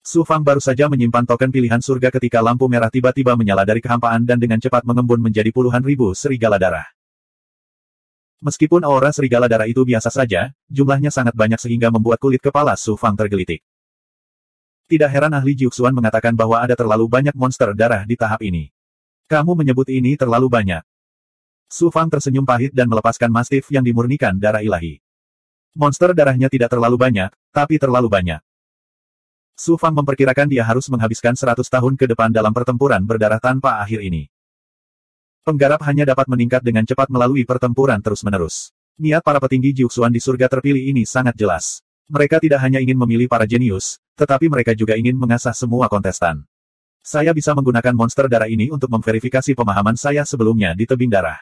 Su Fang baru saja menyimpan token pilihan surga ketika lampu merah tiba-tiba menyala dari kehampaan dan dengan cepat mengembun menjadi puluhan ribu serigala darah. Meskipun aura serigala darah itu biasa saja, jumlahnya sangat banyak sehingga membuat kulit kepala Su Fang tergelitik. Tidak heran ahli Jiuxuan mengatakan bahwa ada terlalu banyak monster darah di tahap ini. Kamu menyebut ini terlalu banyak. Su Fang tersenyum pahit dan melepaskan mastif yang dimurnikan darah ilahi. Monster darahnya tidak terlalu banyak, tapi terlalu banyak. Su Fang memperkirakan dia harus menghabiskan 100 tahun ke depan dalam pertempuran berdarah tanpa akhir ini. Penggarap hanya dapat meningkat dengan cepat melalui pertempuran terus-menerus. Niat para petinggi Jiuxuan di surga terpilih ini sangat jelas. Mereka tidak hanya ingin memilih para jenius, tetapi mereka juga ingin mengasah semua kontestan. Saya bisa menggunakan monster darah ini untuk memverifikasi pemahaman saya sebelumnya di tebing darah.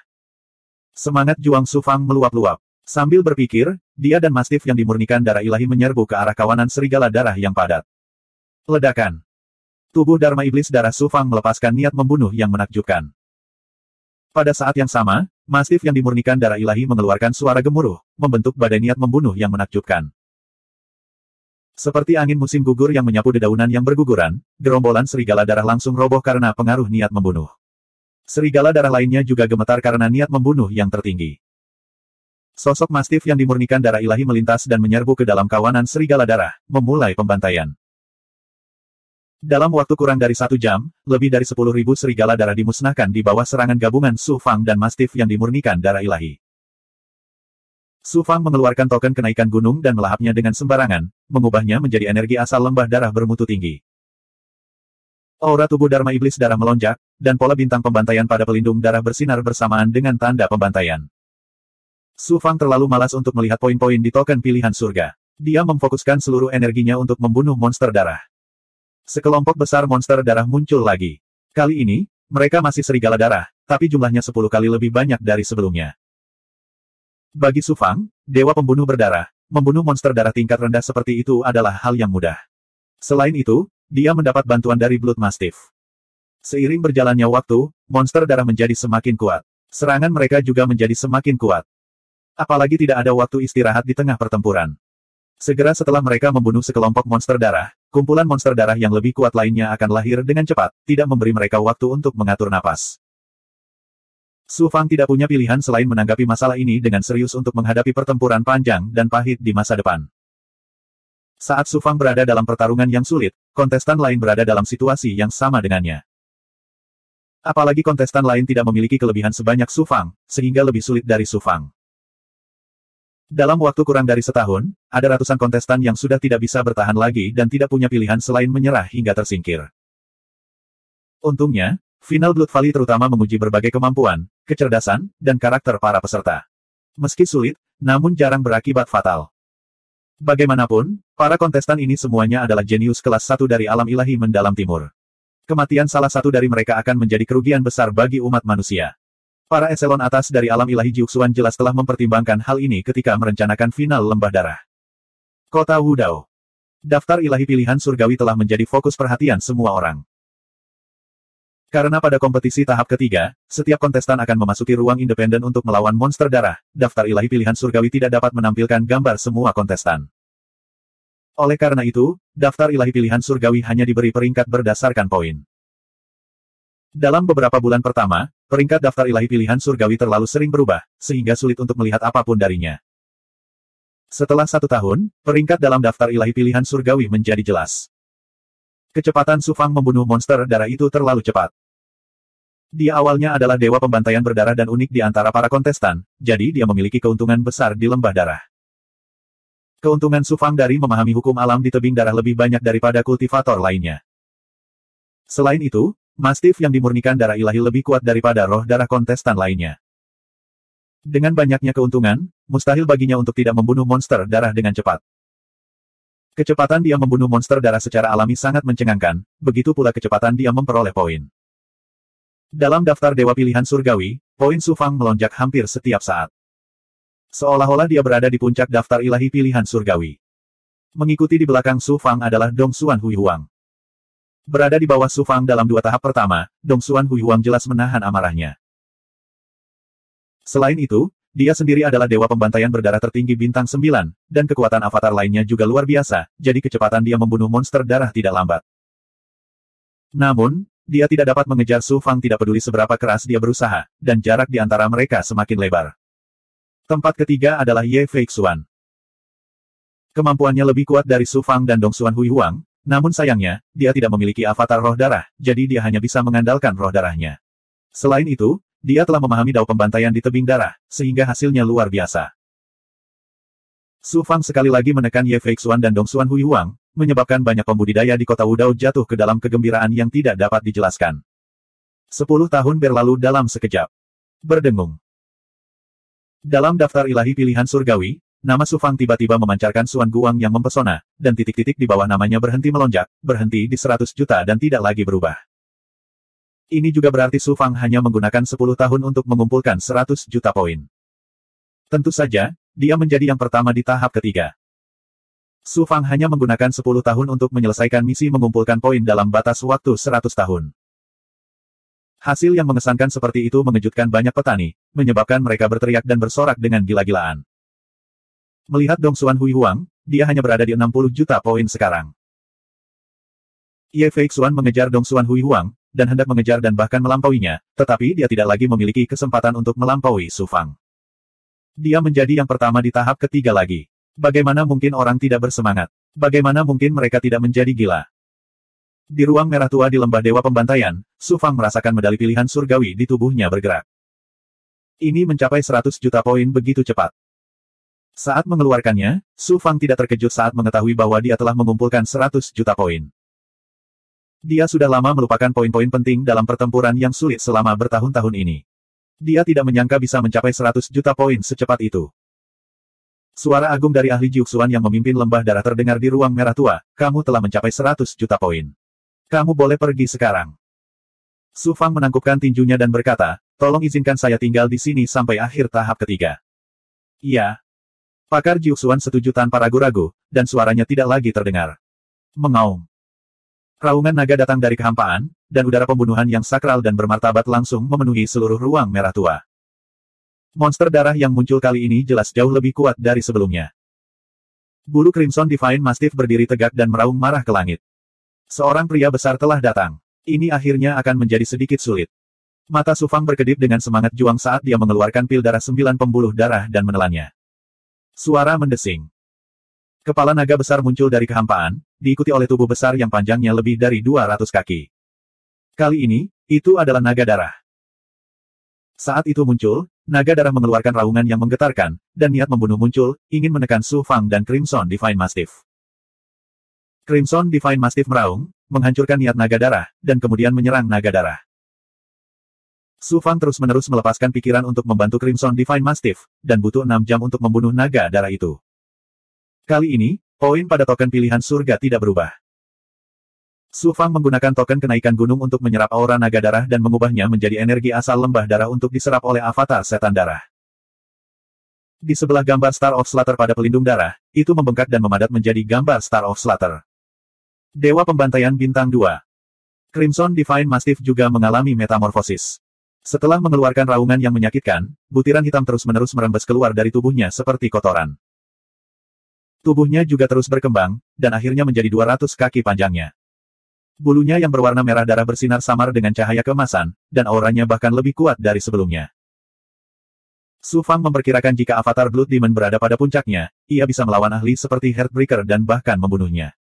Semangat juang Su Fang meluap-luap. Sambil berpikir, dia dan mastif yang dimurnikan darah ilahi menyerbu ke arah kawanan serigala darah yang padat. Ledakan. Tubuh Dharma Iblis Darah Su Fang melepaskan niat membunuh yang menakjubkan. Pada saat yang sama, mastif yang dimurnikan darah ilahi mengeluarkan suara gemuruh, membentuk badai niat membunuh yang menakjubkan. Seperti angin musim gugur yang menyapu dedaunan yang berguguran, gerombolan serigala darah langsung roboh karena pengaruh niat membunuh. Serigala darah lainnya juga gemetar karena niat membunuh yang tertinggi. Sosok mastif yang dimurnikan darah ilahi melintas dan menyerbu ke dalam kawanan serigala darah, memulai pembantaian. Dalam waktu kurang dari 1 jam, lebih dari 10.000 serigala darah dimusnahkan di bawah serangan gabungan Su Fang dan mastif yang dimurnikan darah ilahi. Su Fang mengeluarkan token kenaikan gunung dan melahapnya dengan sembarangan, mengubahnya menjadi energi asal lembah darah bermutu tinggi. Aura tubuh Dharma Iblis Darah melonjak, dan pola bintang pembantaian pada pelindung darah bersinar bersamaan dengan tanda pembantaian. Su Fang terlalu malas untuk melihat poin-poin di token pilihan surga. Dia memfokuskan seluruh energinya untuk membunuh monster darah. Sekelompok besar monster darah muncul lagi. Kali ini, mereka masih serigala darah, tapi jumlahnya 10 kali lebih banyak dari sebelumnya. Bagi Su Fang, dewa pembunuh berdarah, membunuh monster darah tingkat rendah seperti itu adalah hal yang mudah. Selain itu, dia mendapat bantuan dari Blood Mastiff. Seiring berjalannya waktu, monster darah menjadi semakin kuat. Serangan mereka juga menjadi semakin kuat. Apalagi tidak ada waktu istirahat di tengah pertempuran. Segera setelah mereka membunuh sekelompok monster darah, kumpulan monster darah yang lebih kuat lainnya akan lahir dengan cepat, tidak memberi mereka waktu untuk mengatur napas. Su Fang tidak punya pilihan selain menanggapi masalah ini dengan serius untuk menghadapi pertempuran panjang dan pahit di masa depan. Saat Su Fang berada dalam pertarungan yang sulit, kontestan lain berada dalam situasi yang sama dengannya. Apalagi kontestan lain tidak memiliki kelebihan sebanyak Su Fang, sehingga lebih sulit dari Su Fang. Dalam waktu kurang dari setahun, ada ratusan kontestan yang sudah tidak bisa bertahan lagi dan tidak punya pilihan selain menyerah hingga tersingkir. Untungnya, final Blood Valley terutama menguji berbagai kemampuan, kecerdasan, dan karakter para peserta. Meski sulit, namun jarang berakibat fatal. Bagaimanapun, para kontestan ini semuanya adalah jenius kelas 1 dari alam ilahi mendalam timur. Kematian salah satu dari mereka akan menjadi kerugian besar bagi umat manusia. Para eselon atas dari alam ilahi Jiuxuan jelas telah mempertimbangkan hal ini ketika merencanakan final lembah darah. Kota Wudao. Daftar ilahi pilihan surgawi telah menjadi fokus perhatian semua orang. Karena pada kompetisi tahap ketiga, setiap kontestan akan memasuki ruang independen untuk melawan monster darah, daftar ilahi pilihan surgawi tidak dapat menampilkan gambar semua kontestan. Oleh karena itu, daftar ilahi pilihan surgawi hanya diberi peringkat berdasarkan poin. Dalam beberapa bulan pertama, peringkat daftar ilahi pilihan surgawi terlalu sering berubah, sehingga sulit untuk melihat apapun darinya. Setelah 1 tahun, peringkat dalam daftar ilahi pilihan surgawi menjadi jelas. Kecepatan Su Fang membunuh monster darah itu terlalu cepat. Dia awalnya adalah dewa pembantaian berdarah dan unik di antara para kontestan, jadi dia memiliki keuntungan besar di lembah darah. Keuntungan Su Fang dari memahami hukum alam di tebing darah lebih banyak daripada kultivator lainnya. Selain itu, mastif yang dimurnikan darah ilahi lebih kuat daripada roh darah kontestan lainnya. Dengan banyaknya keuntungan, mustahil baginya untuk tidak membunuh monster darah dengan cepat. Kecepatan dia membunuh monster darah secara alami sangat mencengangkan, begitu pula kecepatan dia memperoleh poin. Dalam daftar dewa pilihan surgawi, poin Su Fang melonjak hampir setiap saat. Seolah-olah dia berada di puncak daftar ilahi pilihan surgawi. Mengikuti di belakang Su Fang adalah Dong Xuan Hui Huang. Berada di bawah Su Fang dalam 2 tahap pertama, Dong Xuan Hui Huang jelas menahan amarahnya. Selain itu, Dia sendiri adalah dewa pembantaian berdarah tertinggi bintang 9, dan kekuatan avatar lainnya juga luar biasa, jadi kecepatan dia membunuh monster darah tidak lambat. Namun, dia tidak dapat mengejar Su Fang tidak peduli seberapa keras dia berusaha, dan jarak di antara mereka semakin lebar. Tempat ketiga adalah Ye Feixuan. Kemampuannya lebih kuat dari Su Fang dan Dongsuan Hui Huang, namun sayangnya, dia tidak memiliki avatar roh darah, jadi dia hanya bisa mengandalkan roh darahnya. Selain itu, dia telah memahami dao pembantaian di tebing darah, sehingga hasilnya luar biasa. Su Fang sekali lagi menekan Ye Feixuan dan Dongsuan Hui Huang, menyebabkan banyak pembudidaya di kota Wudao jatuh ke dalam kegembiraan yang tidak dapat dijelaskan. 10 tahun berlalu dalam sekejap. Berdengung. Dalam daftar ilahi pilihan surgawi, nama Su Fang tiba-tiba memancarkan Suan Guang yang mempesona, dan titik-titik di bawah namanya berhenti melonjak, berhenti di 100 juta dan tidak lagi berubah. Ini juga berarti Su Fang hanya menggunakan 10 tahun untuk mengumpulkan 100 juta poin. Tentu saja, dia menjadi yang pertama di tahap ketiga. Su Fang hanya menggunakan 10 tahun untuk menyelesaikan misi mengumpulkan poin dalam batas waktu 100 tahun. Hasil yang mengesankan seperti itu mengejutkan banyak petani, menyebabkan mereka berteriak dan bersorak dengan gila-gilaan. Melihat Dongsuan Hui Huang, dia hanya berada di 60 juta poin sekarang. Ye Feixuan mengejar Dongsuan Hui Huang, dan hendak mengejar dan bahkan melampauinya, tetapi dia tidak lagi memiliki kesempatan untuk melampaui Su Fang. Dia menjadi yang pertama di tahap ketiga lagi. Bagaimana mungkin orang tidak bersemangat? Bagaimana mungkin mereka tidak menjadi gila? Di ruang merah tua di lembah Dewa Pembantaian, Su Fang merasakan medali pilihan surgawi di tubuhnya bergerak. Ini mencapai 100 juta poin begitu cepat. Saat mengeluarkannya, Su Fang tidak terkejut saat mengetahui bahwa dia telah mengumpulkan 100 juta poin. Dia sudah lama melupakan poin-poin penting dalam pertempuran yang sulit selama bertahun-tahun ini. Dia tidak menyangka bisa mencapai 100 juta poin secepat itu. Suara agung dari ahli Jiuxuan yang memimpin lembah darah terdengar di ruang merah tua, kamu telah mencapai 100 juta poin. Kamu boleh pergi sekarang. Su Fang menangkupkan tinjunya dan berkata, tolong izinkan saya tinggal di sini sampai akhir tahap ketiga. Iya. Pakar Jiuxuan setuju tanpa ragu-ragu, dan suaranya tidak lagi terdengar. Mengaum. Raungan naga datang dari kehampaan, dan udara pembunuhan yang sakral dan bermartabat langsung memenuhi seluruh ruang merah tua. Monster darah yang muncul kali ini jelas jauh lebih kuat dari sebelumnya. Bulu Crimson Divine Mastiff berdiri tegak dan meraung marah ke langit. Seorang pria besar telah datang. Ini akhirnya akan menjadi sedikit sulit. Mata Su Fang berkedip dengan semangat juang saat dia mengeluarkan pil darah 9 pembuluh darah dan menelannya. Suara mendesing. Kepala naga besar muncul dari kehampaan, diikuti oleh tubuh besar yang panjangnya lebih dari 200 kaki. Kali ini, itu adalah naga darah. Saat itu muncul, naga darah mengeluarkan raungan yang menggetarkan, dan niat membunuh muncul, ingin menekan Su Fang dan Crimson Divine Mastiff. Crimson Divine Mastiff meraung, menghancurkan niat naga darah, dan kemudian menyerang naga darah. Su Fang terus-menerus melepaskan pikiran untuk membantu Crimson Divine Mastiff, dan butuh 6 jam untuk membunuh naga darah itu. Kali ini, poin pada token pilihan surga tidak berubah. Su Fang menggunakan token kenaikan gunung untuk menyerap aura naga darah dan mengubahnya menjadi energi asal lembah darah untuk diserap oleh avatar setan darah. Di sebelah gambar Star of Slaughter pada pelindung darah, itu membengkak dan memadat menjadi gambar Star of Slaughter. Dewa Pembantaian Bintang 2. Crimson Divine Mastiff juga mengalami metamorfosis. Setelah mengeluarkan raungan yang menyakitkan, butiran hitam terus-menerus merembes keluar dari tubuhnya seperti kotoran. Tubuhnya juga terus berkembang, dan akhirnya menjadi 200 kaki panjangnya. Bulunya yang berwarna merah darah bersinar samar dengan cahaya keemasan, dan auranya bahkan lebih kuat dari sebelumnya. Su Fang memperkirakan jika avatar Blood Demon berada pada puncaknya, ia bisa melawan ahli seperti Heartbreaker dan bahkan membunuhnya.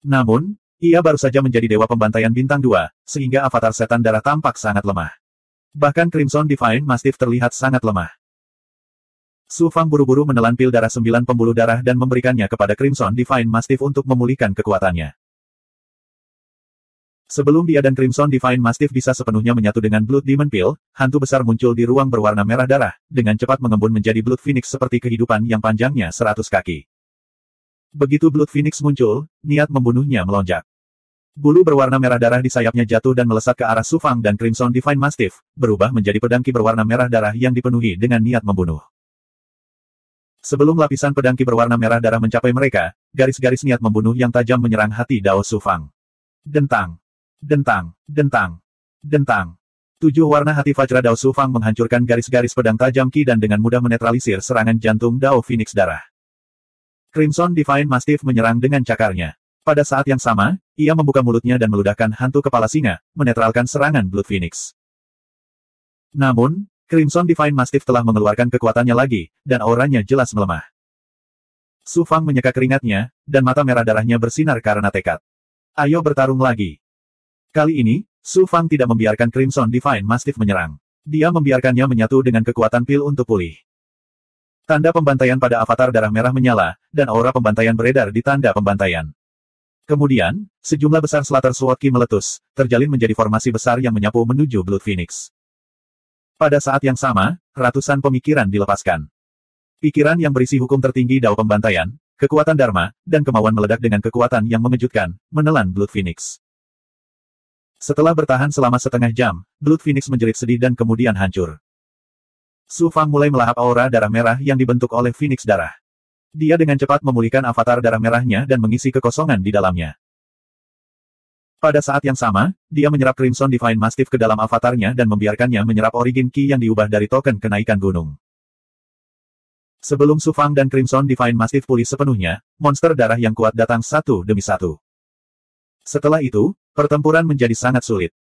Namun, ia baru saja menjadi Dewa Pembantaian Bintang 2, sehingga avatar setan darah tampak sangat lemah. Bahkan Crimson Divine Mastiff terlihat sangat lemah. Su Fang buru-buru menelan pil darah 9 pembuluh darah dan memberikannya kepada Crimson Divine Mastiff untuk memulihkan kekuatannya. Sebelum dia dan Crimson Divine Mastiff bisa sepenuhnya menyatu dengan Blood Demon Pill, hantu besar muncul di ruang berwarna merah darah, dengan cepat mengembun menjadi Blood Phoenix seperti kehidupan yang panjangnya 100 kaki. Begitu Blood Phoenix muncul, niat membunuhnya melonjak. Bulu berwarna merah darah di sayapnya jatuh dan melesat ke arah Su Fang dan Crimson Divine Mastiff, berubah menjadi pedang ki berwarna merah darah yang dipenuhi dengan niat membunuh. Sebelum lapisan pedang ki berwarna merah darah mencapai mereka, garis-garis niat membunuh yang tajam menyerang hati Dao Su Fang. Dentang. Dentang. Dentang. Dentang. 7 warna hati Fajra Dao Su Fang menghancurkan garis-garis pedang tajam Qi dan dengan mudah menetralisir serangan jantung Dao Phoenix Darah. Crimson Divine Mastiff menyerang dengan cakarnya. Pada saat yang sama, ia membuka mulutnya dan meludahkan hantu kepala singa, menetralkan serangan Blood Phoenix. Namun, Crimson Divine Mastiff telah mengeluarkan kekuatannya lagi, dan auranya jelas melemah. Su Fang menyeka keringatnya, dan mata merah darahnya bersinar karena tekad. Ayo bertarung lagi. Kali ini, Su Fang tidak membiarkan Crimson Divine Mastiff menyerang. Dia membiarkannya menyatu dengan kekuatan pil untuk pulih. Tanda pembantaian pada avatar darah merah menyala, dan aura pembantaian beredar di tanda pembantaian. Kemudian, sejumlah besar Slater Sword Qi meletus, terjalin menjadi formasi besar yang menyapu menuju Blood Phoenix. Pada saat yang sama, ratusan pemikiran dilepaskan. Pikiran yang berisi hukum tertinggi Dao pembantaian, kekuatan Dharma, dan kemauan meledak dengan kekuatan yang mengejutkan, menelan Blood Phoenix. Setelah bertahan selama setengah jam, Blood Phoenix menjerit sedih dan kemudian hancur. Su Fang mulai melahap aura darah merah yang dibentuk oleh Phoenix Darah. Dia dengan cepat memulihkan avatar darah merahnya dan mengisi kekosongan di dalamnya. Pada saat yang sama, dia menyerap Crimson Divine Mastiff ke dalam avatarnya dan membiarkannya menyerap Origin Qi yang diubah dari token kenaikan gunung. Sebelum Su Fang dan Crimson Divine Mastiff pulih sepenuhnya, monster darah yang kuat datang satu demi satu. Setelah itu, pertempuran menjadi sangat sulit.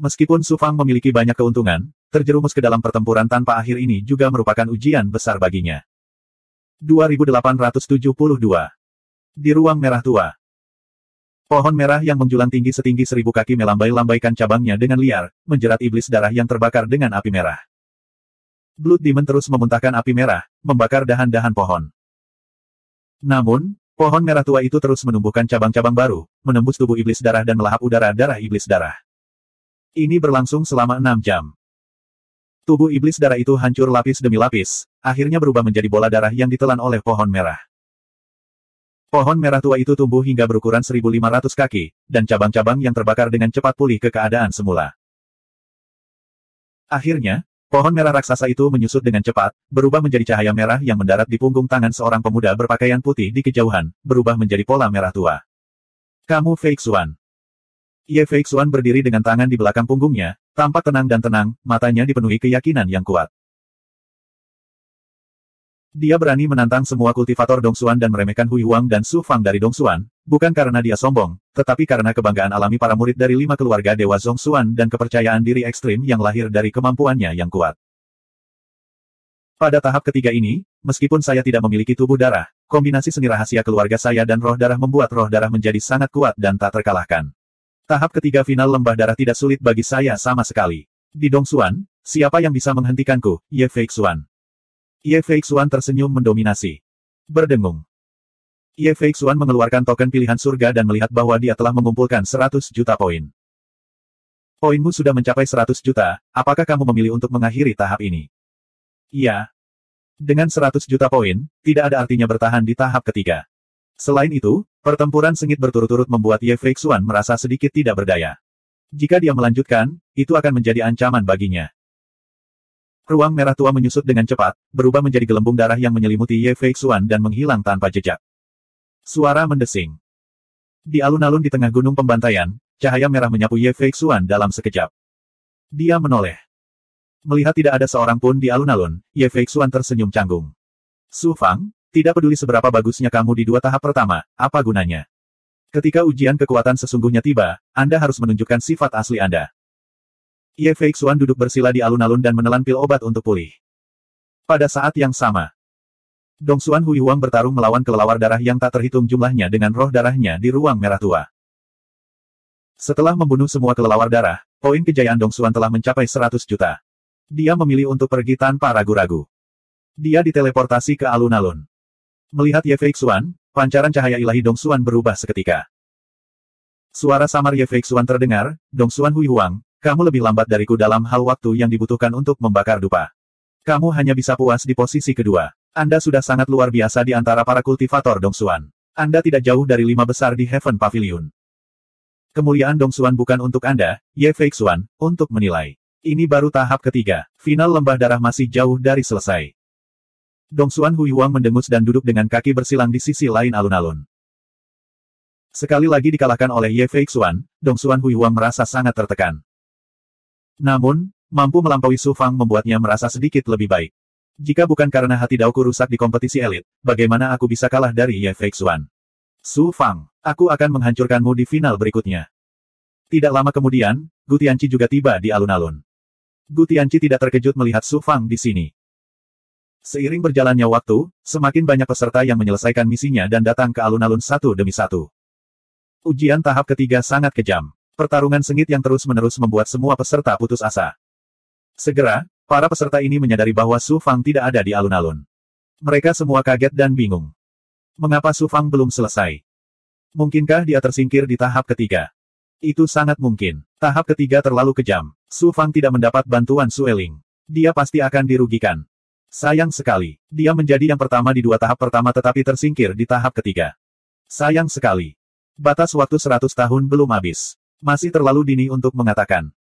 Meskipun Su Fang memiliki banyak keuntungan, terjerumus ke dalam pertempuran tanpa akhir ini juga merupakan ujian besar baginya. 2872. Di ruang merah tua. Pohon merah yang menjulang tinggi setinggi 1000 kaki melambai-lambaikan cabangnya dengan liar, menjerat iblis darah yang terbakar dengan api merah. Blood Demon terus memuntahkan api merah, membakar dahan-dahan pohon. Namun, pohon merah tua itu terus menumbuhkan cabang-cabang baru, menembus tubuh iblis darah dan melahap udara darah iblis darah. Ini berlangsung selama 6 jam. Tubuh iblis darah itu hancur lapis demi lapis, akhirnya berubah menjadi bola darah yang ditelan oleh pohon merah. Pohon merah tua itu tumbuh hingga berukuran 1500 kaki, dan cabang-cabang yang terbakar dengan cepat pulih ke keadaan semula. Akhirnya, pohon merah raksasa itu menyusut dengan cepat, berubah menjadi cahaya merah yang mendarat di punggung tangan seorang pemuda berpakaian putih di kejauhan, berubah menjadi pola merah tua. Kamu Fei Xuan. Ye Fei Xuan berdiri dengan tangan di belakang punggungnya, tampak tenang dan tenang, matanya dipenuhi keyakinan yang kuat. Dia berani menantang semua kultivator Dongsuan dan meremehkan Hui Huang dan Su Fang dari Dongsuan, bukan karena dia sombong, tetapi karena kebanggaan alami para murid dari 5 keluarga Dewa Zhongxuan dan kepercayaan diri ekstrim yang lahir dari kemampuannya yang kuat. Pada tahap ketiga ini, meskipun saya tidak memiliki tubuh darah, kombinasi seni rahasia keluarga saya dan roh darah membuat roh darah menjadi sangat kuat dan tak terkalahkan. Tahap ketiga final lembah darah tidak sulit bagi saya sama sekali. Di Dongsuan, siapa yang bisa menghentikanku? Ye Fei Xuan. Ye Fei Xuan tersenyum mendominasi. Berdengung. Ye Fei Xuan mengeluarkan token pilihan surga dan melihat bahwa dia telah mengumpulkan 100 juta poin. Poinmu sudah mencapai 100 juta, apakah kamu memilih untuk mengakhiri tahap ini? Iya. Dengan 100 juta poin, tidak ada artinya bertahan di tahap ketiga. Selain itu, pertempuran sengit berturut-turut membuat Ye Fei Xuan merasa sedikit tidak berdaya. Jika dia melanjutkan, itu akan menjadi ancaman baginya. Ruang merah tua menyusut dengan cepat, berubah menjadi gelembung darah yang menyelimuti Ye Fei Xuan dan menghilang tanpa jejak. Suara mendesing. Di alun-alun di tengah gunung pembantaian, cahaya merah menyapu Ye Fei Xuan dalam sekejap. Dia menoleh. Melihat tidak ada seorang pun di alun-alun, Ye Fei Xuan tersenyum canggung. Su Fang, tidak peduli seberapa bagusnya kamu di 2 tahap pertama, apa gunanya? Ketika ujian kekuatan sesungguhnya tiba, Anda harus menunjukkan sifat asli Anda. Ye Fei Xuan duduk bersila di alun-alun dan menelan pil obat untuk pulih. Pada saat yang sama, Dongsuan Hui Huang bertarung melawan kelelawar darah yang tak terhitung jumlahnya dengan roh darahnya di ruang merah tua. Setelah membunuh semua kelelawar darah, poin kejayaan Dongsuan telah mencapai 100 juta. Dia memilih untuk pergi tanpa ragu-ragu. Dia diteleportasi ke alun-alun. Melihat Ye Fei Xuan, pancaran cahaya ilahi Dongsuan berubah seketika. Suara samar Ye Fei Xuan terdengar, Dongsuan Hui Huang, kamu lebih lambat dariku dalam hal waktu yang dibutuhkan untuk membakar dupa. Kamu hanya bisa puas di posisi kedua. Anda sudah sangat luar biasa di antara para kultivator Dongsuan. Anda tidak jauh dari 5 besar di Heaven Pavilion. Kemuliaan Dongsuan bukan untuk Anda, Ye Fei Xuan, untuk menilai. Ini baru tahap ketiga. Final lembah darah masih jauh dari selesai. Dongsuan Hui Huang mendengus dan duduk dengan kaki bersilang di sisi lain alun-alun. Sekali lagi dikalahkan oleh Ye Fei Xuan, Dongsuan Hui Huang merasa sangat tertekan. Namun, mampu melampaui Su Fang membuatnya merasa sedikit lebih baik. Jika bukan karena hati Daoku rusak di kompetisi elit, bagaimana aku bisa kalah dari Ye Feixuan? Su Fang, aku akan menghancurkanmu di final berikutnya. Tidak lama kemudian, Gu Tianqi juga tiba di alun-alun. Gu Tianqi tidak terkejut melihat Su Fang di sini. Seiring berjalannya waktu, semakin banyak peserta yang menyelesaikan misinya dan datang ke alun-alun satu demi satu. Ujian tahap ketiga sangat kejam. Pertarungan sengit yang terus-menerus membuat semua peserta putus asa. Segera, para peserta ini menyadari bahwa Su Fang tidak ada di alun-alun. Mereka semua kaget dan bingung. Mengapa Su Fang belum selesai? Mungkinkah dia tersingkir di tahap ketiga? Itu sangat mungkin. Tahap ketiga terlalu kejam. Su Fang tidak mendapat bantuan Su Eling. Dia pasti akan dirugikan. Sayang sekali. Dia menjadi yang pertama di dua tahap pertama tetapi tersingkir di tahap ketiga. Sayang sekali. Batas waktu 100 tahun belum habis. Masih terlalu dini untuk mengatakan.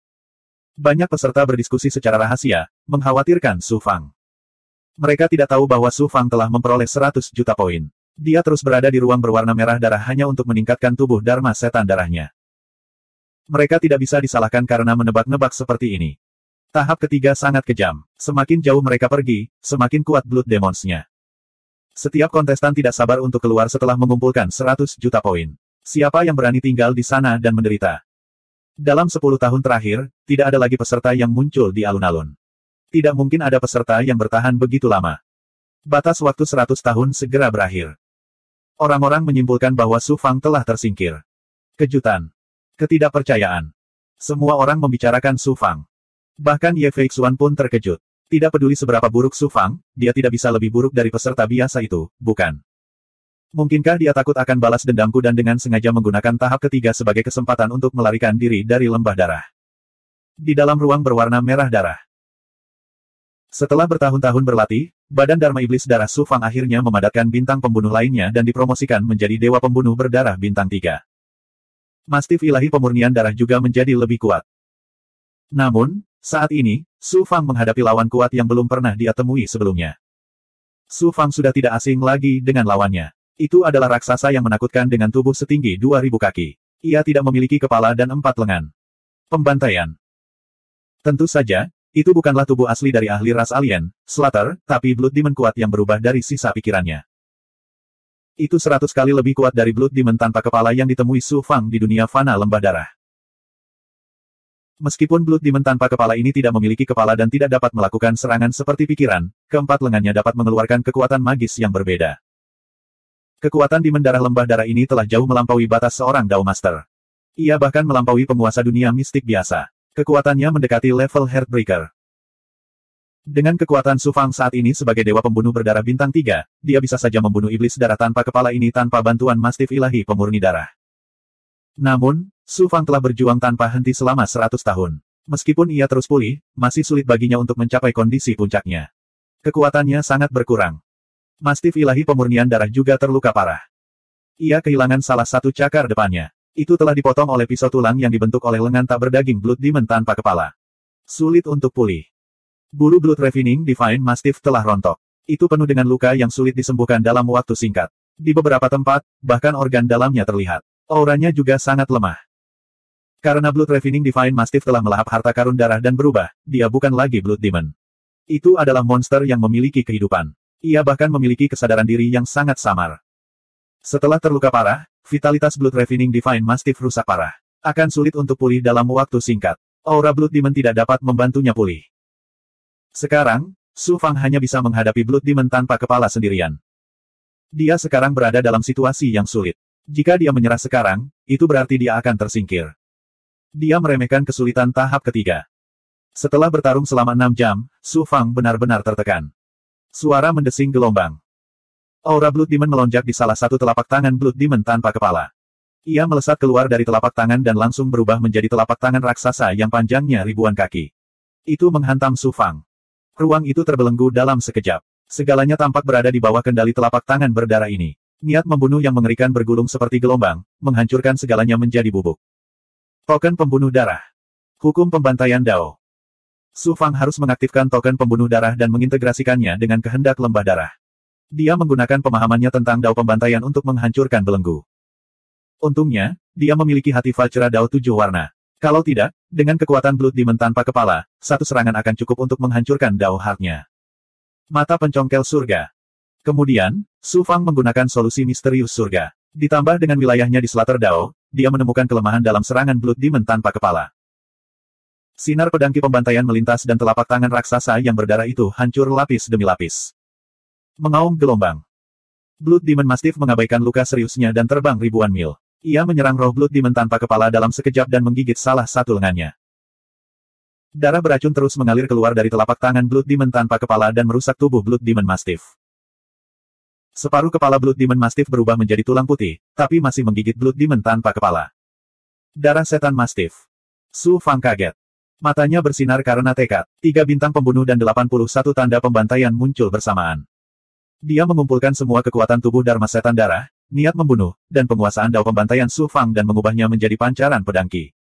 Banyak peserta berdiskusi secara rahasia, mengkhawatirkan Su Fang. Mereka tidak tahu bahwa Su Fang telah memperoleh 100 juta poin. Dia terus berada di ruang berwarna merah darah hanya untuk meningkatkan tubuh Dharma setan darahnya. Mereka tidak bisa disalahkan karena menebak-nebak seperti ini. Tahap ketiga sangat kejam. Semakin jauh mereka pergi, semakin kuat Blood Demons-nya. Setiap kontestan tidak sabar untuk keluar setelah mengumpulkan 100 juta poin. Siapa yang berani tinggal di sana dan menderita? Dalam 10 tahun terakhir, tidak ada lagi peserta yang muncul di alun-alun. Tidak mungkin ada peserta yang bertahan begitu lama. Batas waktu 100 tahun segera berakhir. Orang-orang menyimpulkan bahwa Su Fang telah tersingkir. Kejutan. Ketidakpercayaan. Semua orang membicarakan Su Fang. Bahkan Ye Feixuan pun terkejut. Tidak peduli seberapa buruk Su Fang, dia tidak bisa lebih buruk dari peserta biasa itu, bukan? Mungkinkah dia takut akan balas dendamku dan dengan sengaja menggunakan tahap ketiga sebagai kesempatan untuk melarikan diri dari lembah darah? Di dalam ruang berwarna merah darah. Setelah bertahun-tahun berlatih, Badan Dharma Iblis Darah Su Fang akhirnya memadatkan bintang pembunuh lainnya dan dipromosikan menjadi Dewa Pembunuh Berdarah Bintang 3. Mastif ilahi pemurnian darah juga menjadi lebih kuat. Namun, saat ini, Su Fang menghadapi lawan kuat yang belum pernah dia temui sebelumnya. Su Fang sudah tidak asing lagi dengan lawannya. Itu adalah raksasa yang menakutkan dengan tubuh setinggi 2000 kaki. Ia tidak memiliki kepala dan 4 lengan. Pembantaian. Tentu saja, itu bukanlah tubuh asli dari ahli ras alien, Slater, tapi Blood Demon kuat yang berubah dari sisa pikirannya. Itu 100 kali lebih kuat dari Blood Demon tanpa kepala yang ditemui Su Fang di dunia fana lembah darah. Meskipun Blood Demon tanpa kepala ini tidak memiliki kepala dan tidak dapat melakukan serangan seperti pikiran, keempat lengannya dapat mengeluarkan kekuatan magis yang berbeda. Kekuatan Demon darah lembah darah ini telah jauh melampaui batas seorang Dao Master. Ia bahkan melampaui penguasa dunia mistik biasa. Kekuatannya mendekati level Heartbreaker. Dengan kekuatan Su Fang saat ini sebagai Dewa Pembunuh Berdarah Bintang 3, dia bisa saja membunuh iblis darah tanpa kepala ini tanpa bantuan Mastif Ilahi Pemurni Darah. Namun, Su Fang telah berjuang tanpa henti selama 100 tahun. Meskipun ia terus pulih, masih sulit baginya untuk mencapai kondisi puncaknya. Kekuatannya sangat berkurang. Mastif Ilahi Pemurnian Darah juga terluka parah. Ia kehilangan salah satu cakar depannya. Itu telah dipotong oleh pisau tulang yang dibentuk oleh lengan tak berdaging Blood Demon tanpa kepala. Sulit untuk pulih. Bulu Blood Ravening Divine Mastiff telah rontok. Itu penuh dengan luka yang sulit disembuhkan dalam waktu singkat. Di beberapa tempat, bahkan organ dalamnya terlihat. Auranya juga sangat lemah. Karena Blood Ravening Divine Mastiff telah melahap harta karun darah dan berubah, dia bukan lagi Blood Demon. Itu adalah monster yang memiliki kehidupan. Ia bahkan memiliki kesadaran diri yang sangat samar. Setelah terluka parah, vitalitas Blood Ravening Divine Mastiff rusak parah. Akan sulit untuk pulih dalam waktu singkat. Aura Blood Demon tidak dapat membantunya pulih. Sekarang, Su Fang hanya bisa menghadapi Blood Demon tanpa kepala sendirian. Dia sekarang berada dalam situasi yang sulit. Jika dia menyerah sekarang, itu berarti dia akan tersingkir. Dia meremehkan kesulitan tahap ketiga. Setelah bertarung selama 6 jam, Su Fang benar-benar tertekan. Suara mendesing gelombang. Aura Blood Demon melonjak di salah satu telapak tangan Blood Demon tanpa kepala. Ia melesat keluar dari telapak tangan dan langsung berubah menjadi telapak tangan raksasa yang panjangnya ribuan kaki. Itu menghantam Su Fang. Ruang itu terbelenggu dalam sekejap. Segalanya tampak berada di bawah kendali telapak tangan berdarah ini. Niat membunuh yang mengerikan bergulung seperti gelombang, menghancurkan segalanya menjadi bubuk. Token pembunuh darah. Hukum pembantaian Dao. Su Fang harus mengaktifkan token pembunuh darah dan mengintegrasikannya dengan kehendak lembah darah. Dia menggunakan pemahamannya tentang Dao pembantaian untuk menghancurkan belenggu. Untungnya, dia memiliki hati Vajra Dao 7 warna. Kalau tidak, dengan kekuatan Blood Demon tanpa kepala, satu serangan akan cukup untuk menghancurkan Dao Heart-nya. Mata pencongkel surga. Kemudian, Su Fang menggunakan solusi misterius surga. Ditambah dengan wilayahnya di Slater Dao, dia menemukan kelemahan dalam serangan Blood Demon tanpa kepala. Sinar pedang Ki pembantaian melintas dan telapak tangan raksasa yang berdarah itu hancur lapis demi lapis. Mengaum gelombang. Blood Demon Mastiff mengabaikan luka seriusnya dan terbang ribuan mil. Ia menyerang roh Blood Demon tanpa kepala dalam sekejap dan menggigit salah satu lengannya. Darah beracun terus mengalir keluar dari telapak tangan Blood Demon tanpa kepala dan merusak tubuh Blood Demon Mastiff. Separuh kepala Blood Demon Mastiff berubah menjadi tulang putih, tapi masih menggigit Blood Demon tanpa kepala. Darah setan Mastiff. Su Fang kaget. Matanya bersinar karena tekad. 3 bintang pembunuh dan 81 tanda pembantaian muncul bersamaan. Dia mengumpulkan semua kekuatan tubuh Dharma Setan Darah, niat membunuh, dan penguasaan Dao pembantaian Su Fang dan mengubahnya menjadi pancaran pedang Ki.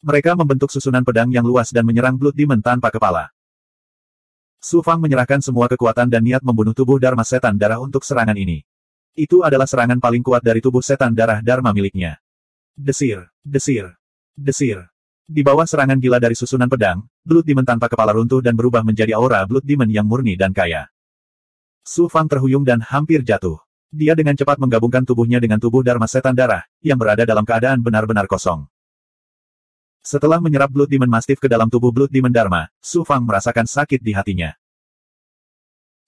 Mereka membentuk susunan pedang yang luas dan menyerang Blood Demon tanpa kepala. Su Fang menyerahkan semua kekuatan dan niat membunuh tubuh Dharma Setan Darah untuk serangan ini. Itu adalah serangan paling kuat dari tubuh Setan Darah Dharma miliknya. Desir, desir, desir. Di bawah serangan gila dari susunan pedang, Blood Demon tanpa kepala runtuh dan berubah menjadi aura Blood Demon yang murni dan kaya. Su Fang terhuyung dan hampir jatuh. Dia dengan cepat menggabungkan tubuhnya dengan tubuh Dharma Setan Darah, yang berada dalam keadaan benar-benar kosong. Setelah menyerap Blood Demon Mastiff ke dalam tubuh Blood Demon Dharma, Su Fang merasakan sakit di hatinya.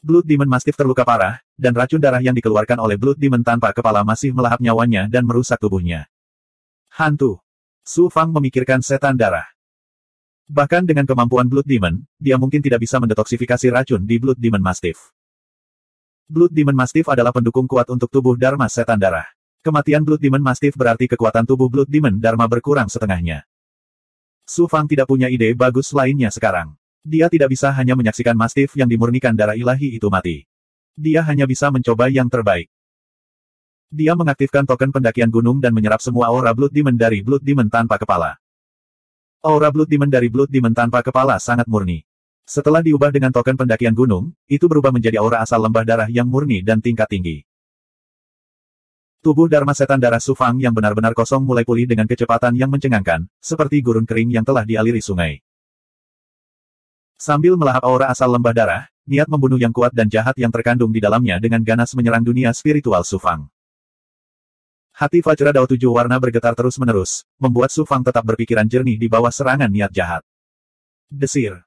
Blood Demon Mastiff terluka parah, dan racun darah yang dikeluarkan oleh Blood Demon tanpa kepala masih melahap nyawanya dan merusak tubuhnya. Hantu. Su Fang memikirkan setan darah. Bahkan dengan kemampuan Blood Demon, dia mungkin tidak bisa mendetoksifikasi racun di Blood Demon Mastiff. Blood Demon Mastiff adalah pendukung kuat untuk tubuh Dharma Setan Darah. Kematian Blood Demon Mastiff berarti kekuatan tubuh Blood Demon Dharma berkurang setengahnya. Su Fang tidak punya ide bagus lainnya sekarang. Dia tidak bisa hanya menyaksikan Mastiff yang dimurnikan darah ilahi itu mati. Dia hanya bisa mencoba yang terbaik. Dia mengaktifkan token pendakian gunung dan menyerap semua aura Blood Demon dari Blood Demon tanpa kepala. Aura Blood Demon dari Blood Demon tanpa kepala sangat murni. Setelah diubah dengan token pendakian gunung, itu berubah menjadi aura asal lembah darah yang murni dan tingkat tinggi. Tubuh Dharma Setan Darah Su Fang yang benar-benar kosong mulai pulih dengan kecepatan yang mencengangkan, seperti gurun kering yang telah dialiri sungai. Sambil melahap aura asal lembah darah, niat membunuh yang kuat dan jahat yang terkandung di dalamnya dengan ganas menyerang dunia spiritual Su Fang. Hati Vajra Dao 7 warna bergetar terus-menerus, membuat Su Fang tetap berpikiran jernih di bawah serangan niat jahat. Desir.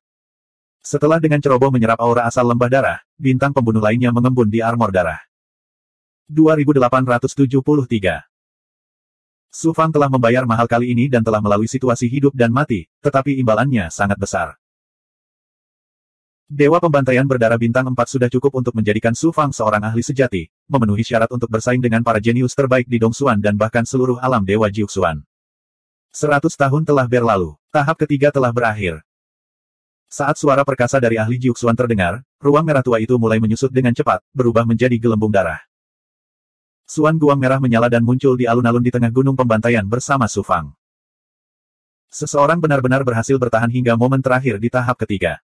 Setelah dengan ceroboh menyerap aura asal lembah darah, bintang pembunuh lainnya mengembun di armor darah. 2873. Su Fang telah membayar mahal kali ini dan telah melalui situasi hidup dan mati, tetapi imbalannya sangat besar. Dewa pembantaian berdarah bintang 4 sudah cukup untuk menjadikan Su Fang seorang ahli sejati, memenuhi syarat untuk bersaing dengan para jenius terbaik di Dongsuan dan bahkan seluruh alam Dewa Jiuxuan. 100 tahun telah berlalu, tahap ketiga telah berakhir. Saat suara perkasa dari ahli Jiuxuan terdengar, ruang merah tua itu mulai menyusut dengan cepat, berubah menjadi gelembung darah. Suan guang merah menyala dan muncul di alun-alun di tengah gunung pembantaian bersama Su Fang. Seseorang benar-benar berhasil bertahan hingga momen terakhir di tahap ketiga.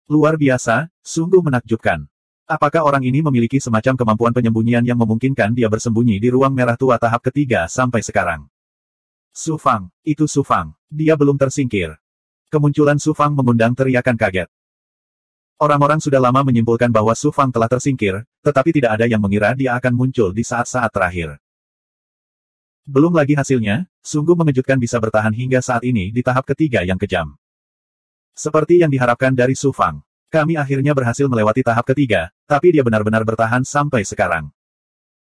Luar biasa, sungguh menakjubkan. Apakah orang ini memiliki semacam kemampuan penyembunyian yang memungkinkan dia bersembunyi di ruang merah tua tahap ketiga sampai sekarang? Su Fang, itu Su Fang, dia belum tersingkir. Kemunculan Su Fang mengundang teriakan kaget. Orang-orang sudah lama menyimpulkan bahwa Su Fang telah tersingkir, tetapi tidak ada yang mengira dia akan muncul di saat-saat terakhir. Belum lagi hasilnya, sungguh mengejutkan bisa bertahan hingga saat ini di tahap ketiga yang kejam. Seperti yang diharapkan dari Su Fang, kami akhirnya berhasil melewati tahap ketiga, tapi dia benar-benar bertahan sampai sekarang.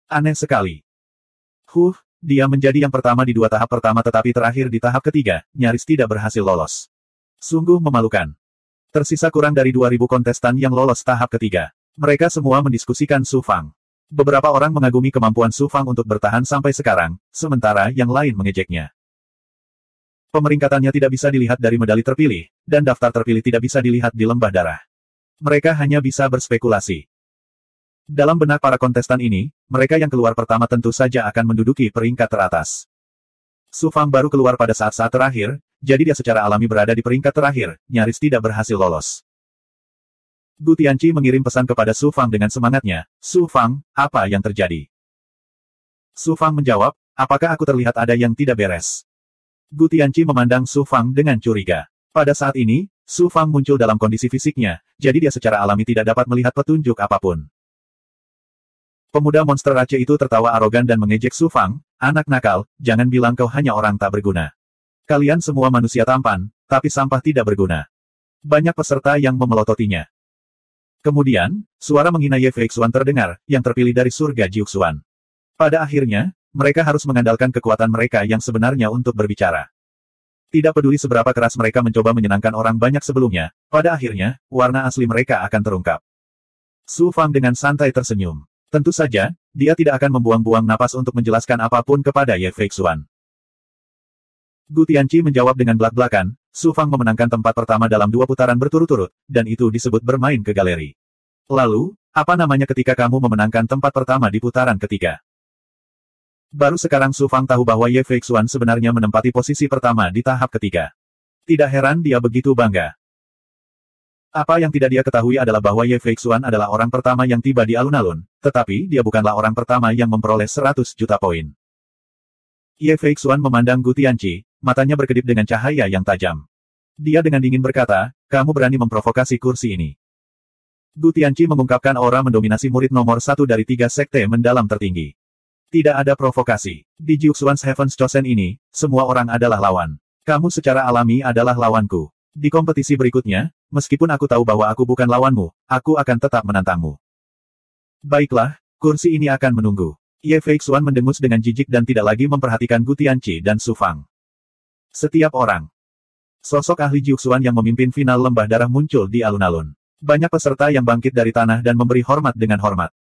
Aneh sekali. Dia menjadi yang pertama di 2 tahap pertama tetapi terakhir di tahap ketiga, nyaris tidak berhasil lolos. Sungguh memalukan. Tersisa kurang dari 2000 kontestan yang lolos tahap ketiga. Mereka semua mendiskusikan Su Fang. Beberapa orang mengagumi kemampuan Su Fang untuk bertahan sampai sekarang, sementara yang lain mengejeknya. Pemeringkatannya tidak bisa dilihat dari medali terpilih, dan daftar terpilih tidak bisa dilihat di lembah darah. Mereka hanya bisa berspekulasi. Dalam benak para kontestan ini, mereka yang keluar pertama tentu saja akan menduduki peringkat teratas. Su Fang baru keluar pada saat-saat terakhir, jadi dia secara alami berada di peringkat terakhir, nyaris tidak berhasil lolos. Gu Tianqi mengirim pesan kepada Su Fang dengan semangatnya, "Su Fang, apa yang terjadi?" Su Fang menjawab, "Apakah aku terlihat ada yang tidak beres?" Gu Tianqi memandang Su Fang dengan curiga. Pada saat ini, Su Fang muncul dalam kondisi fisiknya, jadi dia secara alami tidak dapat melihat petunjuk apapun. Pemuda monster Aceh itu tertawa arogan dan mengejek Su Fang, "Anak nakal, jangan bilang kau hanya orang tak berguna. Kalian semua manusia tampan, tapi sampah tidak berguna." Banyak peserta yang memelototinya. Kemudian, suara menghina Ye Feixuan terdengar, yang terpilih dari surga Jiuxuan. Pada akhirnya, mereka harus mengandalkan kekuatan mereka yang sebenarnya untuk berbicara. Tidak peduli seberapa keras mereka mencoba menyenangkan orang banyak sebelumnya, pada akhirnya, warna asli mereka akan terungkap. Su Fang dengan santai tersenyum. Tentu saja, dia tidak akan membuang-buang napas untuk menjelaskan apapun kepada Ye Feixuan. Gu Tianqi menjawab dengan belak-belakan, Su Fang memenangkan tempat pertama dalam 2 putaran berturut-turut, dan itu disebut bermain ke galeri. Lalu, apa namanya ketika kamu memenangkan tempat pertama di putaran ketiga? Baru sekarang Su Fang tahu bahwa Ye Feixuan sebenarnya menempati posisi pertama di tahap ketiga. Tidak heran dia begitu bangga. Apa yang tidak dia ketahui adalah bahwa Ye Feixuan adalah orang pertama yang tiba di alun-alun, tetapi dia bukanlah orang pertama yang memperoleh 100 juta poin. Ye Feixuan memandang Gu Tianqi, matanya berkedip dengan cahaya yang tajam. Dia dengan dingin berkata, "Kamu berani memprovokasi kursi ini." Gu Tianqi mengungkapkan aura mendominasi murid nomor 1 dari 3 sekte mendalam tertinggi. Tidak ada provokasi. Di Jiuxuan's Heaven's Chosen ini, semua orang adalah lawan. Kamu secara alami adalah lawanku. Di kompetisi berikutnya, meskipun aku tahu bahwa aku bukan lawanmu, aku akan tetap menantangmu. Baiklah, kursi ini akan menunggu. Ye Feixuan mendengus dengan jijik dan tidak lagi memperhatikan Gu Tianqi dan Su Fang. Setiap orang. Sosok ahli Jiuxuan yang memimpin final lembah darah muncul di alun-alun. Banyak peserta yang bangkit dari tanah dan memberi hormat dengan hormat.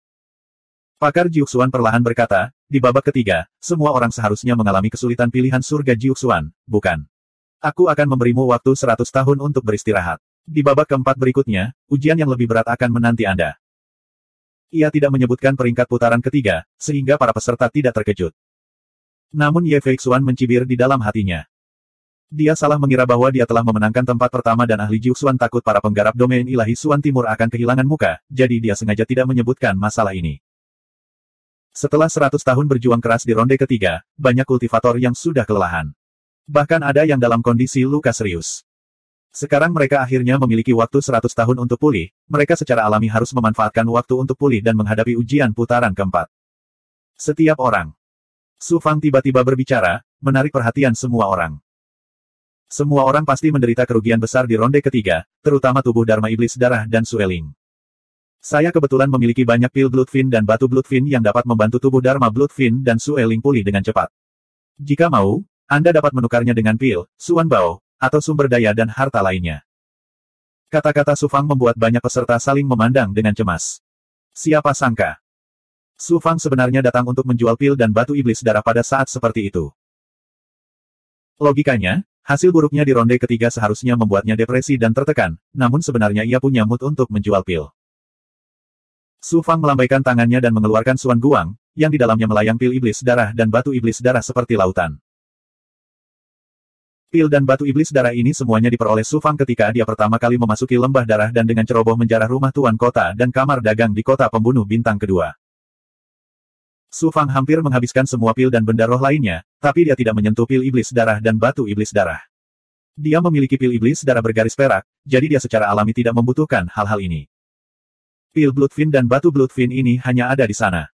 Pakar Jiuxuan perlahan berkata, "Di babak ketiga, semua orang seharusnya mengalami kesulitan pilihan surga Jiuxuan, bukan? Aku akan memberimu waktu 100 tahun untuk beristirahat. Di babak keempat berikutnya, ujian yang lebih berat akan menanti Anda." Ia tidak menyebutkan peringkat putaran ketiga, sehingga para peserta tidak terkejut. Namun Ye Feixuan mencibir di dalam hatinya. Dia salah mengira bahwa dia telah memenangkan tempat pertama dan ahli Jiuxuan takut para penggarap domain ilahi Suan Timur akan kehilangan muka, jadi dia sengaja tidak menyebutkan masalah ini. Setelah 100 tahun berjuang keras di ronde ketiga, banyak kultivator yang sudah kelelahan. Bahkan ada yang dalam kondisi luka serius. Sekarang mereka akhirnya memiliki waktu 100 tahun untuk pulih, mereka secara alami harus memanfaatkan waktu untuk pulih dan menghadapi ujian putaran keempat. Setiap orang. Su Fang tiba-tiba berbicara, menarik perhatian semua orang. Semua orang pasti menderita kerugian besar di ronde ketiga, terutama tubuh Dharma Iblis Darah dan Sueling. Saya kebetulan memiliki banyak pil Bloodfin dan batu Bloodfin yang dapat membantu tubuh Dharma Bloodfin dan Sueling pulih dengan cepat. Jika mau, Anda dapat menukarnya dengan pil, Suan Bao, atau sumber daya dan harta lainnya. Kata-kata Su Fang membuat banyak peserta saling memandang dengan cemas. Siapa sangka? Su Fang sebenarnya datang untuk menjual pil dan batu iblis darah pada saat seperti itu. Logikanya, hasil buruknya di ronde ketiga seharusnya membuatnya depresi dan tertekan, namun sebenarnya ia punya mood untuk menjual pil. Su Fang melambaikan tangannya dan mengeluarkan Suan Guang, yang di dalamnya melayang pil iblis darah dan batu iblis darah seperti lautan. Pil dan batu iblis darah ini semuanya diperoleh Su Fang ketika dia pertama kali memasuki lembah darah dan dengan ceroboh menjarah rumah tuan kota dan kamar dagang di kota pembunuh bintang kedua. Su Fang hampir menghabiskan semua pil dan benda roh lainnya, tapi dia tidak menyentuh pil iblis darah dan batu iblis darah. Dia memiliki pil iblis darah bergaris perak, jadi dia secara alami tidak membutuhkan hal-hal ini. Pil Bloodfin dan batu Bloodfin ini hanya ada di sana.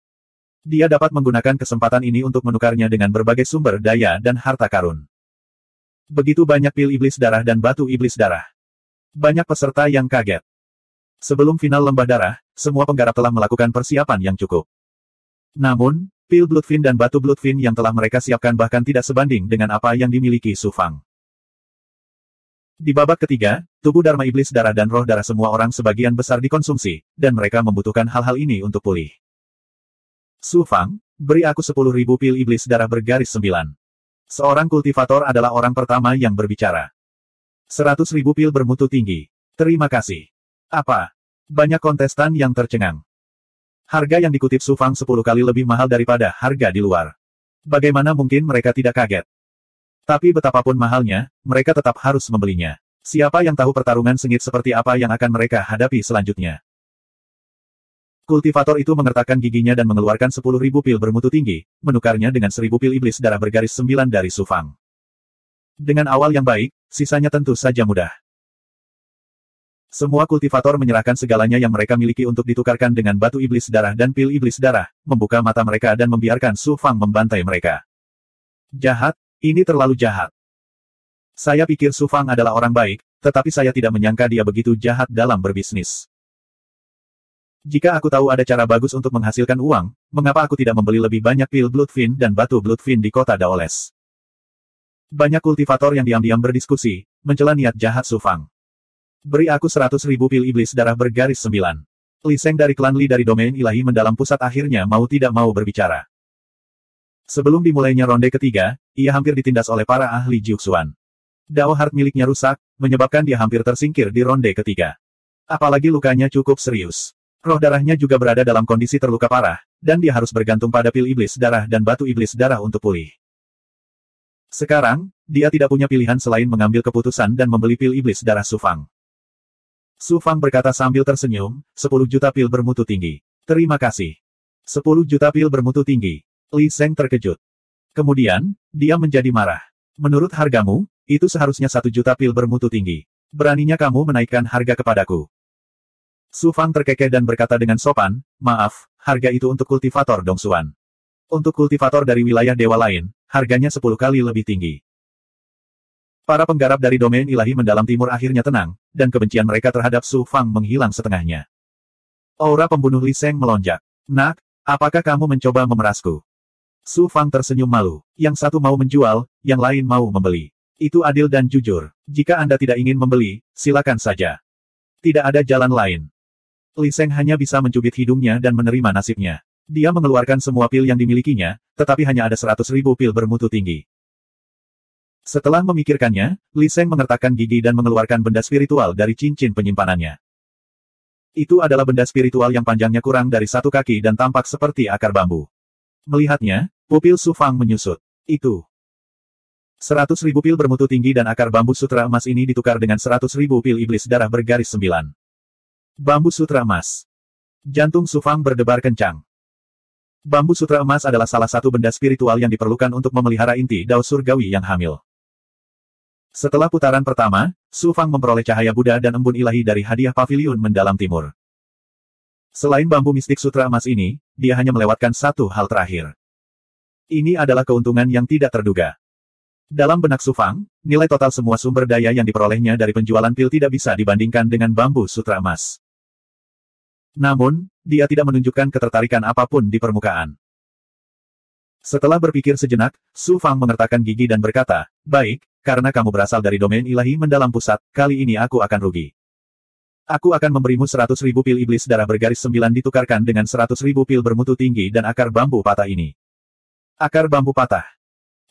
Dia dapat menggunakan kesempatan ini untuk menukarnya dengan berbagai sumber daya dan harta karun. Begitu banyak pil iblis darah dan batu iblis darah. Banyak peserta yang kaget. Sebelum final lembah darah, semua penggarap telah melakukan persiapan yang cukup. Namun, pil Bloodfin dan batu Bloodfin yang telah mereka siapkan bahkan tidak sebanding dengan apa yang dimiliki Su Fang. Di babak ketiga, tubuh Dharma Iblis Darah dan Roh Darah semua orang sebagian besar dikonsumsi, dan mereka membutuhkan hal-hal ini untuk pulih. Su Fang, beri aku 10.000 pil Iblis Darah bergaris 9. Seorang kultivator adalah orang pertama yang berbicara. 100.000 pil bermutu tinggi. Terima kasih. Apa? Banyak kontestan yang tercengang. Harga yang dikutip Su Fang 10 kali lebih mahal daripada harga di luar. Bagaimana mungkin mereka tidak kaget? Tapi betapapun mahalnya, mereka tetap harus membelinya. Siapa yang tahu pertarungan sengit seperti apa yang akan mereka hadapi selanjutnya? Kultivator itu mengertakkan giginya dan mengeluarkan 10.000 pil bermutu tinggi, menukarnya dengan 1.000 pil iblis darah bergaris 9 dari Su Fang. Dengan awal yang baik, sisanya tentu saja mudah. Semua kultivator menyerahkan segalanya yang mereka miliki untuk ditukarkan dengan batu iblis darah dan pil iblis darah, membuka mata mereka dan membiarkan Su Fang membantai mereka. Jahat, ini terlalu jahat. Saya pikir Su Fang adalah orang baik, tetapi saya tidak menyangka dia begitu jahat dalam berbisnis. Jika aku tahu ada cara bagus untuk menghasilkan uang, mengapa aku tidak membeli lebih banyak pil Bloodfin dan batu Bloodfin di kota Daoles? Banyak kultivator yang diam-diam berdiskusi, mencela niat jahat Su Fang. Beri aku 100.000 pil iblis darah bergaris 9. Li Sheng dari klan Li dari domain ilahi mendalam pusat akhirnya mau tidak mau berbicara. Sebelum dimulainya ronde ketiga, ia hampir ditindas oleh para ahli Jiuxuan. Dao Heart miliknya rusak, menyebabkan dia hampir tersingkir di ronde ketiga. Apalagi lukanya cukup serius. Roh darahnya juga berada dalam kondisi terluka parah, dan dia harus bergantung pada pil iblis darah dan batu iblis darah untuk pulih. Sekarang, dia tidak punya pilihan selain mengambil keputusan dan membeli pil iblis darah Su Fang. Su Fang berkata sambil tersenyum, 10 juta pil bermutu tinggi. Terima kasih. 10 juta pil bermutu tinggi. Li Sheng terkejut. Kemudian, dia menjadi marah. Menurut hargamu, itu seharusnya 1 juta pil bermutu tinggi. Beraninya kamu menaikkan harga kepadaku. Su Fang terkekeh dan berkata dengan sopan, maaf, harga itu untuk kultivator Dongsuan. Untuk kultivator dari wilayah dewa lain, harganya 10 kali lebih tinggi. Para penggarap dari domain ilahi mendalam timur akhirnya tenang, dan kebencian mereka terhadap Su Fang menghilang setengahnya. Aura pembunuh Li Sheng melonjak. Nak, apakah kamu mencoba memerasku? Su Fang tersenyum malu. Yang satu mau menjual, yang lain mau membeli. Itu adil dan jujur. Jika Anda tidak ingin membeli, silakan saja. Tidak ada jalan lain. Li Sheng hanya bisa mencubit hidungnya dan menerima nasibnya. Dia mengeluarkan semua pil yang dimilikinya, tetapi hanya ada 100.000 pil bermutu tinggi. Setelah memikirkannya, Li Sheng mengertakkan gigi dan mengeluarkan benda spiritual dari cincin penyimpanannya. Itu adalah benda spiritual yang panjangnya kurang dari 1 kaki dan tampak seperti akar bambu. Melihatnya, pupil Su Fang menyusut. Itu 100.000 pil bermutu tinggi dan akar bambu sutra emas ini ditukar dengan 100.000 pil iblis darah bergaris 9. Bambu sutra emas. Jantung Su Fang berdebar kencang. Bambu sutra emas adalah salah satu benda spiritual yang diperlukan untuk memelihara inti Dao Surgawi yang hamil. Setelah putaran pertama, Su Fang memperoleh cahaya Buddha dan embun ilahi dari hadiah paviliun mendalam timur. Selain bambu mistik sutra emas ini, dia hanya melewatkan satu hal terakhir. Ini adalah keuntungan yang tidak terduga. Dalam benak Su Fang, nilai total semua sumber daya yang diperolehnya dari penjualan pil tidak bisa dibandingkan dengan bambu sutra emas. Namun, dia tidak menunjukkan ketertarikan apapun di permukaan. Setelah berpikir sejenak, Su Fang mengertakkan gigi dan berkata, baik, karena kamu berasal dari domain ilahi mendalam pusat, kali ini aku akan rugi. Aku akan memberimu 100.000 pil iblis darah bergaris 9 ditukarkan dengan 100.000 pil bermutu tinggi dan akar bambu patah ini. Akar bambu patah.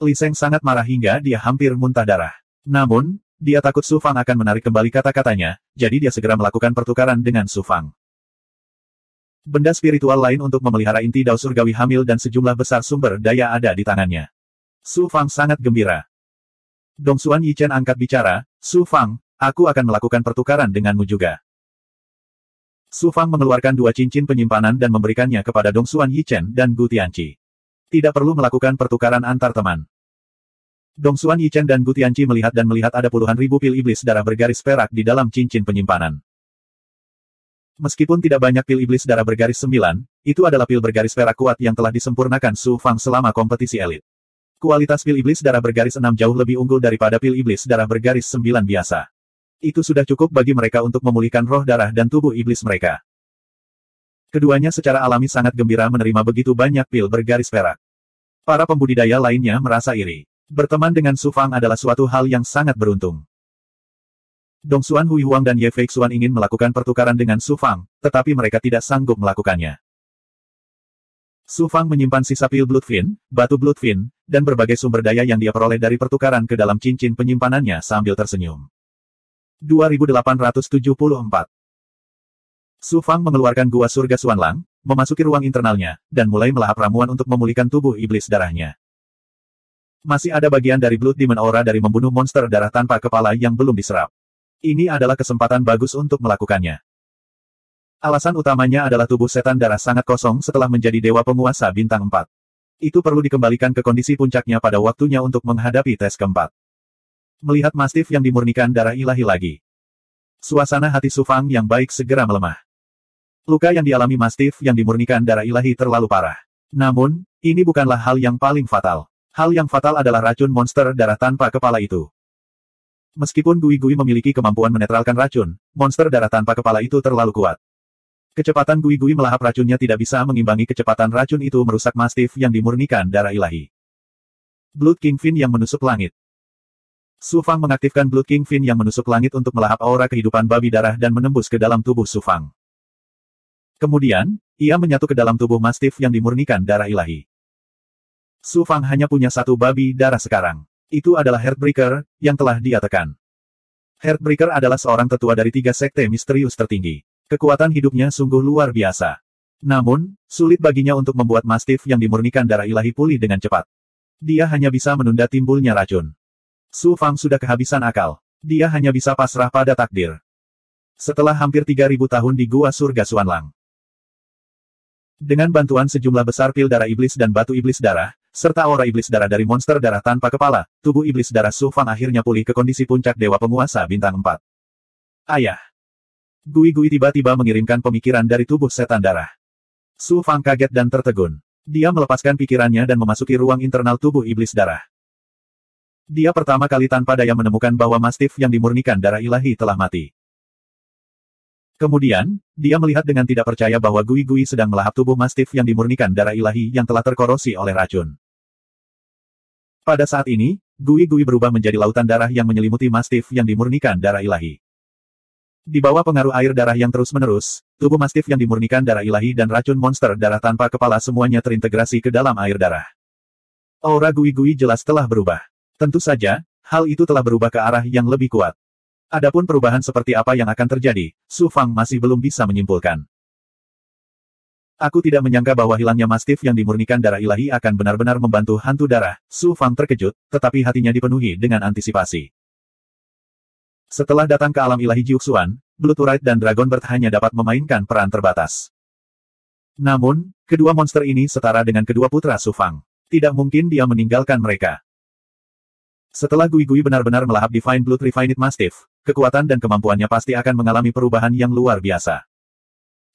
Li Sheng sangat marah hingga dia hampir muntah darah. Namun, dia takut Su Fang akan menarik kembali kata-katanya, jadi dia segera melakukan pertukaran dengan Su Fang. Benda spiritual lain untuk memelihara inti Dao Surgawi hamil dan sejumlah besar sumber daya ada di tangannya. Su Fang sangat gembira. Dongsuan Yichen angkat bicara, Su Fang, aku akan melakukan pertukaran denganmu juga. Su Fang mengeluarkan 2 cincin penyimpanan dan memberikannya kepada Dongsuan Yichen dan Gu Tianqi. Tidak perlu melakukan pertukaran antar teman. Dongsuan Yichen dan Gu Tianqi melihat ada puluhan ribu pil iblis darah bergaris perak di dalam cincin penyimpanan. Meskipun tidak banyak pil iblis darah bergaris 9, itu adalah pil bergaris perak kuat yang telah disempurnakan Su Fang selama kompetisi elit. Kualitas pil iblis darah bergaris 6 jauh lebih unggul daripada pil iblis darah bergaris 9 biasa. Itu sudah cukup bagi mereka untuk memulihkan roh darah dan tubuh iblis mereka. Keduanya secara alami sangat gembira menerima begitu banyak pil bergaris perak. Para pembudidaya lainnya merasa iri. Berteman dengan Su Fang adalah suatu hal yang sangat beruntung. Dongsuan Hui Huang dan Ye Feixuan ingin melakukan pertukaran dengan Su Fang, tetapi mereka tidak sanggup melakukannya. Su Fang menyimpan sisa pil Bloodfin, batu Bloodfin, dan berbagai sumber daya yang dia peroleh dari pertukaran ke dalam cincin penyimpanannya sambil tersenyum. 2874. Su Fang mengeluarkan gua surga Xuanlang, memasuki ruang internalnya, dan mulai melahap ramuan untuk memulihkan tubuh iblis darahnya. Masih ada bagian dari Blood Demon Aura dari membunuh monster darah tanpa kepala yang belum diserap. Ini adalah kesempatan bagus untuk melakukannya. Alasan utamanya adalah tubuh setan darah sangat kosong setelah menjadi dewa penguasa bintang 4. Itu perlu dikembalikan ke kondisi puncaknya pada waktunya untuk menghadapi tes keempat. Melihat Mastif yang dimurnikan darah ilahi lagi. Suasana hati Su Fang yang baik segera melemah. Luka yang dialami Mastif yang dimurnikan darah ilahi terlalu parah. Namun, ini bukanlah hal yang paling fatal. Hal yang fatal adalah racun monster darah tanpa kepala itu. Meskipun Gui Gui memiliki kemampuan menetralkan racun, monster darah tanpa kepala itu terlalu kuat. Kecepatan Gui Gui melahap racunnya tidak bisa mengimbangi kecepatan racun itu merusak Mastif yang dimurnikan darah ilahi. Blood King Fin yang menusuk langit. Su Fang mengaktifkan Blood King Fin yang menusuk langit untuk melahap aura kehidupan babi darah dan menembus ke dalam tubuh Su Fang. Kemudian, ia menyatu ke dalam tubuh Mastif yang dimurnikan darah ilahi. Su Fang hanya punya satu babi darah sekarang. Itu adalah Heartbreaker, yang telah dia tekan. Heartbreaker adalah seorang tetua dari 3 sekte misterius tertinggi. Kekuatan hidupnya sungguh luar biasa. Namun, sulit baginya untuk membuat Mastif yang dimurnikan darah ilahi pulih dengan cepat. Dia hanya bisa menunda timbulnya racun. Su Fang sudah kehabisan akal. Dia hanya bisa pasrah pada takdir. Setelah hampir 3.000 tahun di Gua Surga Xuanlang. Dengan bantuan sejumlah besar pil darah iblis dan batu iblis darah, serta aura iblis darah dari monster darah tanpa kepala, tubuh iblis darah Su Fang akhirnya pulih ke kondisi puncak dewa penguasa bintang 4. Ayah! Gui Gui tiba-tiba mengirimkan pemikiran dari tubuh setan darah. Su Fang kaget dan tertegun. Dia melepaskan pikirannya dan memasuki ruang internal tubuh iblis darah. Dia pertama kali tanpa daya menemukan bahwa Mastif yang dimurnikan darah ilahi telah mati. Kemudian, dia melihat dengan tidak percaya bahwa Gui Gui sedang melahap tubuh Mastif yang dimurnikan darah ilahi yang telah terkorosi oleh racun. Pada saat ini, Gui Gui berubah menjadi lautan darah yang menyelimuti Mastif yang dimurnikan darah ilahi. Di bawah pengaruh air darah yang terus-menerus, tubuh Mastif yang dimurnikan darah ilahi dan racun monster darah tanpa kepala semuanya terintegrasi ke dalam air darah. Aura Gui Gui jelas telah berubah. Tentu saja, hal itu telah berubah ke arah yang lebih kuat. Adapun perubahan seperti apa yang akan terjadi, Su Fang masih belum bisa menyimpulkan. Aku tidak menyangka bahwa hilangnya Mastif yang dimurnikan darah ilahi akan benar-benar membantu hantu darah. Su Fang terkejut, tetapi hatinya dipenuhi dengan antisipasi. Setelah datang ke alam ilahi Jiuxuan, Bloodwraith dan Dragonbird hanya dapat memainkan peran terbatas. Namun, kedua monster ini setara dengan kedua putra Su Fang. Tidak mungkin dia meninggalkan mereka. Setelah Gui Gui benar-benar melahap Divine Blood Refined Mastiff, kekuatan dan kemampuannya pasti akan mengalami perubahan yang luar biasa.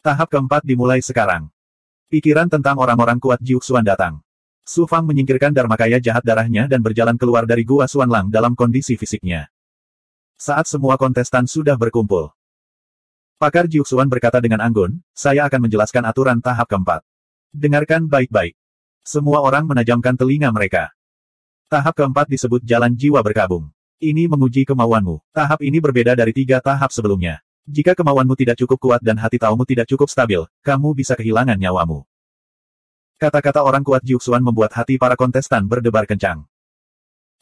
Tahap keempat dimulai sekarang. Pikiran tentang orang-orang kuat Jiuxuan datang. Su Fang menyingkirkan Dharmakaya jahat darahnya dan berjalan keluar dari Gua Xuanlang dalam kondisi fisiknya. Saat semua kontestan sudah berkumpul, pakar Jiuxuan berkata dengan anggun, saya akan menjelaskan aturan tahap keempat. Dengarkan baik-baik. Semua orang menajamkan telinga mereka. Tahap keempat disebut Jalan Jiwa Berkabung. Ini menguji kemauanmu. Tahap ini berbeda dari 3 tahap sebelumnya. Jika kemauanmu tidak cukup kuat dan hati taumu tidak cukup stabil, kamu bisa kehilangan nyawamu. Kata-kata orang kuat Jiuxuan membuat hati para kontestan berdebar kencang.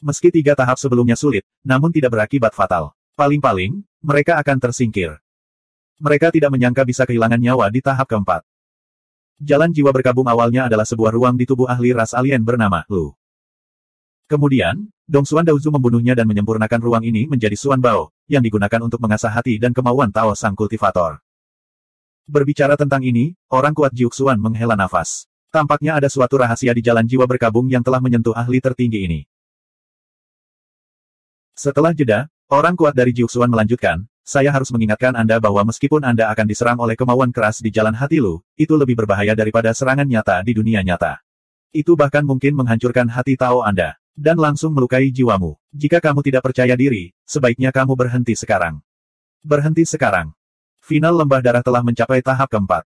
Meski 3 tahap sebelumnya sulit, namun tidak berakibat fatal. Paling-paling, mereka akan tersingkir. Mereka tidak menyangka bisa kehilangan nyawa di tahap keempat. Jalan Jiwa Berkabung awalnya adalah sebuah ruang di tubuh ahli ras alien bernama Lu. Kemudian, Dongsuan Daozu membunuhnya dan menyempurnakan ruang ini menjadi Suan Bao, yang digunakan untuk mengasah hati dan kemauan Tao sang kultivator. Berbicara tentang ini, orang kuat Jiuxuan menghela nafas. Tampaknya ada suatu rahasia di Jalan Jiwa Berkabung yang telah menyentuh ahli tertinggi ini. Setelah jeda, orang kuat dari Jiuxuan melanjutkan, saya harus mengingatkan Anda bahwa meskipun Anda akan diserang oleh kemauan keras di jalan hati Lu, itu lebih berbahaya daripada serangan nyata di dunia nyata. Itu bahkan mungkin menghancurkan hati Tao Anda, dan langsung melukai jiwamu. Jika kamu tidak percaya diri, sebaiknya kamu berhenti sekarang. Berhenti sekarang. Final lembah darah telah mencapai tahap keempat.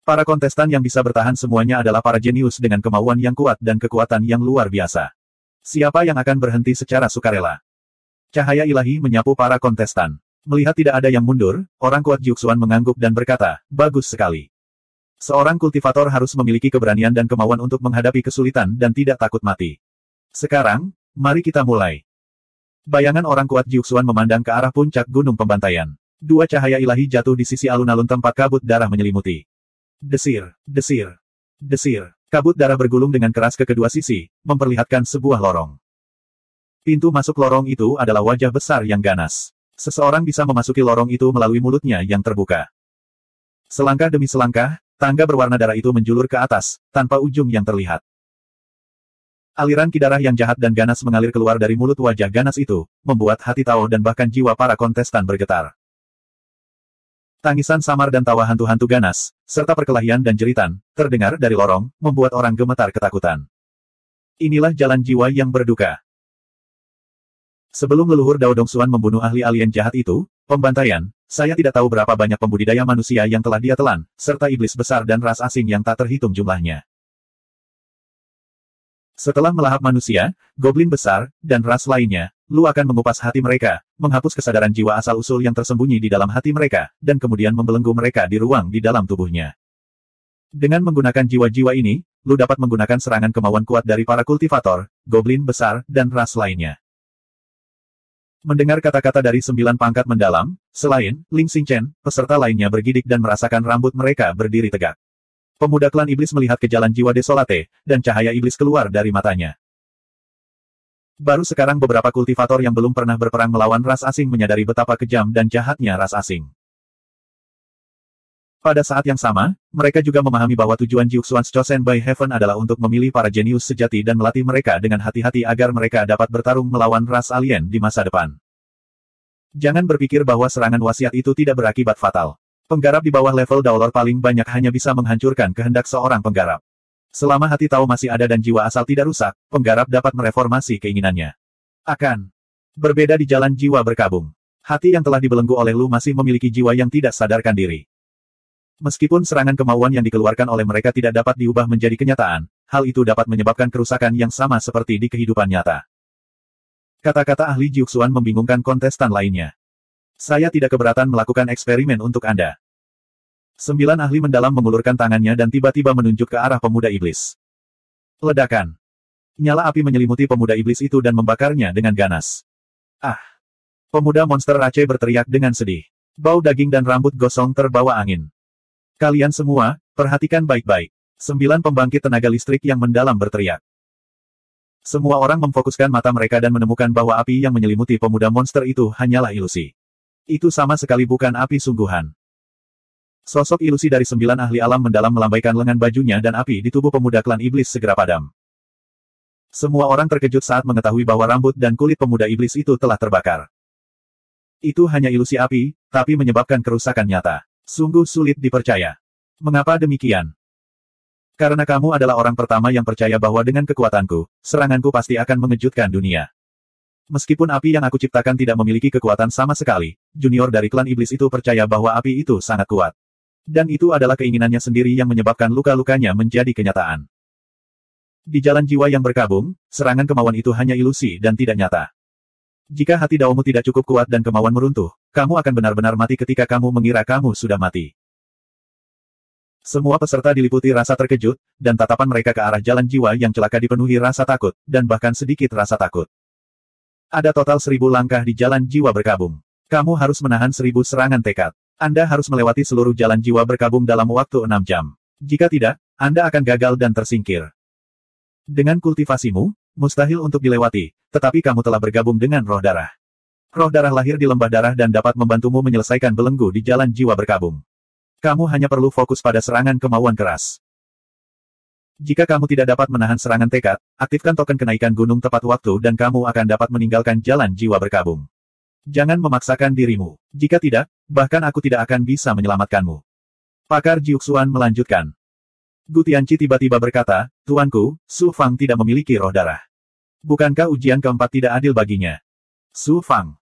Para kontestan yang bisa bertahan semuanya adalah para jenius dengan kemauan yang kuat dan kekuatan yang luar biasa. Siapa yang akan berhenti secara sukarela? Cahaya ilahi menyapu para kontestan. Melihat tidak ada yang mundur, orang kuat Jiuxuan mengangguk dan berkata, bagus sekali. Seorang kultivator harus memiliki keberanian dan kemauan untuk menghadapi kesulitan dan tidak takut mati. Sekarang, mari kita mulai. Bayangan orang kuat Jiuxuan memandang ke arah puncak gunung pembantaian. 2 cahaya ilahi jatuh di sisi alun-alun tempat kabut darah menyelimuti. Desir, desir, desir. Kabut darah bergulung dengan keras ke kedua sisi, memperlihatkan sebuah lorong. Pintu masuk lorong itu adalah wajah besar yang ganas. Seseorang bisa memasuki lorong itu melalui mulutnya yang terbuka. Selangkah demi selangkah, tangga berwarna darah itu menjulur ke atas, tanpa ujung yang terlihat. Aliran ki darah yang jahat dan ganas mengalir keluar dari mulut wajah ganas itu, membuat hati Tao dan bahkan jiwa para kontestan bergetar. Tangisan samar dan tawa hantu-hantu ganas, serta perkelahian dan jeritan, terdengar dari lorong, membuat orang gemetar ketakutan. Inilah jalan jiwa yang berduka. Sebelum leluhur Dao Dongsuan membunuh ahli alien jahat itu, pembantaian, saya tidak tahu berapa banyak pembudidaya manusia yang telah dia telan, serta iblis besar dan ras asing yang tak terhitung jumlahnya. Setelah melahap manusia, goblin besar, dan ras lainnya, Lu akan mengupas hati mereka, menghapus kesadaran jiwa asal-usul yang tersembunyi di dalam hati mereka, dan kemudian membelenggu mereka di ruang di dalam tubuhnya. Dengan menggunakan jiwa-jiwa ini, Lu dapat menggunakan serangan kemauan kuat dari para kultivator, goblin besar, dan ras lainnya. Mendengar kata-kata dari 9 pangkat mendalam, selain Ling Xingchen, peserta lainnya bergidik dan merasakan rambut mereka berdiri tegak. Pemuda klan iblis melihat ke jalan jiwa desolate, dan cahaya iblis keluar dari matanya. Baru sekarang beberapa kultivator yang belum pernah berperang melawan ras asing menyadari betapa kejam dan jahatnya ras asing. Pada saat yang sama, mereka juga memahami bahwa tujuan Jiuxuan's Chosen by Heaven adalah untuk memilih para jenius sejati dan melatih mereka dengan hati-hati agar mereka dapat bertarung melawan ras alien di masa depan. Jangan berpikir bahwa serangan wasiat itu tidak berakibat fatal. Penggarap di bawah level Daolor paling banyak hanya bisa menghancurkan kehendak seorang penggarap. Selama hati Tao masih ada dan jiwa asal tidak rusak, penggarap dapat mereformasi keinginannya. Akan berbeda di jalan jiwa berkabung. Hati yang telah dibelenggu oleh Lu masih memiliki jiwa yang tidak sadarkan diri. Meskipun serangan kemauan yang dikeluarkan oleh mereka tidak dapat diubah menjadi kenyataan, hal itu dapat menyebabkan kerusakan yang sama seperti di kehidupan nyata. Kata-kata ahli Jiuxuan membingungkan kontestan lainnya. Saya tidak keberatan melakukan eksperimen untuk Anda. 9 ahli mendalam mengulurkan tangannya dan tiba-tiba menunjuk ke arah pemuda iblis. Ledakan. Nyala api menyelimuti pemuda iblis itu dan membakarnya dengan ganas. Ah! Pemuda monster Aceh berteriak dengan sedih. Bau daging dan rambut gosong terbawa angin. Kalian semua, perhatikan baik-baik. 9 pembangkit tenaga listrik yang mendalam berteriak. Semua orang memfokuskan mata mereka dan menemukan bahwa api yang menyelimuti pemuda monster itu hanyalah ilusi. Itu sama sekali bukan api sungguhan. Sosok ilusi dari 9 ahli alam mendalam melambaikan lengan bajunya dan api di tubuh pemuda klan iblis segera padam. Semua orang terkejut saat mengetahui bahwa rambut dan kulit pemuda iblis itu telah terbakar. Itu hanya ilusi api, tapi menyebabkan kerusakan nyata. Sungguh sulit dipercaya. Mengapa demikian? Karena kamu adalah orang pertama yang percaya bahwa dengan kekuatanku, seranganku pasti akan mengejutkan dunia. Meskipun api yang aku ciptakan tidak memiliki kekuatan sama sekali, junior dari klan iblis itu percaya bahwa api itu sangat kuat. Dan itu adalah keinginannya sendiri yang menyebabkan luka-lukanya menjadi kenyataan. Di jalan jiwa yang berkabung, serangan kemauan itu hanya ilusi dan tidak nyata. Jika hati Daomu tidak cukup kuat dan kemauan meruntuh, kamu akan benar-benar mati ketika kamu mengira kamu sudah mati. Semua peserta diliputi rasa terkejut, dan tatapan mereka ke arah jalan jiwa yang celaka dipenuhi rasa takut, dan bahkan sedikit rasa takut. Ada total 1000 langkah di jalan jiwa berkabung. Kamu harus menahan 1000 serangan tekad. Anda harus melewati seluruh jalan jiwa berkabung dalam waktu 6 jam. Jika tidak, Anda akan gagal dan tersingkir. Dengan kultivasimu, mustahil untuk dilewati, tetapi kamu telah bergabung dengan roh darah. Roh darah lahir di lembah darah dan dapat membantumu menyelesaikan belenggu di jalan jiwa berkabung. Kamu hanya perlu fokus pada serangan kemauan keras. Jika kamu tidak dapat menahan serangan tekad, aktifkan token kenaikan gunung tepat waktu dan kamu akan dapat meninggalkan jalan jiwa berkabung. Jangan memaksakan dirimu. Jika tidak, bahkan aku tidak akan bisa menyelamatkanmu. Pakar Jiuxuan melanjutkan. Gu Tianqi tiba-tiba berkata, Tuanku, Su Fang tidak memiliki roh darah. Bukankah ujian keempat tidak adil baginya? Su Fang.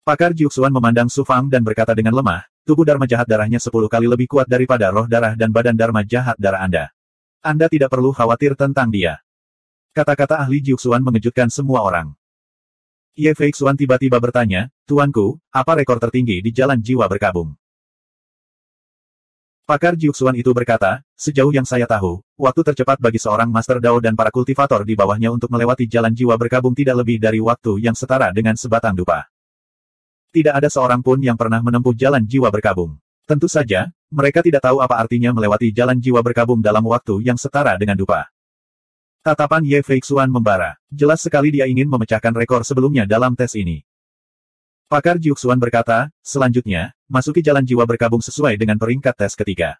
Pakar Jiuxuan memandang Su Fang dan berkata dengan lemah, tubuh Dharma jahat darahnya 10 kali lebih kuat daripada roh darah dan badan Dharma jahat darah Anda. Anda tidak perlu khawatir tentang dia. Kata-kata ahli Jiuxuan mengejutkan semua orang. Ye Feixuan tiba-tiba bertanya, Tuanku, apa rekor tertinggi di jalan jiwa berkabung? Pakar Jiuxuan itu berkata, sejauh yang saya tahu, waktu tercepat bagi seorang Master Dao dan para kultivator di bawahnya untuk melewati jalan jiwa berkabung tidak lebih dari waktu yang setara dengan sebatang dupa. Tidak ada seorang pun yang pernah menempuh jalan jiwa berkabung. Tentu saja, mereka tidak tahu apa artinya melewati jalan jiwa berkabung dalam waktu yang setara dengan dupa. Tatapan Ye Feixuan membara. Jelas sekali dia ingin memecahkan rekor sebelumnya dalam tes ini. Pakar Jiuxuan berkata, selanjutnya, masuki jalan jiwa berkabung sesuai dengan peringkat tes ketiga.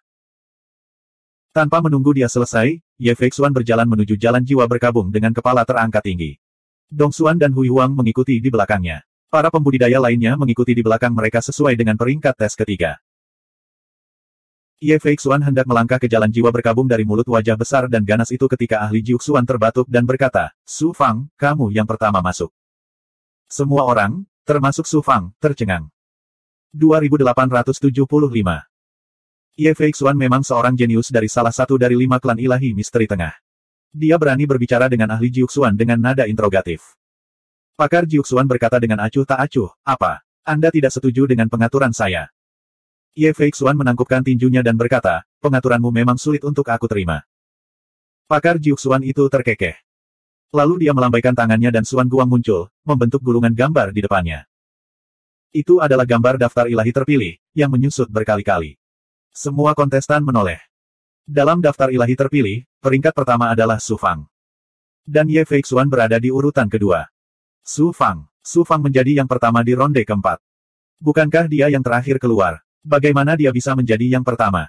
Tanpa menunggu dia selesai, Ye Feixuan berjalan menuju jalan jiwa berkabung dengan kepala terangkat tinggi. Dong Xuan dan Hui Huang mengikuti di belakangnya. Para pembudidaya lainnya mengikuti di belakang mereka sesuai dengan peringkat tes ketiga. Ye Feixuan hendak melangkah ke jalan jiwa berkabung dari mulut wajah besar dan ganas itu ketika ahli Jiuxuan terbatuk dan berkata, Su Fang, kamu yang pertama masuk. Semua orang, termasuk Su Fang, tercengang. 2875. Ye Feixuan memang seorang jenius dari salah satu dari 5 klan ilahi misteri tengah. Dia berani berbicara dengan ahli Jiuxuan dengan nada interrogatif. Pakar Jiuxuan berkata dengan acuh tak acuh, apa? Anda tidak setuju dengan pengaturan saya? Ye Feixuan menangkupkan tinjunya dan berkata, pengaturanmu memang sulit untuk aku terima. Pakar Jiuxuan itu terkekeh. Lalu dia melambaikan tangannya dan Xuan Guang muncul, membentuk gulungan gambar di depannya. Itu adalah gambar daftar ilahi terpilih, yang menyusut berkali-kali. Semua kontestan menoleh. Dalam daftar ilahi terpilih, peringkat pertama adalah Su Fang. Dan Ye Feixuan berada di urutan kedua. Su Fang menjadi yang pertama di ronde keempat. Bukankah dia yang terakhir keluar? Bagaimana dia bisa menjadi yang pertama?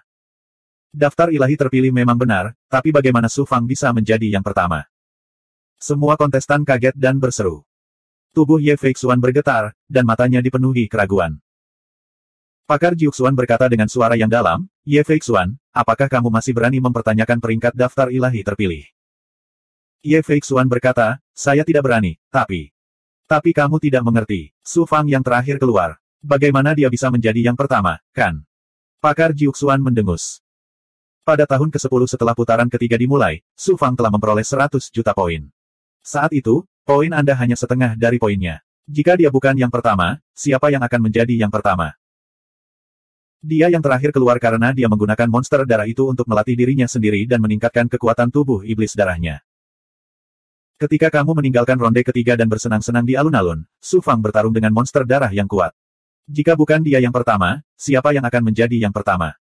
Daftar ilahi terpilih memang benar, tapi bagaimana Su Fang bisa menjadi yang pertama? Semua kontestan kaget dan berseru. Tubuh Ye Feixuan bergetar, dan matanya dipenuhi keraguan. Pakar Jiuxuan berkata dengan suara yang dalam, Ye Feixuan, apakah kamu masih berani mempertanyakan peringkat daftar ilahi terpilih? Ye Feixuan berkata, saya tidak berani, tapi kamu tidak mengerti. Su Fang yang terakhir keluar. Bagaimana dia bisa menjadi yang pertama, kan? Pakar Jiuxuan mendengus. Pada tahun ke-10 setelah putaran ketiga dimulai, Su Fang telah memperoleh 100 juta poin. Saat itu, poin Anda hanya setengah dari poinnya. Jika dia bukan yang pertama, siapa yang akan menjadi yang pertama? Dia yang terakhir keluar karena dia menggunakan monster darah itu untuk melatih dirinya sendiri dan meningkatkan kekuatan tubuh iblis darahnya. Ketika kamu meninggalkan ronde ketiga dan bersenang-senang di alun-alun, Su Fang bertarung dengan monster darah yang kuat. Jika bukan dia yang pertama, siapa yang akan menjadi yang pertama?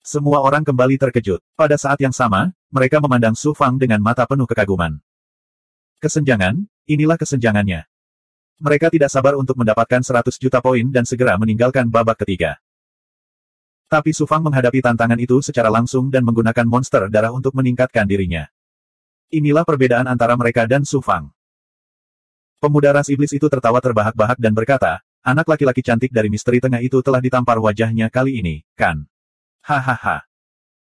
Semua orang kembali terkejut. Pada saat yang sama, mereka memandang Su Fang dengan mata penuh kekaguman. Kesenjangan, inilah kesenjangannya. Mereka tidak sabar untuk mendapatkan 100 juta poin dan segera meninggalkan babak ketiga. Tapi Su Fang menghadapi tantangan itu secara langsung dan menggunakan monster darah untuk meningkatkan dirinya. Inilah perbedaan antara mereka dan Su Fang. Pemuda ras iblis itu tertawa terbahak-bahak dan berkata, anak laki-laki cantik dari misteri tengah itu telah ditampar wajahnya kali ini, kan? Hahaha.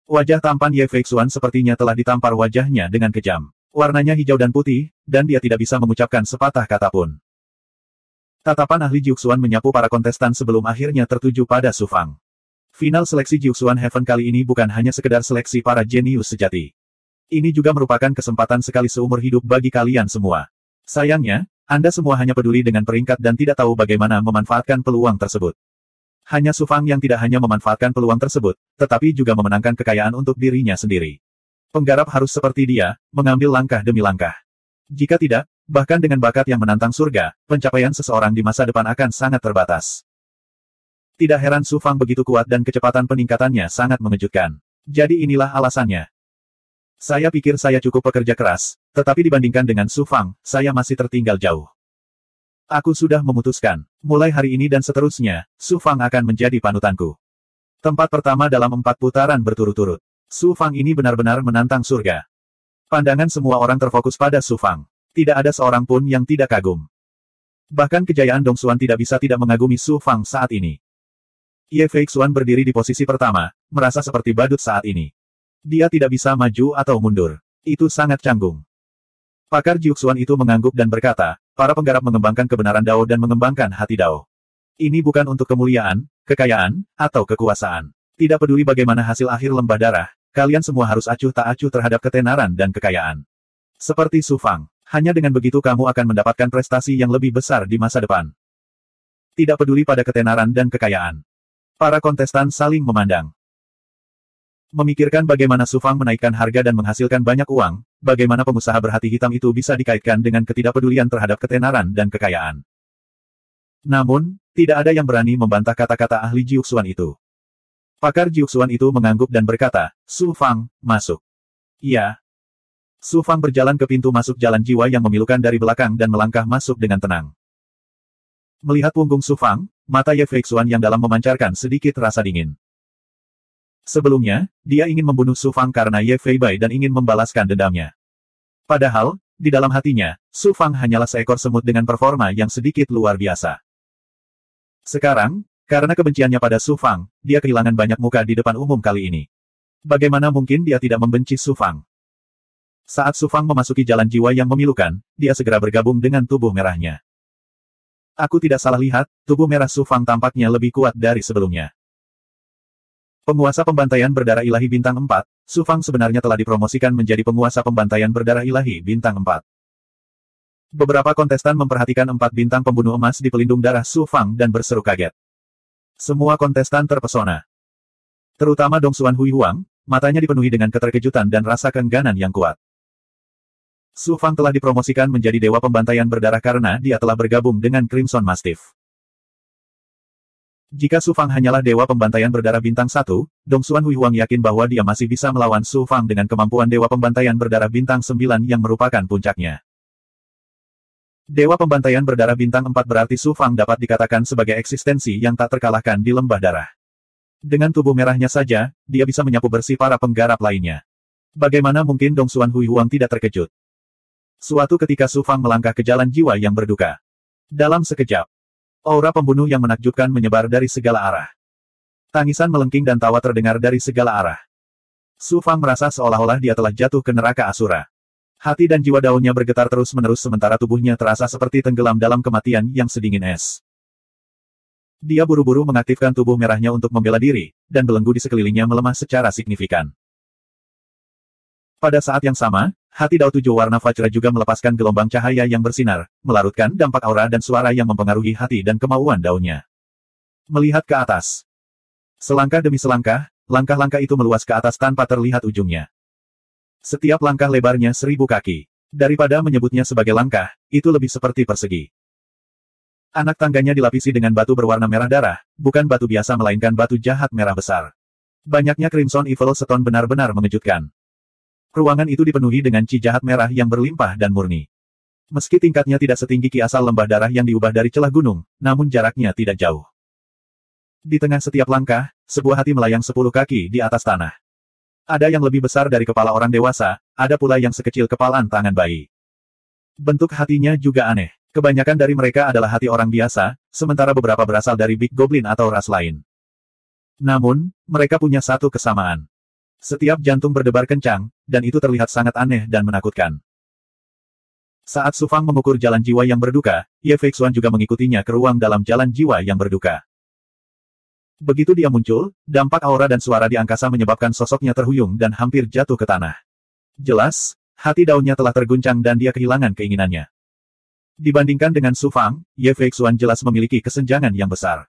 Wajah tampan Ye Feixuan sepertinya telah ditampar wajahnya dengan kejam. Warnanya hijau dan putih, dan dia tidak bisa mengucapkan sepatah kata pun. Tatapan ahli Jiuxuan menyapu para kontestan sebelum akhirnya tertuju pada Su Fang. Final seleksi Jiuxuan Heaven kali ini bukan hanya sekedar seleksi para jenius sejati. Ini juga merupakan kesempatan sekali seumur hidup bagi kalian semua. Sayangnya, Anda semua hanya peduli dengan peringkat dan tidak tahu bagaimana memanfaatkan peluang tersebut. Hanya Su Fang yang tidak hanya memanfaatkan peluang tersebut, tetapi juga memenangkan kekayaan untuk dirinya sendiri. Penggarap harus seperti dia, mengambil langkah demi langkah. Jika tidak, bahkan dengan bakat yang menantang surga, pencapaian seseorang di masa depan akan sangat terbatas. Tidak heran Su Fang begitu kuat dan kecepatan peningkatannya sangat mengejutkan. Jadi inilah alasannya. Saya pikir saya cukup pekerja keras, tetapi dibandingkan dengan Su Fang, saya masih tertinggal jauh. Aku sudah memutuskan, mulai hari ini dan seterusnya, Su Fang akan menjadi panutanku. Tempat pertama dalam 4 putaran berturut-turut. Su Fang ini benar-benar menantang surga. Pandangan semua orang terfokus pada Su Fang. Tidak ada seorang pun yang tidak kagum. Bahkan kejayaan Dong Xuan tidak bisa tidak mengagumi Su Fang saat ini. Ye Feixuan berdiri di posisi pertama, merasa seperti badut saat ini. Dia tidak bisa maju atau mundur. Itu sangat canggung. Pakar Jiuxuan itu mengangguk dan berkata, para penggarap mengembangkan kebenaran Dao dan mengembangkan hati Dao. Ini bukan untuk kemuliaan, kekayaan, atau kekuasaan. Tidak peduli bagaimana hasil akhir lembah darah, kalian semua harus acuh tak acuh terhadap ketenaran dan kekayaan. Seperti Su Fang, hanya dengan begitu kamu akan mendapatkan prestasi yang lebih besar di masa depan. Tidak peduli pada ketenaran dan kekayaan. Para kontestan saling memandang. Memikirkan bagaimana Su Fang menaikkan harga dan menghasilkan banyak uang, bagaimana pengusaha berhati hitam itu bisa dikaitkan dengan ketidakpedulian terhadap ketenaran dan kekayaan. Namun, tidak ada yang berani membantah kata-kata ahli Jiuxuan itu. Pakar Jiuxuan itu mengangguk dan berkata, Su Fang, masuk. Iya. Su Fang berjalan ke pintu masuk jalan jiwa yang memilukan dari belakang dan melangkah masuk dengan tenang. Melihat punggung Su Fang, mata Ye Feixuan yang dalam memancarkan sedikit rasa dingin. Sebelumnya, dia ingin membunuh Su Fang karena Ye Fei Bai dan ingin membalaskan dendamnya. Padahal, di dalam hatinya, Su Fang hanyalah seekor semut dengan performa yang sedikit luar biasa. Sekarang, karena kebenciannya pada Su Fang, dia kehilangan banyak muka di depan umum kali ini. Bagaimana mungkin dia tidak membenci Su Fang? Saat Su Fang memasuki jalan jiwa yang memilukan, dia segera bergabung dengan tubuh merahnya. Aku tidak salah lihat, tubuh merah Su Fang tampaknya lebih kuat dari sebelumnya. Penguasa pembantaian berdarah ilahi bintang 4, Su Fang sebenarnya telah dipromosikan menjadi penguasa pembantaian berdarah ilahi bintang 4. Beberapa kontestan memperhatikan 4 bintang pembunuh emas di pelindung darah Su Fang dan berseru kaget. Semua kontestan terpesona. Terutama Dong Xuan Hui Huang, matanya dipenuhi dengan keterkejutan dan rasa keengganan yang kuat. Su Fang telah dipromosikan menjadi dewa pembantaian berdarah karena dia telah bergabung dengan Crimson Mastiff. Jika Su Fang hanyalah dewa pembantaian berdarah bintang 1, Dong Xuan Hui Huang yakin bahwa dia masih bisa melawan Su Fang dengan kemampuan dewa pembantaian berdarah bintang 9 yang merupakan puncaknya. Dewa pembantaian berdarah bintang 4 berarti Su Fang dapat dikatakan sebagai eksistensi yang tak terkalahkan di lembah darah. Dengan tubuh merahnya saja, dia bisa menyapu bersih para penggarap lainnya. Bagaimana mungkin Dong Xuan Hui Huang tidak terkejut? Suatu ketika Su Fang melangkah ke jalan jiwa yang berduka. Dalam sekejap, aura pembunuh yang menakjubkan menyebar dari segala arah. Tangisan melengking dan tawa terdengar dari segala arah. Su Fang merasa seolah-olah dia telah jatuh ke neraka Asura. Hati dan jiwa daunnya bergetar terus-menerus sementara tubuhnya terasa seperti tenggelam dalam kematian yang sedingin es. Dia buru-buru mengaktifkan tubuh merahnya untuk membela diri, dan belenggu di sekelilingnya melemah secara signifikan. Pada saat yang sama, hati Dao Tujuh warna Vajra juga melepaskan gelombang cahaya yang bersinar, melarutkan dampak aura dan suara yang mempengaruhi hati dan kemauan daunnya. Melihat ke atas. Selangkah demi selangkah, langkah-langkah itu meluas ke atas tanpa terlihat ujungnya. Setiap langkah lebarnya 1000 kaki. Daripada menyebutnya sebagai langkah, itu lebih seperti persegi. Anak tangganya dilapisi dengan batu berwarna merah darah, bukan batu biasa melainkan batu jahat merah besar. Banyaknya Crimson Evil Stone benar-benar mengejutkan. Ruangan itu dipenuhi dengan chi jahat merah yang berlimpah dan murni. Meski tingkatnya tidak setinggi ki asal lembah darah yang diubah dari celah gunung, namun jaraknya tidak jauh. Di tengah setiap langkah, sebuah hati melayang 10 kaki di atas tanah. Ada yang lebih besar dari kepala orang dewasa, ada pula yang sekecil kepalan tangan bayi. Bentuk hatinya juga aneh. Kebanyakan dari mereka adalah hati orang biasa, sementara beberapa berasal dari Big Goblin atau ras lain. Namun, mereka punya satu kesamaan. Setiap jantung berdebar kencang, dan itu terlihat sangat aneh dan menakutkan. Saat Su Fang mengukur jalan jiwa yang berduka, Ye Feixuan juga mengikutinya ke ruang dalam jalan jiwa yang berduka. Begitu dia muncul, dampak aura dan suara di angkasa menyebabkan sosoknya terhuyung dan hampir jatuh ke tanah. Jelas, hati daunnya telah terguncang dan dia kehilangan keinginannya. Dibandingkan dengan Su Fang, Ye Feixuan jelas memiliki kesenjangan yang besar.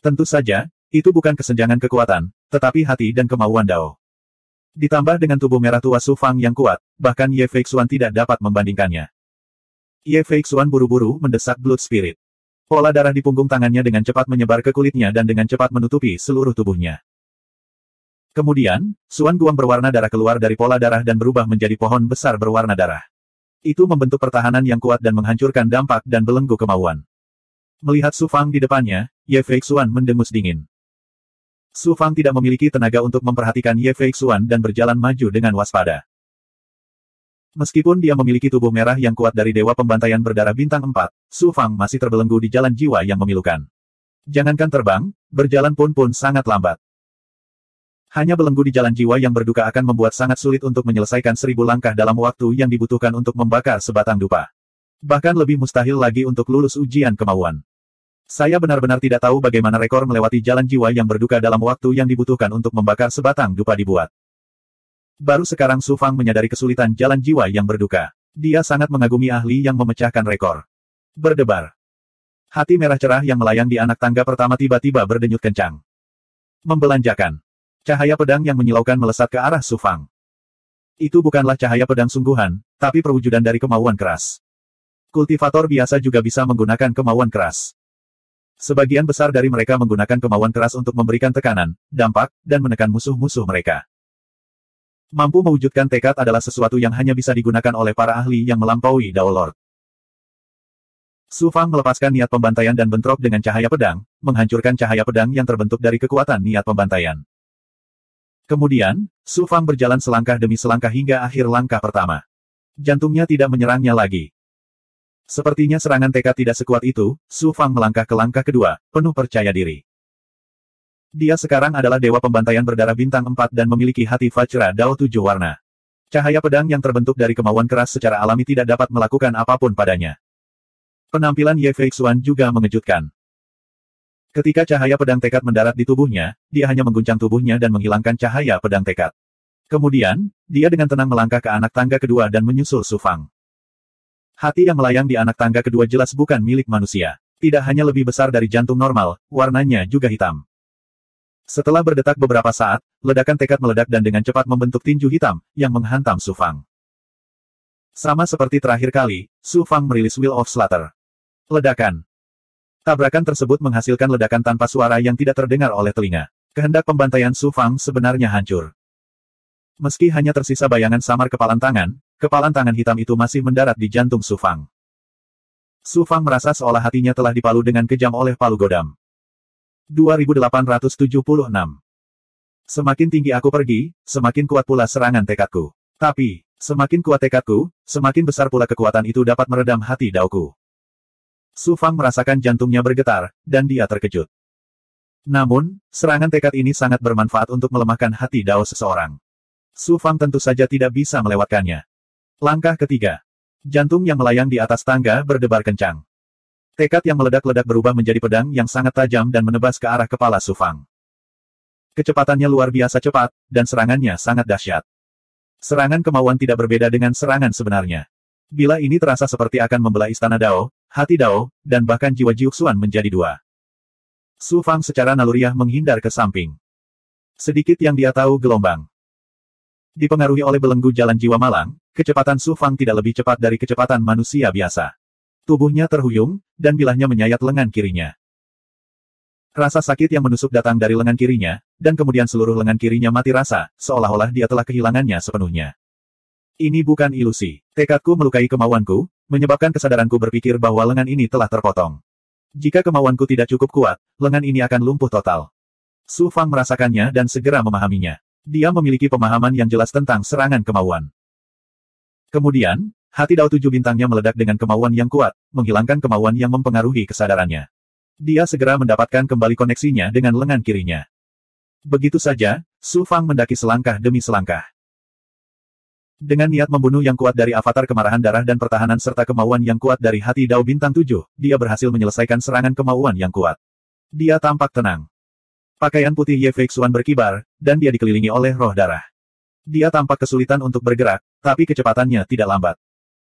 Tentu saja, itu bukan kesenjangan kekuatan, tetapi hati dan kemauan Dao. Ditambah dengan tubuh merah tua Su Fang yang kuat, bahkan Ye Feixuan tidak dapat membandingkannya. Ye Feixuan buru-buru mendesak Blood Spirit. Pola darah di punggung tangannya dengan cepat menyebar ke kulitnya dan dengan cepat menutupi seluruh tubuhnya. Kemudian, Suan Guang berwarna darah keluar dari pola darah dan berubah menjadi pohon besar berwarna darah. Itu membentuk pertahanan yang kuat dan menghancurkan dampak dan belenggu kemauan. Melihat Su Fang di depannya, Ye Feixuan mendengus dingin. Su Fang tidak memiliki tenaga untuk memperhatikan Ye Feixuan dan berjalan maju dengan waspada. Meskipun dia memiliki tubuh merah yang kuat dari Dewa Pembantaian Berdarah Bintang 4, Su Fang masih terbelenggu di jalan jiwa yang memilukan. Jangankan terbang, berjalan pun sangat lambat. Hanya belenggu di jalan jiwa yang berduka akan membuat sangat sulit untuk menyelesaikan 1000 langkah dalam waktu yang dibutuhkan untuk membakar sebatang dupa. Bahkan lebih mustahil lagi untuk lulus ujian kemauan. Saya benar-benar tidak tahu bagaimana rekor melewati jalan jiwa yang berduka dalam waktu yang dibutuhkan untuk membakar sebatang dupa dibuat. Baru sekarang Su Fang menyadari kesulitan jalan jiwa yang berduka. Dia sangat mengagumi ahli yang memecahkan rekor. Berdebar. Hati merah cerah yang melayang di anak tangga pertama tiba-tiba berdenyut kencang. Membelanjakan. Cahaya pedang yang menyilaukan melesat ke arah Su Fang. Itu bukanlah cahaya pedang sungguhan, tapi perwujudan dari kemauan keras. Kultivator biasa juga bisa menggunakan kemauan keras. Sebagian besar dari mereka menggunakan kemauan keras untuk memberikan tekanan, dampak, dan menekan musuh-musuh mereka. Mampu mewujudkan tekad adalah sesuatu yang hanya bisa digunakan oleh para ahli yang melampaui Dao Lord. Su Fang melepaskan niat pembantaian dan bentrok dengan cahaya pedang, menghancurkan cahaya pedang yang terbentuk dari kekuatan niat pembantaian. Kemudian, Su Fang berjalan selangkah demi selangkah hingga akhir langkah pertama. Jantungnya tidak menyerangnya lagi. Sepertinya serangan tekad tidak sekuat itu, Su Fang melangkah ke langkah kedua, penuh percaya diri. Dia sekarang adalah dewa pembantaian berdarah bintang 4 dan memiliki hati Vajra Dao 7 warna. Cahaya pedang yang terbentuk dari kemauan keras secara alami tidak dapat melakukan apapun padanya. Penampilan Ye Feixuan juga mengejutkan. Ketika cahaya pedang tekad mendarat di tubuhnya, dia hanya mengguncang tubuhnya dan menghilangkan cahaya pedang tekad. Kemudian, dia dengan tenang melangkah ke anak tangga kedua dan menyusul Su Fang. Hati yang melayang di anak tangga kedua jelas bukan milik manusia. Tidak hanya lebih besar dari jantung normal, warnanya juga hitam. Setelah berdetak beberapa saat, ledakan tekad meledak dan dengan cepat membentuk tinju hitam, yang menghantam Su Fang. Sama seperti terakhir kali, Su Fang merilis Will of Slaughter. Ledakan. Tabrakan tersebut menghasilkan ledakan tanpa suara yang tidak terdengar oleh telinga. Kehendak pembantaian Su Fang sebenarnya hancur. Meski hanya tersisa bayangan samar kepalan tangan hitam itu masih mendarat di jantung Su Fang. Su Fang merasa seolah hatinya telah dipalu dengan kejam oleh palu godam. 2876. Semakin tinggi aku pergi, semakin kuat pula serangan tekadku. Tapi, semakin kuat tekadku, semakin besar pula kekuatan itu dapat meredam hati daoku. Su Fang merasakan jantungnya bergetar, dan dia terkejut. Namun, serangan tekad ini sangat bermanfaat untuk melemahkan hati dao seseorang. Su Fang tentu saja tidak bisa melewatkannya. Langkah ketiga. Jantung yang melayang di atas tangga berdebar kencang. Tekad yang meledak-ledak berubah menjadi pedang yang sangat tajam dan menebas ke arah kepala Su Fang. Kecepatannya luar biasa cepat, dan serangannya sangat dahsyat. Serangan kemauan tidak berbeda dengan serangan sebenarnya. Bila ini terasa seperti akan membelah istana Dao, hati Dao, dan bahkan jiwa Jiuxuan menjadi dua. Su Fang secara naluriah menghindar ke samping. Sedikit yang dia tahu gelombang. Dipengaruhi oleh belenggu jalan jiwa malang, kecepatan Su Fang tidak lebih cepat dari kecepatan manusia biasa. Tubuhnya terhuyung, dan bilahnya menyayat lengan kirinya. Rasa sakit yang menusuk datang dari lengan kirinya, dan kemudian seluruh lengan kirinya mati rasa, seolah-olah dia telah kehilangannya sepenuhnya. Ini bukan ilusi. Tekadku melukai kemauanku, menyebabkan kesadaranku berpikir bahwa lengan ini telah terpotong. Jika kemauanku tidak cukup kuat, lengan ini akan lumpuh total. Su Fang merasakannya dan segera memahaminya. Dia memiliki pemahaman yang jelas tentang serangan kemauan. Kemudian, hati Dao 7 bintangnya meledak dengan kemauan yang kuat, menghilangkan kemauan yang mempengaruhi kesadarannya. Dia segera mendapatkan kembali koneksinya dengan lengan kirinya. Begitu saja, Su Fang mendaki selangkah demi selangkah. Dengan niat membunuh yang kuat dari avatar kemarahan darah dan pertahanan serta kemauan yang kuat dari hati Dao bintang 7, dia berhasil menyelesaikan serangan kemauan yang kuat. Dia tampak tenang. Pakaian putih Ye Feixuan berkibar, dan dia dikelilingi oleh roh darah. Dia tampak kesulitan untuk bergerak, tapi kecepatannya tidak lambat.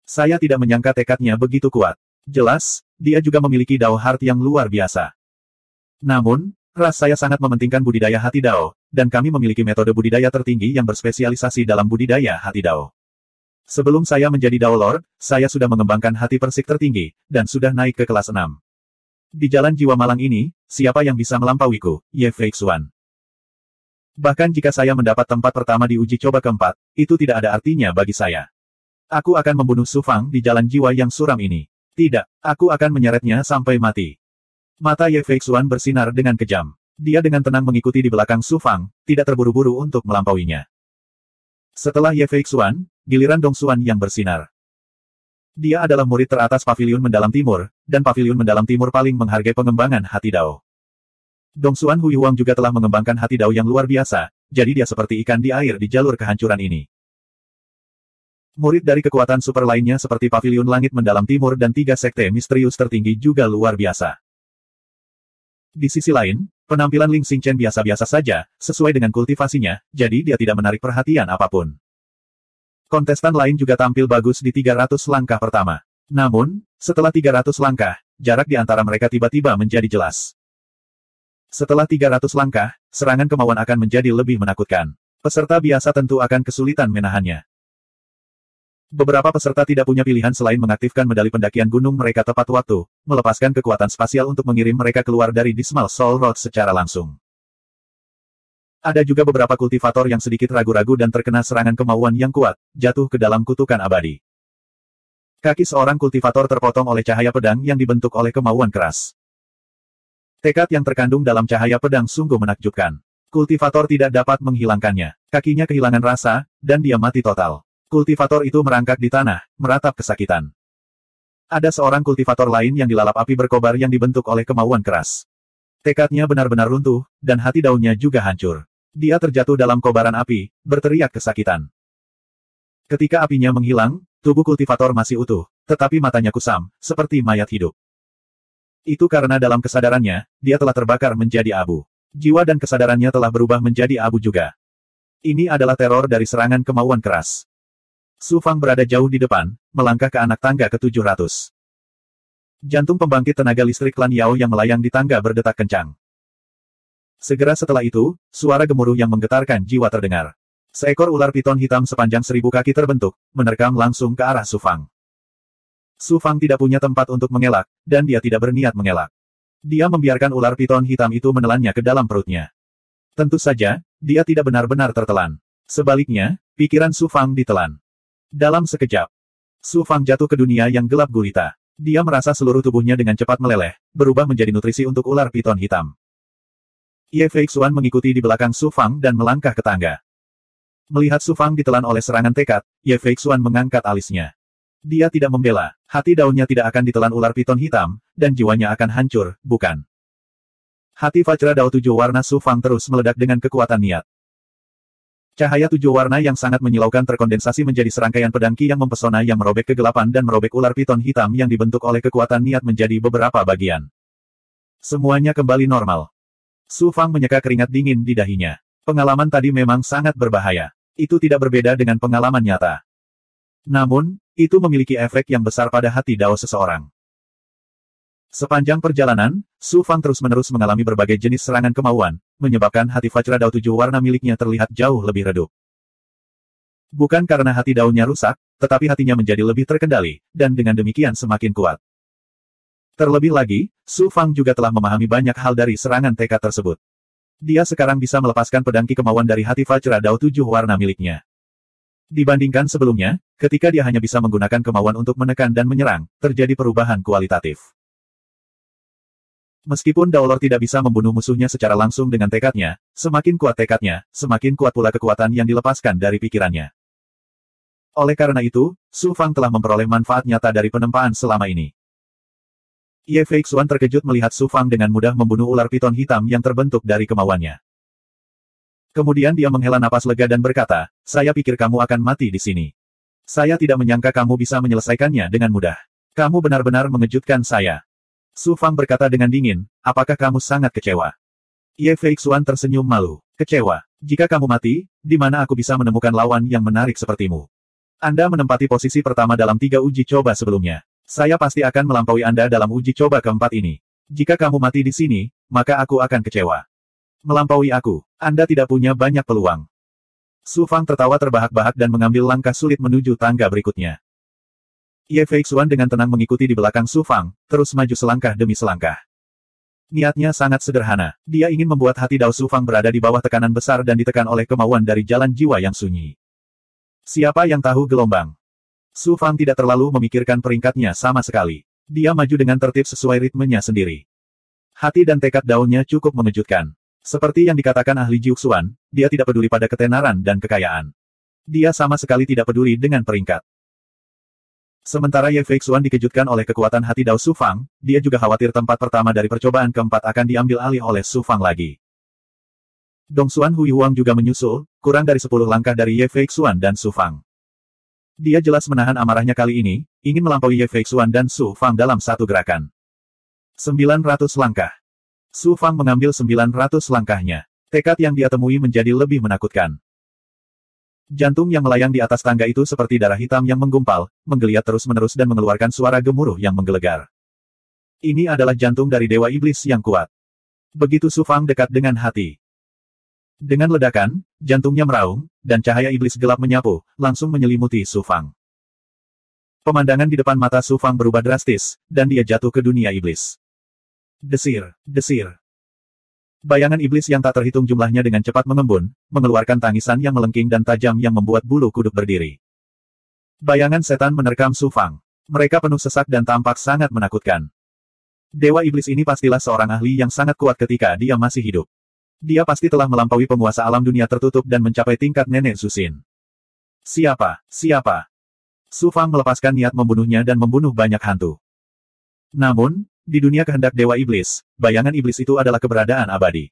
Saya tidak menyangka tekadnya begitu kuat. Jelas, dia juga memiliki Dao Heart yang luar biasa. Namun, ras saya sangat mementingkan budidaya hati Dao, dan kami memiliki metode budidaya tertinggi yang berspesialisasi dalam budidaya hati Dao. Sebelum saya menjadi Dao Lord, saya sudah mengembangkan hati persik tertinggi, dan sudah naik ke kelas 6. Di jalan jiwa malang ini, siapa yang bisa melampauiku, Ye Feixuan? Bahkan jika saya mendapat tempat pertama di uji coba keempat, itu tidak ada artinya bagi saya. Aku akan membunuh Su Fang di jalan jiwa yang suram ini. Tidak, aku akan menyeretnya sampai mati. Mata Ye Feixuan bersinar dengan kejam. Dia dengan tenang mengikuti di belakang Su Fang, tidak terburu-buru untuk melampauinya. Setelah Ye Feixuan, giliran Dong Xuan yang bersinar. Dia adalah murid teratas Paviliun Mendalam Timur, dan Paviliun Mendalam Timur paling menghargai pengembangan hati Dao. Dong Xuan Hui Huang juga telah mengembangkan hati Dao yang luar biasa, jadi dia seperti ikan di air di jalur kehancuran ini. Murid dari kekuatan super lainnya seperti Paviliun Langit Mendalam Timur dan 3 sekte misterius tertinggi juga luar biasa. Di sisi lain, penampilan Ling Xingchen biasa-biasa saja, sesuai dengan kultivasinya, jadi dia tidak menarik perhatian apapun. Kontestan lain juga tampil bagus di 300 langkah pertama. Namun, setelah 300 langkah, jarak di antara mereka tiba-tiba menjadi jelas. Setelah 300 langkah, serangan kemauan akan menjadi lebih menakutkan. Peserta biasa tentu akan kesulitan menahannya. Beberapa peserta tidak punya pilihan selain mengaktifkan medali pendakian gunung mereka tepat waktu, melepaskan kekuatan spasial untuk mengirim mereka keluar dari Dismal Soul Road secara langsung. Ada juga beberapa kultivator yang sedikit ragu-ragu dan terkena serangan kemauan yang kuat, jatuh ke dalam kutukan abadi. Kaki seorang kultivator terpotong oleh cahaya pedang yang dibentuk oleh kemauan keras. Tekad yang terkandung dalam cahaya pedang sungguh menakjubkan. Kultivator tidak dapat menghilangkannya. Kakinya kehilangan rasa, dan dia mati total. Kultivator itu merangkak di tanah, meratap kesakitan. Ada seorang kultivator lain yang dilalap api berkobar yang dibentuk oleh kemauan keras. Tekadnya benar-benar runtuh, dan hati daunnya juga hancur. Dia terjatuh dalam kobaran api, berteriak kesakitan. Ketika apinya menghilang, tubuh kultivator masih utuh, tetapi matanya kusam, seperti mayat hidup. Itu karena dalam kesadarannya, dia telah terbakar menjadi abu. Jiwa dan kesadarannya telah berubah menjadi abu juga. Ini adalah teror dari serangan kemauan keras. Su Fang berada jauh di depan, melangkah ke anak tangga ke-700. Jantung pembangkit tenaga listrik klan Yao yang melayang di tangga berdetak kencang. Segera setelah itu, suara gemuruh yang menggetarkan jiwa terdengar. Seekor ular piton hitam sepanjang 1000 kaki terbentuk, menerkam langsung ke arah Su Fang. Su Fang tidak punya tempat untuk mengelak, dan dia tidak berniat mengelak. Dia membiarkan ular piton hitam itu menelannya ke dalam perutnya. Tentu saja, dia tidak benar-benar tertelan. Sebaliknya, pikiran Su Fang ditelan. Dalam sekejap, Su Fang jatuh ke dunia yang gelap gulita. Dia merasa seluruh tubuhnya dengan cepat meleleh, berubah menjadi nutrisi untuk ular piton hitam. Ye Feixuan mengikuti di belakang Su Fang dan melangkah ke tangga. Melihat Su Fang ditelan oleh serangan tekad, Ye Feixuan mengangkat alisnya. Dia tidak membela, hati daunnya tidak akan ditelan ular piton hitam, dan jiwanya akan hancur, bukan. Hati Vajra Dao 7 warna Su Fang terus meledak dengan kekuatan niat. Cahaya 7 warna yang sangat menyilaukan terkondensasi menjadi serangkaian pedang ki yang mempesona yang merobek kegelapan dan merobek ular piton hitam yang dibentuk oleh kekuatan niat menjadi beberapa bagian. Semuanya kembali normal. Su Fang menyeka keringat dingin di dahinya. Pengalaman tadi memang sangat berbahaya. Itu tidak berbeda dengan pengalaman nyata. Namun, itu memiliki efek yang besar pada hati Dao seseorang. Sepanjang perjalanan, Su Fang terus-menerus mengalami berbagai jenis serangan kemauan, menyebabkan hati Vajra Dao 7 warna miliknya terlihat jauh lebih redup. Bukan karena hati daunnya rusak, tetapi hatinya menjadi lebih terkendali, dan dengan demikian semakin kuat. Terlebih lagi, Su Fang juga telah memahami banyak hal dari serangan tekad tersebut. Dia sekarang bisa melepaskan pedang ki kemauan dari hati Vajra Dao 7 warna miliknya. Dibandingkan sebelumnya, ketika dia hanya bisa menggunakan kemauan untuk menekan dan menyerang, terjadi perubahan kualitatif. Meskipun Daolor tidak bisa membunuh musuhnya secara langsung dengan tekadnya, semakin kuat tekadnya, semakin kuat pula kekuatan yang dilepaskan dari pikirannya. Oleh karena itu, Su Fang telah memperoleh manfaat nyata dari penempaan selama ini. Ye Feixuan terkejut melihat Su Fang dengan mudah membunuh ular piton hitam yang terbentuk dari kemauannya. Kemudian dia menghela napas lega dan berkata, "Saya pikir kamu akan mati di sini. Saya tidak menyangka kamu bisa menyelesaikannya dengan mudah. Kamu benar-benar mengejutkan saya." Su Fang berkata dengan dingin, "Apakah kamu sangat kecewa?" Ye Feixuan tersenyum malu. "Kecewa? Jika kamu mati, di mana aku bisa menemukan lawan yang menarik sepertimu? Anda menempati posisi pertama dalam 3 uji coba sebelumnya. Saya pasti akan melampaui Anda dalam uji coba keempat ini. Jika kamu mati di sini, maka aku akan kecewa. Melampaui aku, Anda tidak punya banyak peluang." Su Fang tertawa terbahak-bahak dan mengambil langkah sulit menuju tangga berikutnya. Ye Feixuan dengan tenang mengikuti di belakang Su Fang, terus maju selangkah demi selangkah. Niatnya sangat sederhana. Dia ingin membuat hati Dao Su Fang berada di bawah tekanan besar dan ditekan oleh kemauan dari jalan jiwa yang sunyi. Siapa yang tahu gelombang? Su Fang tidak terlalu memikirkan peringkatnya sama sekali. Dia maju dengan tertib sesuai ritmenya sendiri. Hati dan tekad daunnya cukup mengejutkan. Seperti yang dikatakan ahli Jiuxuan, dia tidak peduli pada ketenaran dan kekayaan. Dia sama sekali tidak peduli dengan peringkat. Sementara Ye Feixuan dikejutkan oleh kekuatan hati Dao Su Fang, dia juga khawatir tempat pertama dari percobaan keempat akan diambil alih oleh Su Fang lagi. Dongxuan Hui Huang juga menyusul, kurang dari 10 langkah dari Ye Feixuan dan Su Fang. Dia jelas menahan amarahnya kali ini, ingin melampaui Ye Feixuan dan Su Fang dalam satu gerakan. 900 langkah. Su Fang mengambil 900 langkahnya. Tekad yang dia temui menjadi lebih menakutkan. Jantung yang melayang di atas tangga itu seperti darah hitam yang menggumpal, menggeliat terus-menerus dan mengeluarkan suara gemuruh yang menggelegar. Ini adalah jantung dari Dewa Iblis yang kuat. Begitu Su Fang dekat dengan hati. Dengan ledakan, jantungnya meraung, dan cahaya iblis gelap menyapu, langsung menyelimuti Su Fang. Pemandangan di depan mata Su Fang berubah drastis, dan dia jatuh ke dunia iblis. Desir, desir. Bayangan iblis yang tak terhitung jumlahnya dengan cepat mengembun, mengeluarkan tangisan yang melengking dan tajam yang membuat bulu kuduk berdiri. Bayangan setan menerkam Su Fang. Mereka penuh sesak dan tampak sangat menakutkan. Dewa iblis ini pastilah seorang ahli yang sangat kuat ketika dia masih hidup. Dia pasti telah melampaui penguasa alam dunia tertutup dan mencapai tingkat nenek Zuxin. Siapa? Siapa? Su Fang melepaskan niat membunuhnya dan membunuh banyak hantu. Namun, di dunia kehendak Dewa Iblis, bayangan iblis itu adalah keberadaan abadi.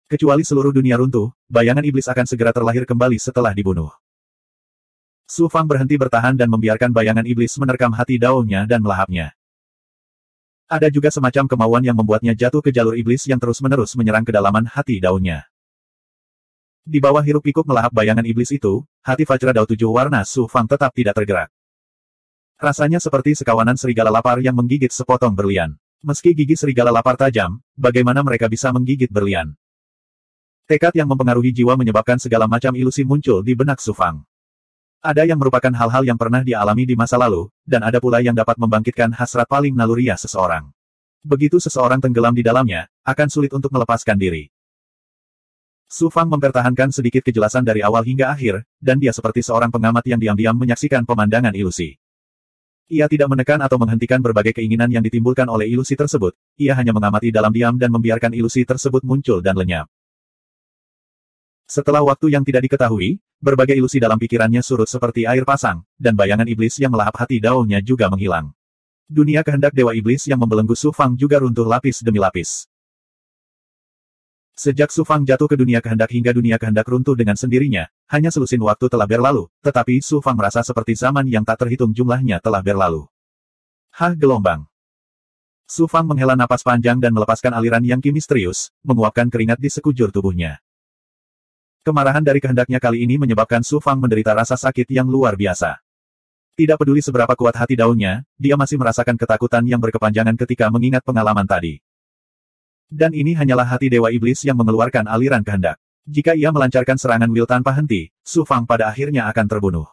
Kecuali seluruh dunia runtuh, bayangan iblis akan segera terlahir kembali setelah dibunuh. Su Fang berhenti bertahan dan membiarkan bayangan iblis menerkam hati daunnya dan melahapnya. Ada juga semacam kemauan yang membuatnya jatuh ke jalur iblis yang terus-menerus menyerang kedalaman hati daunnya. Di bawah hiruk-pikuk melahap bayangan iblis itu, hati Vajra Dao 7 warna Su Fang tetap tidak tergerak. Rasanya seperti sekawanan serigala lapar yang menggigit sepotong berlian. Meski gigi serigala lapar tajam, bagaimana mereka bisa menggigit berlian? Tekad yang mempengaruhi jiwa menyebabkan segala macam ilusi muncul di benak Su Fang. Ada yang merupakan hal-hal yang pernah dia alami di masa lalu, dan ada pula yang dapat membangkitkan hasrat paling naluriah seseorang. Begitu seseorang tenggelam di dalamnya, akan sulit untuk melepaskan diri. Su Fang mempertahankan sedikit kejelasan dari awal hingga akhir, dan dia seperti seorang pengamat yang diam-diam menyaksikan pemandangan ilusi. Ia tidak menekan atau menghentikan berbagai keinginan yang ditimbulkan oleh ilusi tersebut, ia hanya mengamati dalam diam dan membiarkan ilusi tersebut muncul dan lenyap. Setelah waktu yang tidak diketahui, berbagai ilusi dalam pikirannya surut seperti air pasang, dan bayangan iblis yang melahap hati daunnya juga menghilang. Dunia kehendak Dewa Iblis yang membelenggu Su Fang juga runtuh lapis demi lapis. Sejak Su Fang jatuh ke dunia kehendak hingga dunia kehendak runtuh dengan sendirinya, hanya selusin waktu telah berlalu, tetapi Su Fang merasa seperti zaman yang tak terhitung jumlahnya telah berlalu. Hah, gelombang. Su Fang menghela napas panjang dan melepaskan aliran yang misterius, menguapkan keringat di sekujur tubuhnya. Kemarahan dari kehendaknya kali ini menyebabkan Su Fang menderita rasa sakit yang luar biasa. Tidak peduli seberapa kuat hati daunnya, dia masih merasakan ketakutan yang berkepanjangan ketika mengingat pengalaman tadi. Dan ini hanyalah hati Dewa Iblis yang mengeluarkan aliran kehendak. Jika ia melancarkan serangan Will tanpa henti, Su Fang pada akhirnya akan terbunuh.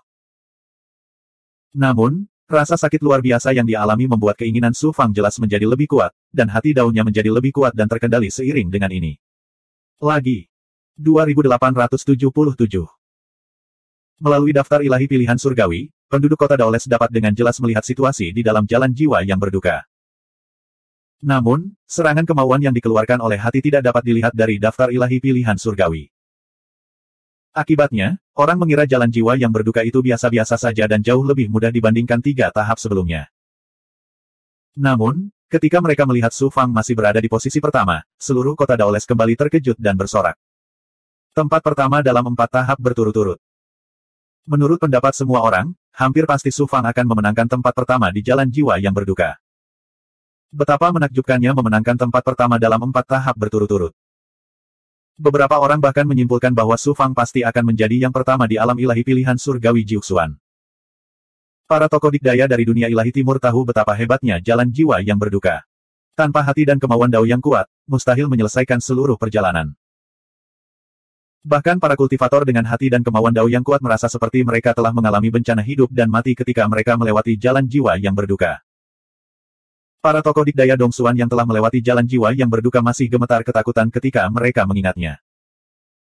Namun, rasa sakit luar biasa yang dia alami membuat keinginan Su Fang jelas menjadi lebih kuat, dan hati daunnya menjadi lebih kuat dan terkendali seiring dengan ini. Lagi. 2877. Melalui daftar ilahi pilihan surgawi, penduduk kota Daoles dapat dengan jelas melihat situasi di dalam jalan jiwa yang berduka. Namun, serangan kemauan yang dikeluarkan oleh hati tidak dapat dilihat dari daftar ilahi pilihan surgawi. Akibatnya, orang mengira jalan jiwa yang berduka itu biasa-biasa saja dan jauh lebih mudah dibandingkan 3 tahap sebelumnya. Namun, ketika mereka melihat Su Fang masih berada di posisi pertama, seluruh kota Daoles kembali terkejut dan bersorak. Tempat pertama dalam 4 tahap berturut-turut. Menurut pendapat semua orang, hampir pasti Su Fang akan memenangkan tempat pertama di jalan jiwa yang berduka. Betapa menakjubkannya memenangkan tempat pertama dalam 4 tahap berturut-turut. Beberapa orang bahkan menyimpulkan bahwa Su Fang pasti akan menjadi yang pertama di alam ilahi pilihan surgawi Jiuxuan. Para tokoh dikdaya dari dunia ilahi timur tahu betapa hebatnya jalan jiwa yang berduka. Tanpa hati dan kemauan Dao yang kuat, mustahil menyelesaikan seluruh perjalanan. Bahkan para kultivator dengan hati dan kemauan Dao yang kuat merasa seperti mereka telah mengalami bencana hidup dan mati ketika mereka melewati jalan jiwa yang berduka. Para tokoh dikdaya Dongsuan yang telah melewati jalan jiwa yang berduka masih gemetar ketakutan ketika mereka mengingatnya.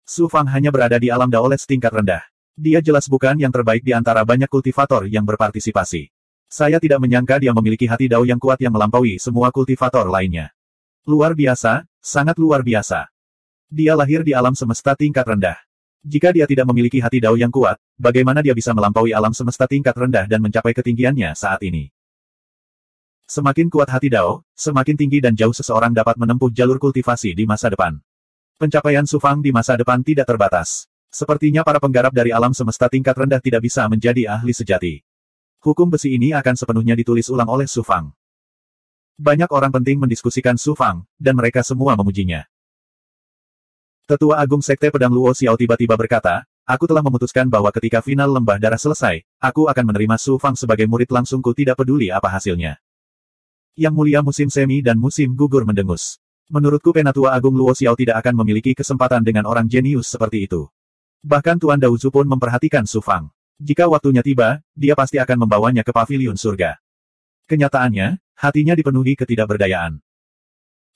Su Fang hanya berada di alam Daoles tingkat rendah. Dia jelas bukan yang terbaik di antara banyak kultivator yang berpartisipasi. Saya tidak menyangka dia memiliki hati Dao yang kuat yang melampaui semua kultivator lainnya. Luar biasa, sangat luar biasa. Dia lahir di alam semesta tingkat rendah. Jika dia tidak memiliki hati Dao yang kuat, bagaimana dia bisa melampaui alam semesta tingkat rendah dan mencapai ketinggiannya saat ini? Semakin kuat hati Dao, semakin tinggi dan jauh seseorang dapat menempuh jalur kultivasi di masa depan. Pencapaian Su Fang di masa depan tidak terbatas. Sepertinya para penggarap dari alam semesta tingkat rendah tidak bisa menjadi ahli sejati. Hukum besi ini akan sepenuhnya ditulis ulang oleh Su Fang. Banyak orang penting mendiskusikan Su Fang, dan mereka semua memujinya. Tetua Agung Sekte Pedang Luo Xiao tiba-tiba berkata, aku telah memutuskan bahwa ketika final lembah darah selesai, aku akan menerima Su Fang sebagai murid langsungku tidak peduli apa hasilnya. Yang mulia musim semi dan musim gugur mendengus. Menurutku Penatua Agung Luo Xiao tidak akan memiliki kesempatan dengan orang jenius seperti itu. Bahkan Tuan Daozu pun memperhatikan Su Fang. Jika waktunya tiba, dia pasti akan membawanya ke paviliun surga. Kenyataannya, hatinya dipenuhi ketidakberdayaan.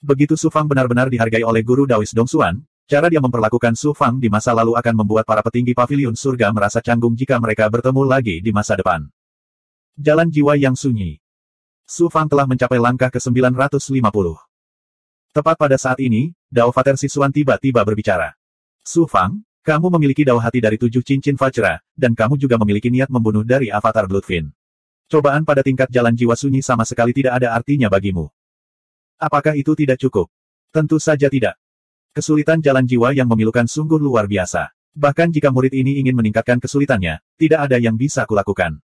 Begitu Su Fang benar-benar dihargai oleh guru Daois Dongsuan, cara dia memperlakukan Su Fang di masa lalu akan membuat para petinggi paviliun surga merasa canggung jika mereka bertemu lagi di masa depan. Jalan jiwa yang sunyi. Su Fang telah mencapai langkah ke-950. Tepat pada saat ini, Dao Vater Sisuan tiba-tiba berbicara. Su Fang, kamu memiliki dao hati dari 7 cincin Vajra, dan kamu juga memiliki niat membunuh dari Avatar Bloodfin. Cobaan pada tingkat jalan jiwa sunyi sama sekali tidak ada artinya bagimu. Apakah itu tidak cukup? Tentu saja tidak. Kesulitan jalan jiwa yang memilukan sungguh luar biasa. Bahkan jika murid ini ingin meningkatkan kesulitannya, tidak ada yang bisa kulakukan.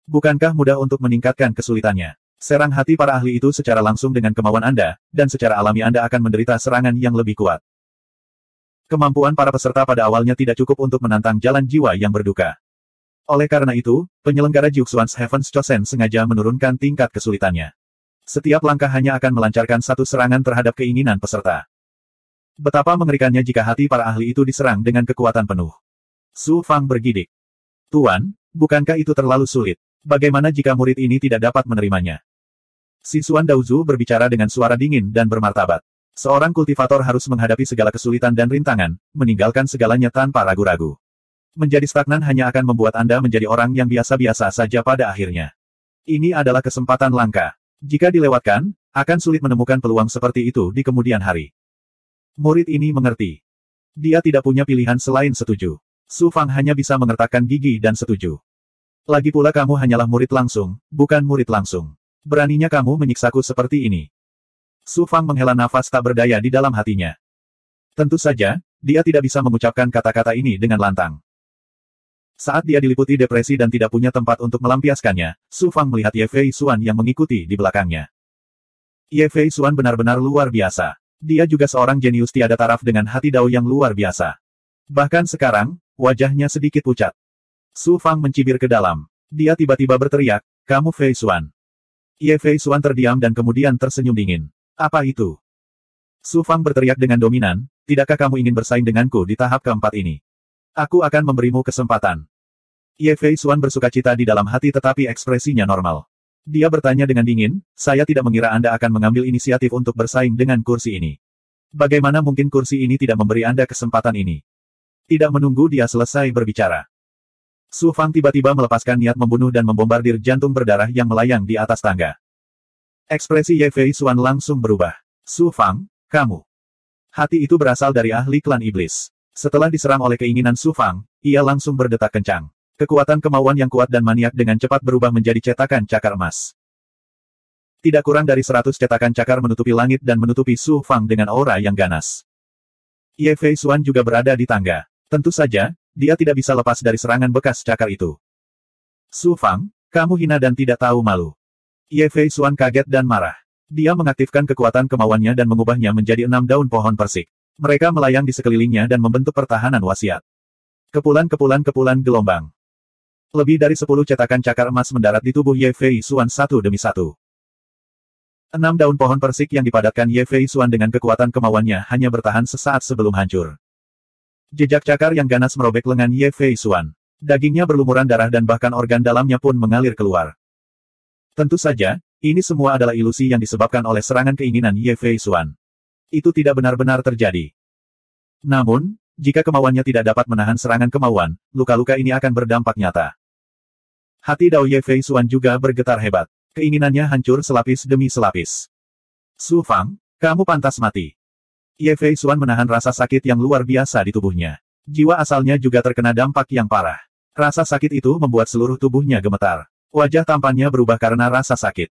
Bukankah mudah untuk meningkatkan kesulitannya? Serang hati para ahli itu secara langsung dengan kemauan Anda, dan secara alami Anda akan menderita serangan yang lebih kuat. Kemampuan para peserta pada awalnya tidak cukup untuk menantang jalan jiwa yang berduka. Oleh karena itu, penyelenggara Jiuxuan's Heaven's Chosen sengaja menurunkan tingkat kesulitannya. Setiap langkah hanya akan melancarkan satu serangan terhadap keinginan peserta. Betapa mengerikannya jika hati para ahli itu diserang dengan kekuatan penuh. Su Fang bergidik. Tuan, bukankah itu terlalu sulit? Bagaimana jika murid ini tidak dapat menerimanya? Sisuan Daozu berbicara dengan suara dingin dan bermartabat. Seorang kultivator harus menghadapi segala kesulitan dan rintangan, meninggalkan segalanya tanpa ragu-ragu. Menjadi stagnan hanya akan membuat Anda menjadi orang yang biasa-biasa saja pada akhirnya. Ini adalah kesempatan langka. Jika dilewatkan, akan sulit menemukan peluang seperti itu di kemudian hari. Murid ini mengerti. Dia tidak punya pilihan selain setuju. Su Fang hanya bisa mengertakkan gigi dan setuju. Lagi pula kamu hanyalah murid langsung, bukan murid langsung. Beraninya kamu menyiksaku seperti ini. Su Fang menghela nafas tak berdaya di dalam hatinya. Tentu saja, dia tidak bisa mengucapkan kata-kata ini dengan lantang. Saat dia diliputi depresi dan tidak punya tempat untuk melampiaskannya, Su Fang melihat Ye Fei Xuan yang mengikuti di belakangnya. Ye Fei Xuan benar-benar luar biasa. Dia juga seorang jenius tiada taraf dengan hati dao yang luar biasa. Bahkan sekarang, wajahnya sedikit pucat. Su Fang mencibir ke dalam. Dia tiba-tiba berteriak, "Kamu Fei Xuan." Ye Fei Xuan terdiam dan kemudian tersenyum dingin. Apa itu? Su Fang berteriak dengan dominan, "Tidakkah kamu ingin bersaing denganku di tahap keempat ini? Aku akan memberimu kesempatan." Ye Fei Xuan bersukacita di dalam hati tetapi ekspresinya normal. Dia bertanya dengan dingin, "Saya tidak mengira Anda akan mengambil inisiatif untuk bersaing dengan kursi ini. Bagaimana mungkin kursi ini tidak memberi Anda kesempatan ini?" Tidak menunggu dia selesai berbicara, Su Fang tiba-tiba melepaskan niat membunuh dan membombardir jantung berdarah yang melayang di atas tangga. Ekspresi Ye Fei Xuan langsung berubah. "Su Fang, kamu." Hati itu berasal dari ahli klan iblis. Setelah diserang oleh keinginan Su Fang, ia langsung berdetak kencang. Kekuatan kemauan yang kuat dan maniak dengan cepat berubah menjadi cetakan cakar emas. Tidak kurang dari 100 cetakan cakar menutupi langit dan menutupi Su Fang dengan aura yang ganas. Ye Fei Xuan juga berada di tangga. Tentu saja, dia tidak bisa lepas dari serangan bekas cakar itu. "Su Fang, kamu hina dan tidak tahu malu." Ye Fei Xuan kaget dan marah. Dia mengaktifkan kekuatan kemauannya dan mengubahnya menjadi 6 daun pohon persik. Mereka melayang di sekelilingnya dan membentuk pertahanan wasiat. Kepulan-kepulan gelombang. Lebih dari 10 cetakan cakar emas mendarat di tubuh Ye Fei Xuan satu demi satu. 6 daun pohon persik yang dipadatkan Ye Fei Xuan dengan kekuatan kemauannya hanya bertahan sesaat sebelum hancur. Jejak cakar yang ganas merobek lengan Ye Fei Xuan. Dagingnya berlumuran darah dan bahkan organ dalamnya pun mengalir keluar. Tentu saja, ini semua adalah ilusi yang disebabkan oleh serangan keinginan Ye Fei Xuan. Itu tidak benar-benar terjadi. Namun, jika kemauannya tidak dapat menahan serangan kemauan, luka-luka ini akan berdampak nyata. Hati Dao Ye Fei Xuan juga bergetar hebat. Keinginannya hancur selapis demi selapis. "Su Fang, kamu pantas mati." Ye Fei Xuan menahan rasa sakit yang luar biasa di tubuhnya. Jiwa asalnya juga terkena dampak yang parah. Rasa sakit itu membuat seluruh tubuhnya gemetar. Wajah tampannya berubah karena rasa sakit.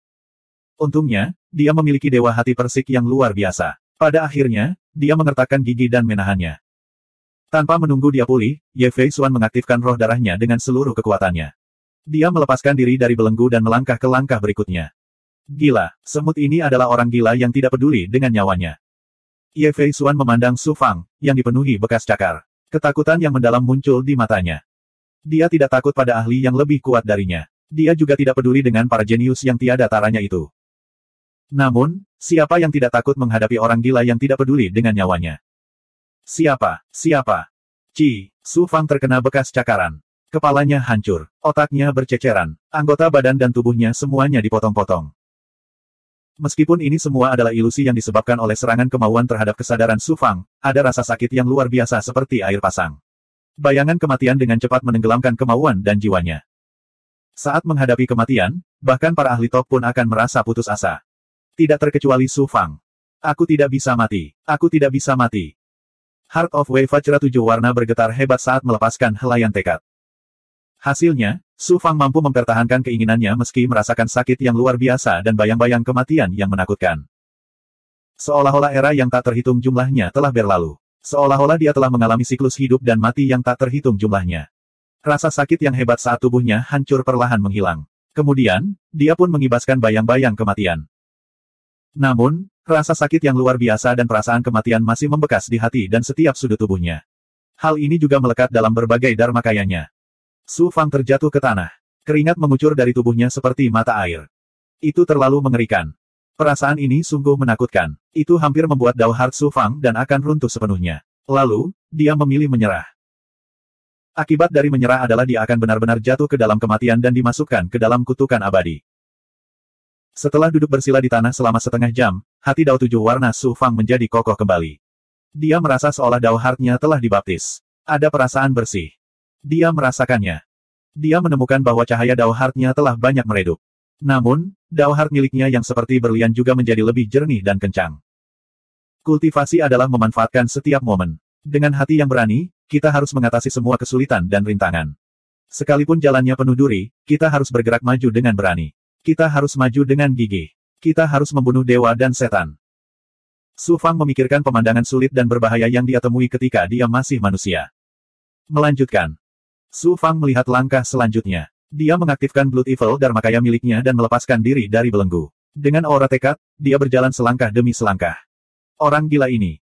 Untungnya, dia memiliki dewa hati persik yang luar biasa. Pada akhirnya, dia mengertakkan gigi dan menahannya. Tanpa menunggu dia pulih, Ye Fei Xuan mengaktifkan roh darahnya dengan seluruh kekuatannya. Dia melepaskan diri dari belenggu dan melangkah ke langkah berikutnya. Gila, semut ini adalah orang gila yang tidak peduli dengan nyawanya. Ye Fei Xuan memandang Su Fang, yang dipenuhi bekas cakar. Ketakutan yang mendalam muncul di matanya. Dia tidak takut pada ahli yang lebih kuat darinya. Dia juga tidak peduli dengan para jenius yang tiada taranya itu. Namun, siapa yang tidak takut menghadapi orang gila yang tidak peduli dengan nyawanya? Siapa? Su Fang terkena bekas cakaran. Kepalanya hancur, otaknya berceceran, anggota badan dan tubuhnya semuanya dipotong-potong. Meskipun ini semua adalah ilusi yang disebabkan oleh serangan kemauan terhadap kesadaran Su Fang, ada rasa sakit yang luar biasa seperti air pasang. Bayangan kematian dengan cepat menenggelamkan kemauan dan jiwanya. Saat menghadapi kematian, bahkan para ahli top pun akan merasa putus asa. Tidak terkecuali Su Fang. Aku tidak bisa mati. Aku tidak bisa mati. Heart of Wei Vajra 7 warna bergetar hebat saat melepaskan helaian tekad. Hasilnya, Su Fang mampu mempertahankan keinginannya meski merasakan sakit yang luar biasa dan bayang-bayang kematian yang menakutkan. Seolah-olah era yang tak terhitung jumlahnya telah berlalu. Seolah-olah dia telah mengalami siklus hidup dan mati yang tak terhitung jumlahnya. Rasa sakit yang hebat saat tubuhnya hancur perlahan menghilang. Kemudian, dia pun mengibaskan bayang-bayang kematian. Namun, rasa sakit yang luar biasa dan perasaan kematian masih membekas di hati dan setiap sudut tubuhnya. Hal ini juga melekat dalam berbagai dharmakayanya. Su Fang terjatuh ke tanah. Keringat mengucur dari tubuhnya seperti mata air. Itu terlalu mengerikan. Perasaan ini sungguh menakutkan. Itu hampir membuat Dao Heart Su Fang dan akan runtuh sepenuhnya. Lalu, dia memilih menyerah. Akibat dari menyerah adalah dia akan benar-benar jatuh ke dalam kematian dan dimasukkan ke dalam kutukan abadi. Setelah duduk bersila di tanah selama setengah jam, hati Dao 7 warna Su Fang menjadi kokoh kembali. Dia merasa seolah Dao Heart-nya telah dibaptis. Ada perasaan bersih. Dia merasakannya. Dia menemukan bahwa cahaya Dao Heart-nya telah banyak meredup. Namun, Dao Heart miliknya yang seperti berlian juga menjadi lebih jernih dan kencang. Kultivasi adalah memanfaatkan setiap momen. Dengan hati yang berani, kita harus mengatasi semua kesulitan dan rintangan. Sekalipun jalannya penuh duri, kita harus bergerak maju dengan berani. Kita harus maju dengan gigih. Kita harus membunuh dewa dan setan. Su Fang memikirkan pemandangan sulit dan berbahaya yang dia temui ketika dia masih manusia. Melanjutkan. Su Fang melihat langkah selanjutnya. Dia mengaktifkan Blood Evil Dharmakaya miliknya dan melepaskan diri dari belenggu. Dengan aura tekad, dia berjalan selangkah demi selangkah. Orang gila ini.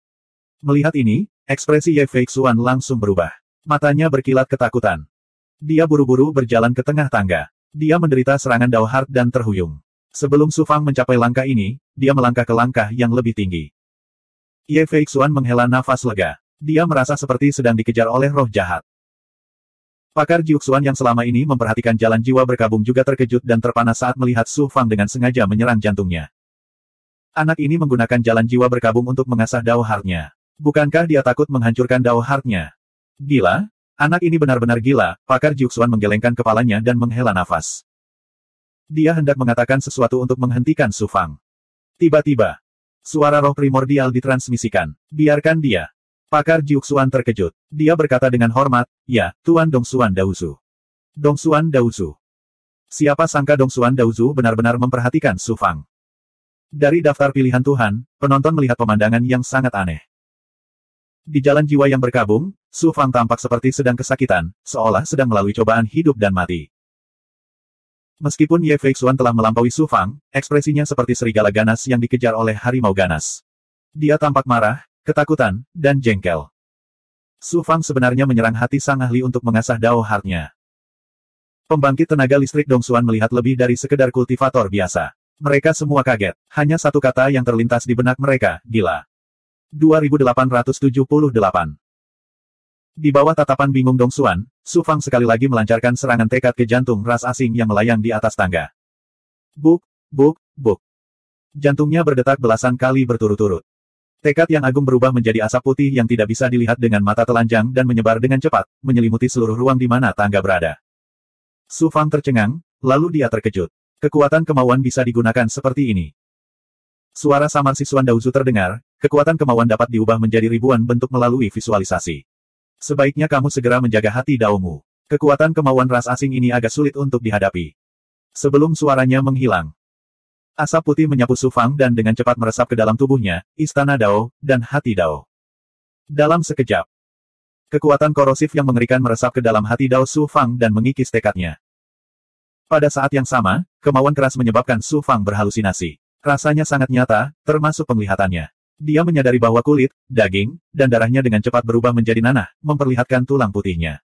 Melihat ini, ekspresi Ye Feixuan langsung berubah. Matanya berkilat ketakutan. Dia buru-buru berjalan ke tengah tangga. Dia menderita serangan Dao Heart dan terhuyung. Sebelum Su Fang mencapai langkah ini, dia melangkah ke langkah yang lebih tinggi. Ye Feixuan menghela nafas lega. Dia merasa seperti sedang dikejar oleh roh jahat. Pakar Jiuxuan yang selama ini memperhatikan jalan jiwa berkabung juga terkejut dan terpana saat melihat Su Fang dengan sengaja menyerang jantungnya. Anak ini menggunakan jalan jiwa berkabung untuk mengasah Dao Heart-nya. Bukankah dia takut menghancurkan Dao Heart-nya? Gila? Anak ini benar-benar gila, pakar Jiuxuan menggelengkan kepalanya dan menghela nafas. Dia hendak mengatakan sesuatu untuk menghentikan Su Fang. Tiba-tiba, suara roh primordial ditransmisikan. Biarkan dia. Pakar Jiuxuan terkejut. Dia berkata dengan hormat, "Ya, Tuan Dongsuan Daozu." Dongsuan Daozu. Siapa sangka Dongsuan Daozu benar-benar memperhatikan Su Fang. Dari daftar pilihan Tuhan, penonton melihat pemandangan yang sangat aneh. Di jalan jiwa yang berkabung, Su Fang tampak seperti sedang kesakitan, seolah sedang melalui cobaan hidup dan mati. Meskipun Ye Feixuan telah melampaui Su Fang, ekspresinya seperti serigala ganas yang dikejar oleh harimau ganas. Dia tampak marah, ketakutan, dan jengkel. Su Fang sebenarnya menyerang hati sang ahli untuk mengasah Dao Heart-nya. Pembangkit tenaga listrik Dongsuan melihat lebih dari sekedar kultivator biasa. Mereka semua kaget. Hanya satu kata yang terlintas di benak mereka, gila. 2878. Di bawah tatapan bingung Dongsuan, Su Fang sekali lagi melancarkan serangan tekad ke jantung ras asing yang melayang di atas tangga. Buk, buk, buk. Jantungnya berdetak belasan kali berturut-turut. Tekad yang agung berubah menjadi asap putih yang tidak bisa dilihat dengan mata telanjang dan menyebar dengan cepat, menyelimuti seluruh ruang di mana tangga berada. Su Fang tercengang, lalu dia terkejut. Kekuatan kemauan bisa digunakan seperti ini. Suara samar siswan Daozu terdengar, kekuatan kemauan dapat diubah menjadi ribuan bentuk melalui visualisasi. Sebaiknya kamu segera menjaga hati Daomu. Kekuatan kemauan ras asing ini agak sulit untuk dihadapi. Sebelum suaranya menghilang, asap putih menyapu Su Fang dan dengan cepat meresap ke dalam tubuhnya, istana Dao, dan hati Dao. Dalam sekejap, kekuatan korosif yang mengerikan meresap ke dalam hati Dao Su Fang dan mengikis tekadnya. Pada saat yang sama, kemauan keras menyebabkan Su Fang berhalusinasi. Rasanya sangat nyata, termasuk penglihatannya. Dia menyadari bahwa kulit, daging, dan darahnya dengan cepat berubah menjadi nanah, memperlihatkan tulang putihnya.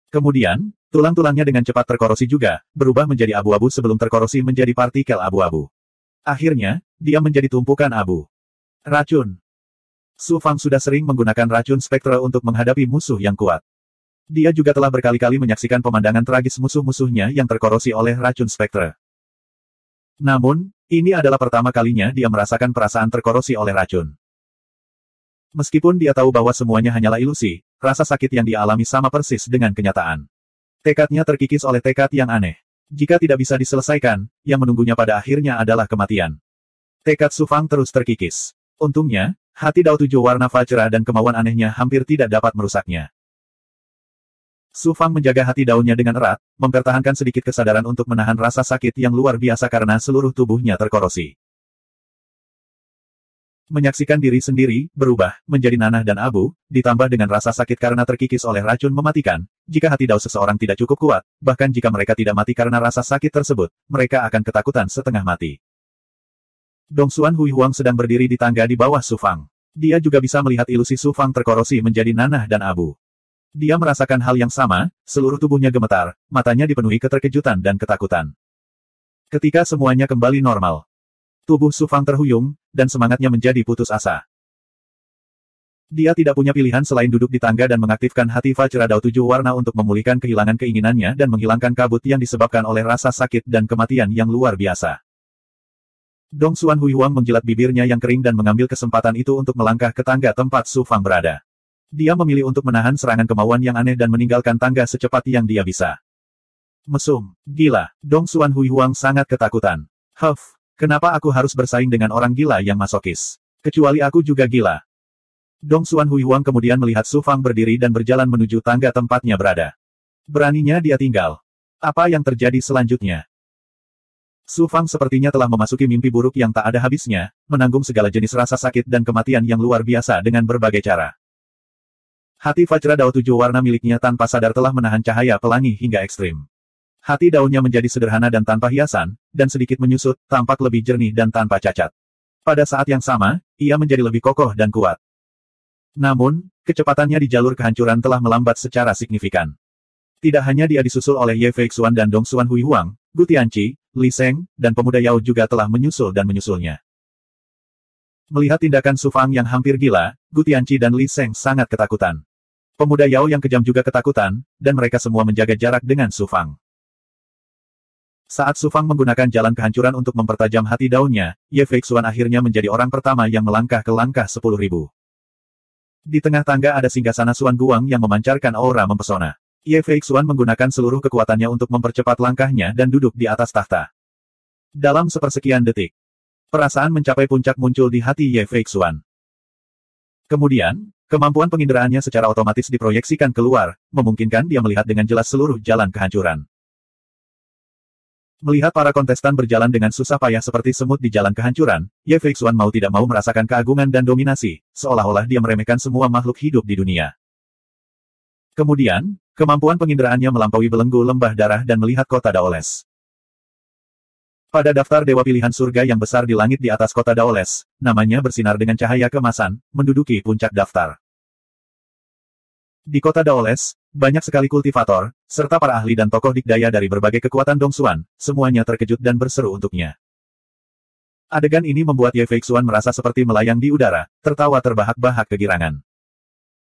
Kemudian, tulang-tulangnya dengan cepat terkorosi juga, berubah menjadi abu-abu sebelum terkorosi menjadi partikel abu-abu. Akhirnya, dia menjadi tumpukan abu. Racun. Su Fang sudah sering menggunakan racun spektra untuk menghadapi musuh yang kuat. Dia juga telah berkali-kali menyaksikan pemandangan tragis musuh-musuhnya yang terkorosi oleh racun spektra. Namun, ini adalah pertama kalinya dia merasakan perasaan terkorosi oleh racun. Meskipun dia tahu bahwa semuanya hanyalah ilusi, rasa sakit yang dia alami sama persis dengan kenyataan. Tekadnya terkikis oleh tekad yang aneh. Jika tidak bisa diselesaikan, yang menunggunya pada akhirnya adalah kematian. Tekad Su Fang terus terkikis. Untungnya, hati Dao tujuh warna Fajra dan kemauan anehnya hampir tidak dapat merusaknya. Su Fang menjaga hati daunnya dengan erat, mempertahankan sedikit kesadaran untuk menahan rasa sakit yang luar biasa karena seluruh tubuhnya terkorosi. Menyaksikan diri sendiri, berubah, menjadi nanah dan abu, ditambah dengan rasa sakit karena terkikis oleh racun mematikan, jika hati dao seseorang tidak cukup kuat, bahkan jika mereka tidak mati karena rasa sakit tersebut, mereka akan ketakutan setengah mati. Dongsuan Hui Huang sedang berdiri di tangga di bawah Su Fang. Dia juga bisa melihat ilusi Su Fang terkorosi menjadi nanah dan abu. Dia merasakan hal yang sama, seluruh tubuhnya gemetar, matanya dipenuhi keterkejutan dan ketakutan. Ketika semuanya kembali normal, tubuh Su Fang terhuyung, dan semangatnya menjadi putus asa. Dia tidak punya pilihan selain duduk di tangga dan mengaktifkan hati Fajra Dao tujuh warna untuk memulihkan kehilangan keinginannya dan menghilangkan kabut yang disebabkan oleh rasa sakit dan kematian yang luar biasa. Dongsuan Hui Huang menjilat bibirnya yang kering dan mengambil kesempatan itu untuk melangkah ke tangga tempat Su Fang berada. Dia memilih untuk menahan serangan kemauan yang aneh dan meninggalkan tangga secepat yang dia bisa. Mesum, gila, Dongsuan Hui Huang sangat ketakutan. Kenapa aku harus bersaing dengan orang gila yang masokis? Kecuali aku juga gila. Dongsuan Hui Huang kemudian melihat Su Fang berdiri dan berjalan menuju tangga tempatnya berada. Beraninya dia tinggal. Apa yang terjadi selanjutnya? Su Fang sepertinya telah memasuki mimpi buruk yang tak ada habisnya, menanggung segala jenis rasa sakit dan kematian yang luar biasa dengan berbagai cara. Hati Fajra Dao tujuh warna miliknya tanpa sadar telah menahan cahaya pelangi hingga ekstrim. Hati daunnya menjadi sederhana dan tanpa hiasan, dan sedikit menyusut, tampak lebih jernih dan tanpa cacat. Pada saat yang sama, ia menjadi lebih kokoh dan kuat. Namun, kecepatannya di jalur kehancuran telah melambat secara signifikan. Tidak hanya dia disusul oleh Ye Feixuan dan Dongsuan Hui Huang, Gu Tianqi, Li Sheng, dan pemuda Yao juga telah menyusul dan menyusulnya. Melihat tindakan Su Fang yang hampir gila, Gu Tianqi dan Li Sheng sangat ketakutan. Pemuda Yao yang kejam juga ketakutan, dan mereka semua menjaga jarak dengan Su Fang. Saat Su Fang menggunakan jalan kehancuran untuk mempertajam hati daunnya, Ye Feixuan akhirnya menjadi orang pertama yang melangkah ke langkah 10.000. Di tengah tangga ada singgasana Suan Guang yang memancarkan aura mempesona. Ye Feixuan menggunakan seluruh kekuatannya untuk mempercepat langkahnya dan duduk di atas tahta. Dalam sepersekian detik, perasaan mencapai puncak muncul di hati Ye Feixuan. Kemudian, kemampuan penginderaannya secara otomatis diproyeksikan keluar, memungkinkan dia melihat dengan jelas seluruh jalan kehancuran. Melihat para kontestan berjalan dengan susah payah seperti semut di jalan kehancuran, Ye Feixuan mau tidak mau merasakan keagungan dan dominasi, seolah-olah dia meremehkan semua makhluk hidup di dunia. Kemudian, kemampuan penginderaannya melampaui belenggu lembah darah dan melihat kota Daoles. Pada daftar dewa pilihan surga yang besar di langit di atas kota Daoles, namanya bersinar dengan cahaya keemasan, menduduki puncak daftar. Di kota Daoles, banyak sekali kultivator, serta para ahli dan tokoh dikdaya dari berbagai kekuatan Dongsuan, semuanya terkejut dan berseru untuknya. Adegan ini membuat Ye Feixuan merasa seperti melayang di udara, tertawa terbahak-bahak kegirangan.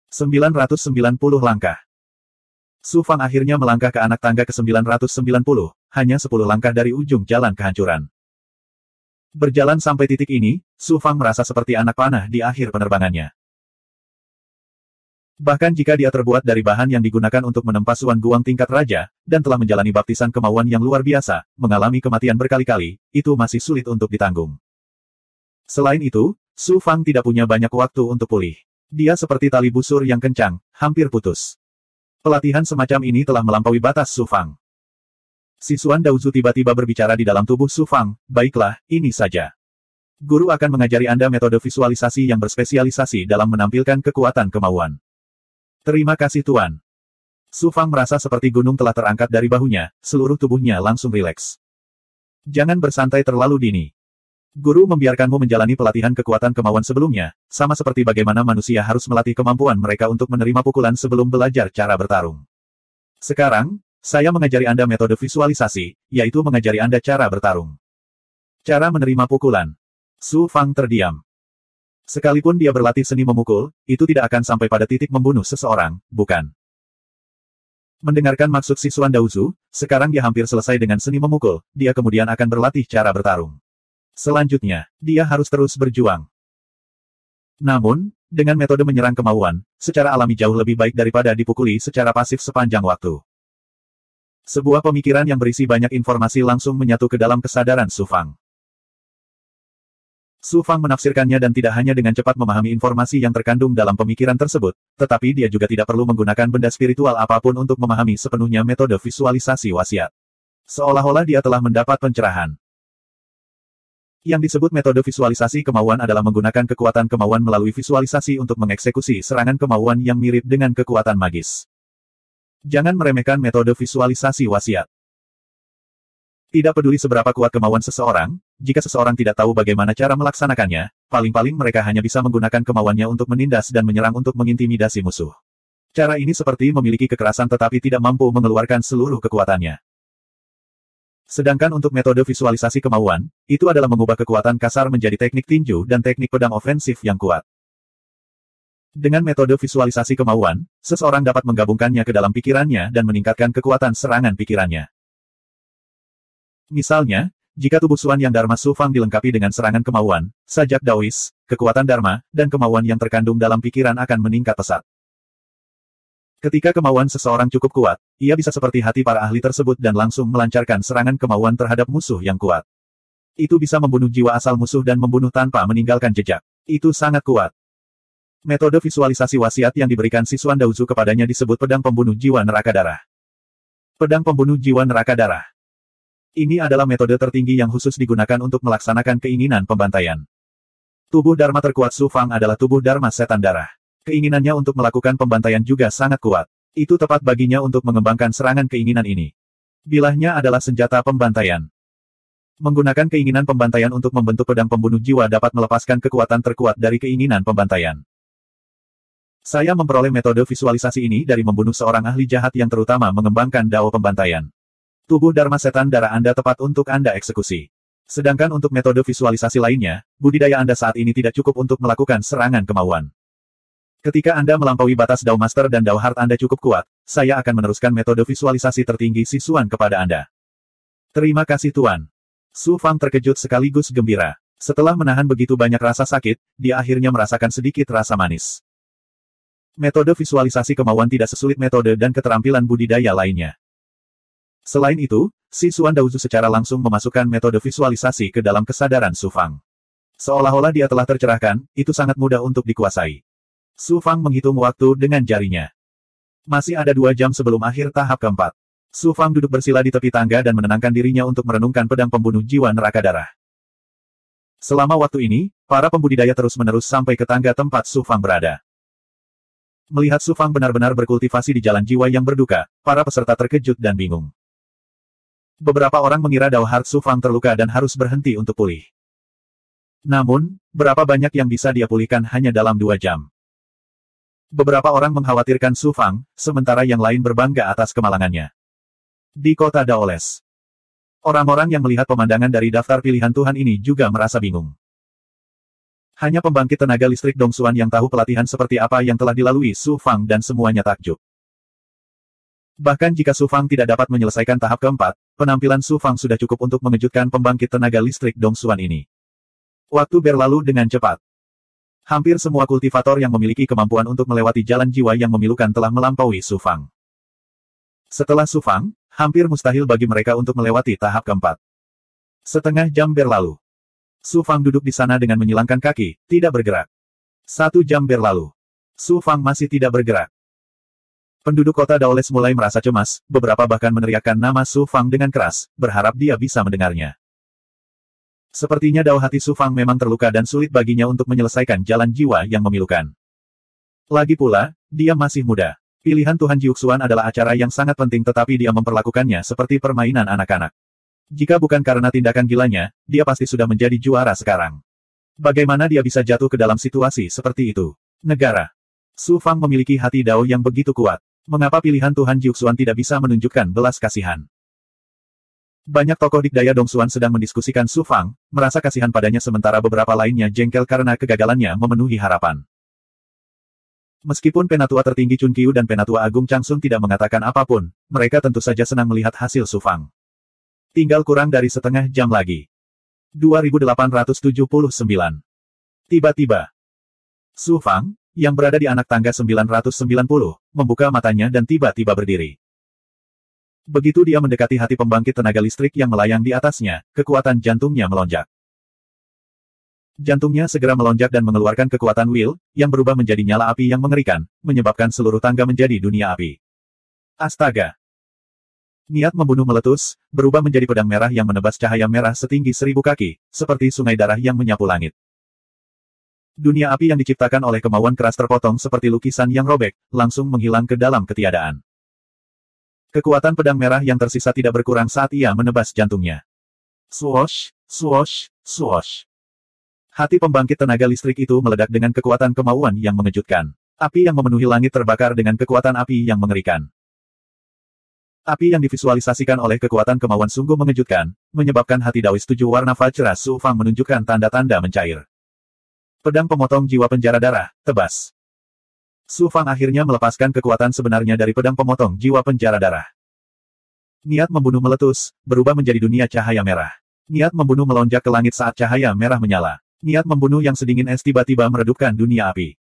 990 langkah. Su Fang akhirnya melangkah ke anak tangga ke-990, hanya 10 langkah dari ujung jalan kehancuran. Berjalan sampai titik ini, Su Fang merasa seperti anak panah di akhir penerbangannya. Bahkan jika dia terbuat dari bahan yang digunakan untuk menempa Suan Guang tingkat raja, dan telah menjalani baptisan kemauan yang luar biasa, mengalami kematian berkali-kali, itu masih sulit untuk ditanggung. Selain itu, Su Fang tidak punya banyak waktu untuk pulih. Dia seperti tali busur yang kencang, hampir putus. Pelatihan semacam ini telah melampaui batas Su Fang. Si Suan Daozu tiba-tiba berbicara di dalam tubuh Su Fang, baiklah, ini saja. Guru akan mengajari Anda metode visualisasi yang berspesialisasi dalam menampilkan kekuatan kemauan. Terima kasih Tuan. Su Fang merasa seperti gunung telah terangkat dari bahunya, seluruh tubuhnya langsung rileks. Jangan bersantai terlalu dini. Guru membiarkanmu menjalani pelatihan kekuatan kemauan sebelumnya, sama seperti bagaimana manusia harus melatih kemampuan mereka untuk menerima pukulan sebelum belajar cara bertarung. Sekarang, saya mengajari Anda metode visualisasi, yaitu mengajari Anda cara bertarung. Cara menerima pukulan. Su Fang terdiam. Sekalipun dia berlatih seni memukul, itu tidak akan sampai pada titik membunuh seseorang, bukan? Mendengarkan maksud si Suan Daozu, sekarang dia hampir selesai dengan seni memukul, dia kemudian akan berlatih cara bertarung. Selanjutnya, dia harus terus berjuang. Namun, dengan metode menyerang kemauan, secara alami jauh lebih baik daripada dipukuli secara pasif sepanjang waktu. Sebuah pemikiran yang berisi banyak informasi langsung menyatu ke dalam kesadaran Su Fang. Su Fang menafsirkannya dan tidak hanya dengan cepat memahami informasi yang terkandung dalam pemikiran tersebut, tetapi dia juga tidak perlu menggunakan benda spiritual apapun untuk memahami sepenuhnya metode visualisasi wasiat. Seolah-olah dia telah mendapat pencerahan. Yang disebut metode visualisasi kemauan adalah menggunakan kekuatan kemauan melalui visualisasi untuk mengeksekusi serangan kemauan yang mirip dengan kekuatan magis. Jangan meremehkan metode visualisasi wasiat. Tidak peduli seberapa kuat kemauan seseorang, jika seseorang tidak tahu bagaimana cara melaksanakannya, paling-paling mereka hanya bisa menggunakan kemauannya untuk menindas dan menyerang untuk mengintimidasi musuh. Cara ini seperti memiliki kekerasan tetapi tidak mampu mengeluarkan seluruh kekuatannya. Sedangkan untuk metode visualisasi kemauan, itu adalah mengubah kekuatan kasar menjadi teknik tinju dan teknik pedang ofensif yang kuat. Dengan metode visualisasi kemauan, seseorang dapat menggabungkannya ke dalam pikirannya dan meningkatkan kekuatan serangan pikirannya. Misalnya, jika tubuh Xuan Yang Dharma Su Fang dilengkapi dengan serangan kemauan, sajak Daois, kekuatan Dharma, dan kemauan yang terkandung dalam pikiran akan meningkat pesat. Ketika kemauan seseorang cukup kuat, ia bisa seperti hati para ahli tersebut dan langsung melancarkan serangan kemauan terhadap musuh yang kuat. Itu bisa membunuh jiwa asal musuh dan membunuh tanpa meninggalkan jejak. Itu sangat kuat. Metode visualisasi wasiat yang diberikan si Xuan Daozu kepadanya disebut pedang pembunuh jiwa neraka darah. Pedang pembunuh jiwa neraka darah. Ini adalah metode tertinggi yang khusus digunakan untuk melaksanakan keinginan pembantaian. Tubuh Dharma terkuat Su Fang adalah tubuh Dharma setan darah. Keinginannya untuk melakukan pembantaian juga sangat kuat. Itu tepat baginya untuk mengembangkan serangan keinginan ini. Bilahnya adalah senjata pembantaian. Menggunakan keinginan pembantaian untuk membentuk pedang pembunuh jiwa dapat melepaskan kekuatan terkuat dari keinginan pembantaian. Saya memperoleh metode visualisasi ini dari membunuh seorang ahli jahat yang terutama mengembangkan dao pembantaian. Tubuh Dharma setan darah Anda tepat untuk Anda eksekusi. Sedangkan untuk metode visualisasi lainnya, budidaya Anda saat ini tidak cukup untuk melakukan serangan kemauan. Ketika Anda melampaui batas Dao Master dan Dao Heart Anda cukup kuat, saya akan meneruskan metode visualisasi tertinggi si Xuan kepada Anda. Terima kasih Tuan. Su Fang terkejut sekaligus gembira. Setelah menahan begitu banyak rasa sakit, dia akhirnya merasakan sedikit rasa manis. Metode visualisasi kemauan tidak sesulit metode dan keterampilan budidaya lainnya. Selain itu, si Xuan Daozu secara langsung memasukkan metode visualisasi ke dalam kesadaran Su Fang. Seolah-olah dia telah tercerahkan, itu sangat mudah untuk dikuasai. Su Fang menghitung waktu dengan jarinya. Masih ada 2 jam sebelum akhir tahap keempat. Su Fang duduk bersila di tepi tangga dan menenangkan dirinya untuk merenungkan pedang pembunuh jiwa neraka darah. Selama waktu ini, para pembudidaya terus-menerus sampai ke tangga tempat Su Fang berada. Melihat Su Fang benar-benar berkultivasi di jalan jiwa yang berduka, para peserta terkejut dan bingung. Beberapa orang mengira Dao Heart Su Fang terluka dan harus berhenti untuk pulih. Namun, berapa banyak yang bisa dia pulihkan hanya dalam 2 jam. Beberapa orang mengkhawatirkan Su Fang, sementara yang lain berbangga atas kemalangannya. Di kota Daoles, orang-orang yang melihat pemandangan dari daftar pilihan Tuhan ini juga merasa bingung. Hanya pembangkit tenaga listrik Dongsuan yang tahu pelatihan seperti apa yang telah dilalui Su Fang dan semuanya takjub. Bahkan jika Su Fang tidak dapat menyelesaikan tahap keempat, penampilan Su Fang sudah cukup untuk mengejutkan pembangkit tenaga listrik Dongsuan ini. Waktu berlalu dengan cepat. Hampir semua kultivator yang memiliki kemampuan untuk melewati jalan jiwa yang memilukan telah melampaui Su Fang. Setelah Su Fang, hampir mustahil bagi mereka untuk melewati tahap keempat. Setengah jam berlalu. Su Fang duduk di sana dengan menyilangkan kaki, tidak bergerak. 1 jam berlalu. Su Fang masih tidak bergerak. Penduduk kota Daoles mulai merasa cemas, beberapa bahkan meneriakkan nama Su Fang dengan keras, berharap dia bisa mendengarnya. Sepertinya dao hati Su Fang memang terluka dan sulit baginya untuk menyelesaikan jalan jiwa yang memilukan. Lagi pula, dia masih muda. Pilihan Tuhan Jiuxuan adalah acara yang sangat penting tetapi dia memperlakukannya seperti permainan anak-anak. Jika bukan karena tindakan gilanya, dia pasti sudah menjadi juara sekarang. Bagaimana dia bisa jatuh ke dalam situasi seperti itu? Negara. Su Fang memiliki hati dao yang begitu kuat. Mengapa pilihan Tuhan Jiuxuan tidak bisa menunjukkan belas kasihan? Banyak tokoh dikdaya Dongsuan sedang mendiskusikan Su Fang, merasa kasihan padanya sementara beberapa lainnya jengkel karena kegagalannya memenuhi harapan. Meskipun penatua tertinggi Chun Qiu dan penatua agung Chang Sun tidak mengatakan apapun, mereka tentu saja senang melihat hasil Su Fang. Tinggal kurang dari setengah jam lagi. 2879. Tiba-tiba, Su Fang, yang berada di anak tangga 990, membuka matanya dan tiba-tiba berdiri. Begitu dia mendekati hati pembangkit tenaga listrik yang melayang di atasnya, kekuatan jantungnya melonjak. Jantungnya segera melonjak dan mengeluarkan kekuatan Will, yang berubah menjadi nyala api yang mengerikan, menyebabkan seluruh tangga menjadi dunia api. Astaga! Niat membunuh meletus, berubah menjadi pedang merah yang menebas cahaya merah setinggi 1000 kaki, seperti sungai darah yang menyapu langit. Dunia api yang diciptakan oleh kemauan keras terpotong seperti lukisan yang robek, langsung menghilang ke dalam ketiadaan. Kekuatan pedang merah yang tersisa tidak berkurang saat ia menebas jantungnya. Swoosh, swoosh, swoosh. Hati pembangkit tenaga listrik itu meledak dengan kekuatan kemauan yang mengejutkan. Api yang memenuhi langit terbakar dengan kekuatan api yang mengerikan. Api yang divisualisasikan oleh kekuatan kemauan sungguh mengejutkan, menyebabkan hati Daois 7 warna Vajra Su Fang menunjukkan tanda-tanda mencair. Pedang pemotong jiwa penjara darah, tebas. Su Fang akhirnya melepaskan kekuatan sebenarnya dari pedang pemotong jiwa penjara darah. Niat membunuh meletus, berubah menjadi dunia cahaya merah. Niat membunuh melonjak ke langit saat cahaya merah menyala. Niat membunuh yang sedingin es tiba-tiba meredupkan dunia api.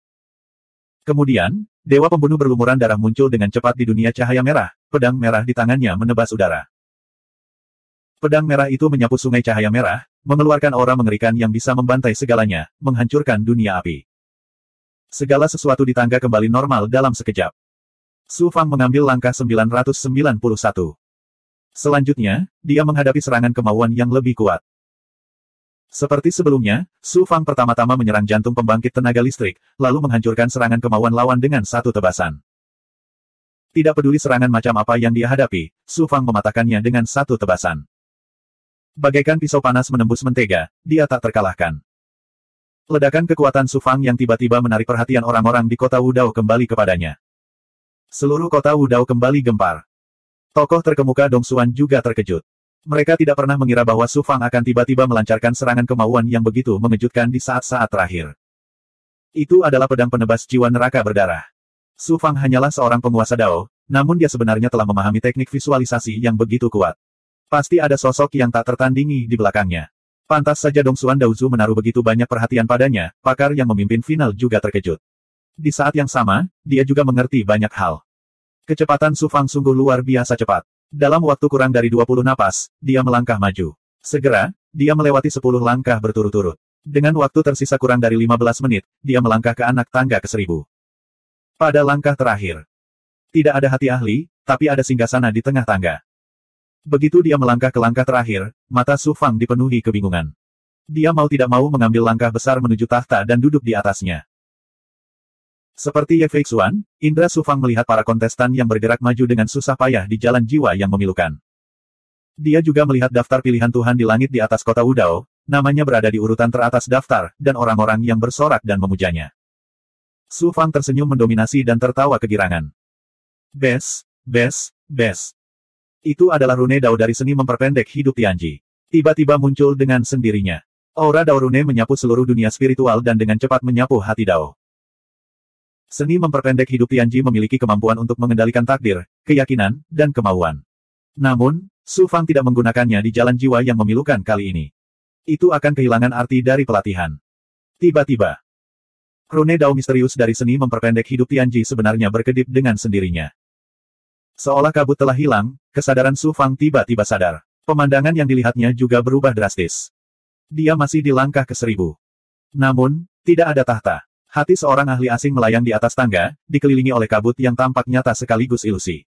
Kemudian, dewa pembunuh berlumuran darah muncul dengan cepat di dunia cahaya merah, pedang merah di tangannya menebas udara. Pedang merah itu menyapu sungai cahaya merah, mengeluarkan aura mengerikan yang bisa membantai segalanya, menghancurkan dunia api. Segala sesuatu di tangga kembali normal dalam sekejap. Su Fang mengambil langkah 991. Selanjutnya, dia menghadapi serangan kemauan yang lebih kuat. Seperti sebelumnya, Su Fang pertama-tama menyerang jantung pembangkit tenaga listrik, lalu menghancurkan serangan kemauan lawan dengan satu tebasan. Tidak peduli serangan macam apa yang dia hadapi, Su Fang mematahkannya dengan satu tebasan. Bagaikan pisau panas menembus mentega, dia tak terkalahkan. Ledakan kekuatan Su Fang yang tiba-tiba menarik perhatian orang-orang di kota Wudao kembali kepadanya. Seluruh kota Wudao kembali gempar. Tokoh terkemuka Dong Xuan juga terkejut. Mereka tidak pernah mengira bahwa Su Fang akan tiba-tiba melancarkan serangan kemauan yang begitu mengejutkan di saat-saat terakhir. Itu adalah pedang penebas jiwa neraka berdarah. Su Fang hanyalah seorang penguasa Dao, namun dia sebenarnya telah memahami teknik visualisasi yang begitu kuat. Pasti ada sosok yang tak tertandingi di belakangnya. Pantas saja Dong Xuan Daozu menaruh begitu banyak perhatian padanya, pakar yang memimpin final juga terkejut. Di saat yang sama, dia juga mengerti banyak hal. Kecepatan Su Fang sungguh luar biasa cepat. Dalam waktu kurang dari 20 napas, dia melangkah maju. Segera, dia melewati 10 langkah berturut-turut. Dengan waktu tersisa kurang dari 15 menit, dia melangkah ke anak tangga ke-1000. Pada langkah terakhir, tidak ada hati ahli, tapi ada singgasana di tengah tangga. Begitu dia melangkah ke langkah terakhir, mata Su Fang dipenuhi kebingungan. Dia mau tidak mau mengambil langkah besar menuju tahta dan duduk di atasnya. Seperti Ye Feixuan, indra Su Fang melihat para kontestan yang bergerak maju dengan susah payah di jalan jiwa yang memilukan. Dia juga melihat daftar pilihan Tuhan di langit di atas kota Wudao, namanya berada di urutan teratas daftar, dan orang-orang yang bersorak dan memujanya. Su Fang tersenyum mendominasi dan tertawa kegirangan. Bes, bes, bes. Itu adalah rune Dao dari seni memperpendek hidup Tianji. Tiba-tiba muncul dengan sendirinya. Aura Dao rune menyapu seluruh dunia spiritual dan dengan cepat menyapu hati Dao. Seni memperpendek hidup Tianji memiliki kemampuan untuk mengendalikan takdir, keyakinan, dan kemauan. Namun, Su Fang tidak menggunakannya di jalan jiwa yang memilukan kali ini. Itu akan kehilangan arti dari pelatihan. Tiba-tiba, rune Dao misterius dari seni memperpendek hidup Tianji sebenarnya berkedip dengan sendirinya. Seolah kabut telah hilang, kesadaran Su Fang tiba-tiba sadar. Pemandangan yang dilihatnya juga berubah drastis. Dia masih di langkah ke-1000. Namun, tidak ada tahta. Hati seorang ahli asing melayang di atas tangga, dikelilingi oleh kabut yang tampak nyata sekaligus ilusi.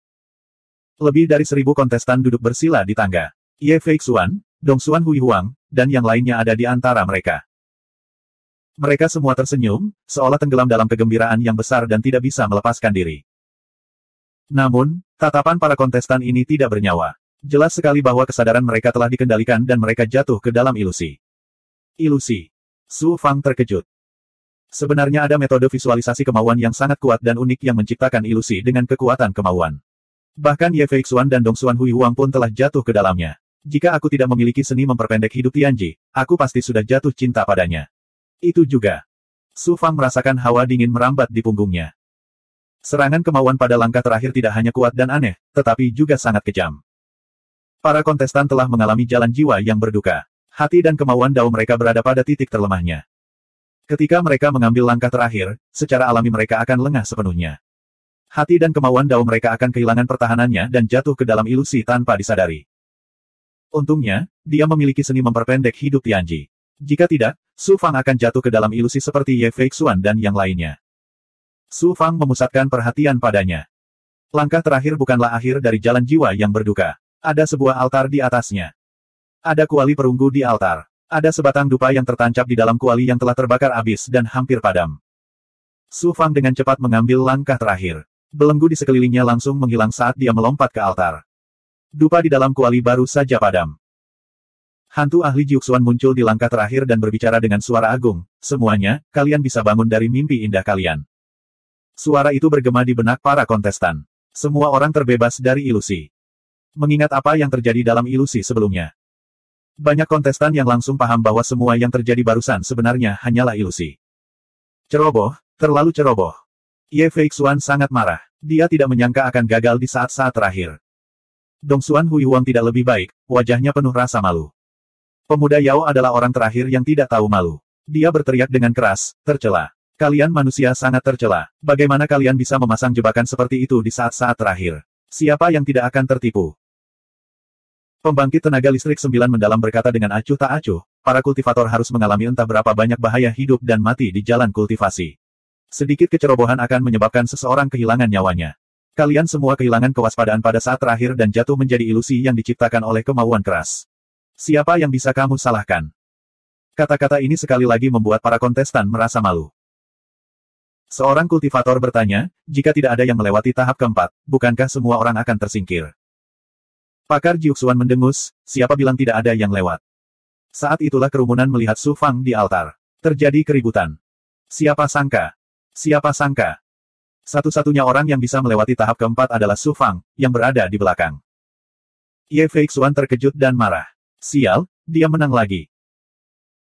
Lebih dari 1000 kontestan duduk bersila di tangga. Ye Feixuan, Dong Xuan Hui Huang, dan yang lainnya ada di antara mereka. Mereka semua tersenyum, seolah tenggelam dalam kegembiraan yang besar dan tidak bisa melepaskan diri. Namun, tatapan para kontestan ini tidak bernyawa. Jelas sekali bahwa kesadaran mereka telah dikendalikan dan mereka jatuh ke dalam ilusi. Ilusi. Su Fang terkejut. Sebenarnya ada metode visualisasi kemauan yang sangat kuat dan unik yang menciptakan ilusi dengan kekuatan kemauan. Bahkan Ye Feixuan dan Dong Xuan Hui Huang pun telah jatuh ke dalamnya. Jika aku tidak memiliki seni memperpendek hidup Tianji, aku pasti sudah jatuh cinta padanya. Itu juga. Su Fang merasakan hawa dingin merambat di punggungnya. Serangan kemauan pada langkah terakhir tidak hanya kuat dan aneh, tetapi juga sangat kejam. Para kontestan telah mengalami jalan jiwa yang berduka. Hati dan kemauan Dao mereka berada pada titik terlemahnya. Ketika mereka mengambil langkah terakhir, secara alami mereka akan lengah sepenuhnya. Hati dan kemauan Dao mereka akan kehilangan pertahanannya dan jatuh ke dalam ilusi tanpa disadari. Untungnya, dia memiliki seni memperpendek hidup Tianji. Jika tidak, Su Fang akan jatuh ke dalam ilusi seperti Ye Feixuan dan yang lainnya. Su Fang memusatkan perhatian padanya. Langkah terakhir bukanlah akhir dari jalan jiwa yang berduka. Ada sebuah altar di atasnya. Ada kuali perunggu di altar. Ada sebatang dupa yang tertancap di dalam kuali yang telah terbakar habis dan hampir padam. Su Fang dengan cepat mengambil langkah terakhir. Belenggu di sekelilingnya langsung menghilang saat dia melompat ke altar. Dupa di dalam kuali baru saja padam. Hantu ahli Jiuxuan muncul di langkah terakhir dan berbicara dengan suara agung. Semuanya, kalian bisa bangun dari mimpi indah kalian. Suara itu bergema di benak para kontestan. Semua orang terbebas dari ilusi. Mengingat apa yang terjadi dalam ilusi sebelumnya. Banyak kontestan yang langsung paham bahwa semua yang terjadi barusan sebenarnya hanyalah ilusi. Ceroboh, terlalu ceroboh. Ye Feixuan sangat marah. Dia tidak menyangka akan gagal di saat-saat terakhir. Dongsuan Huihuang tidak lebih baik, wajahnya penuh rasa malu. Pemuda Yao adalah orang terakhir yang tidak tahu malu. Dia berteriak dengan keras, tercela. Kalian manusia sangat tercela. Bagaimana kalian bisa memasang jebakan seperti itu di saat-saat terakhir? Siapa yang tidak akan tertipu? Pembangkit tenaga listrik 9 mendalam berkata dengan acuh tak acuh, para kultivator harus mengalami entah berapa banyak bahaya hidup dan mati di jalan kultivasi. Sedikit kecerobohan akan menyebabkan seseorang kehilangan nyawanya. Kalian semua kehilangan kewaspadaan pada saat terakhir dan jatuh menjadi ilusi yang diciptakan oleh kemauan keras. Siapa yang bisa kamu salahkan? Kata-kata ini sekali lagi membuat para kontestan merasa malu. Seorang kultivator bertanya, jika tidak ada yang melewati tahap keempat, bukankah semua orang akan tersingkir? Pakar Jiuxuan mendengus, siapa bilang tidak ada yang lewat? Saat itulah kerumunan melihat Su Fang di altar. Terjadi keributan. Siapa sangka? Siapa sangka? Satu-satunya orang yang bisa melewati tahap keempat adalah Su Fang, yang berada di belakang. Ye Feixuan terkejut dan marah. Sial, dia menang lagi.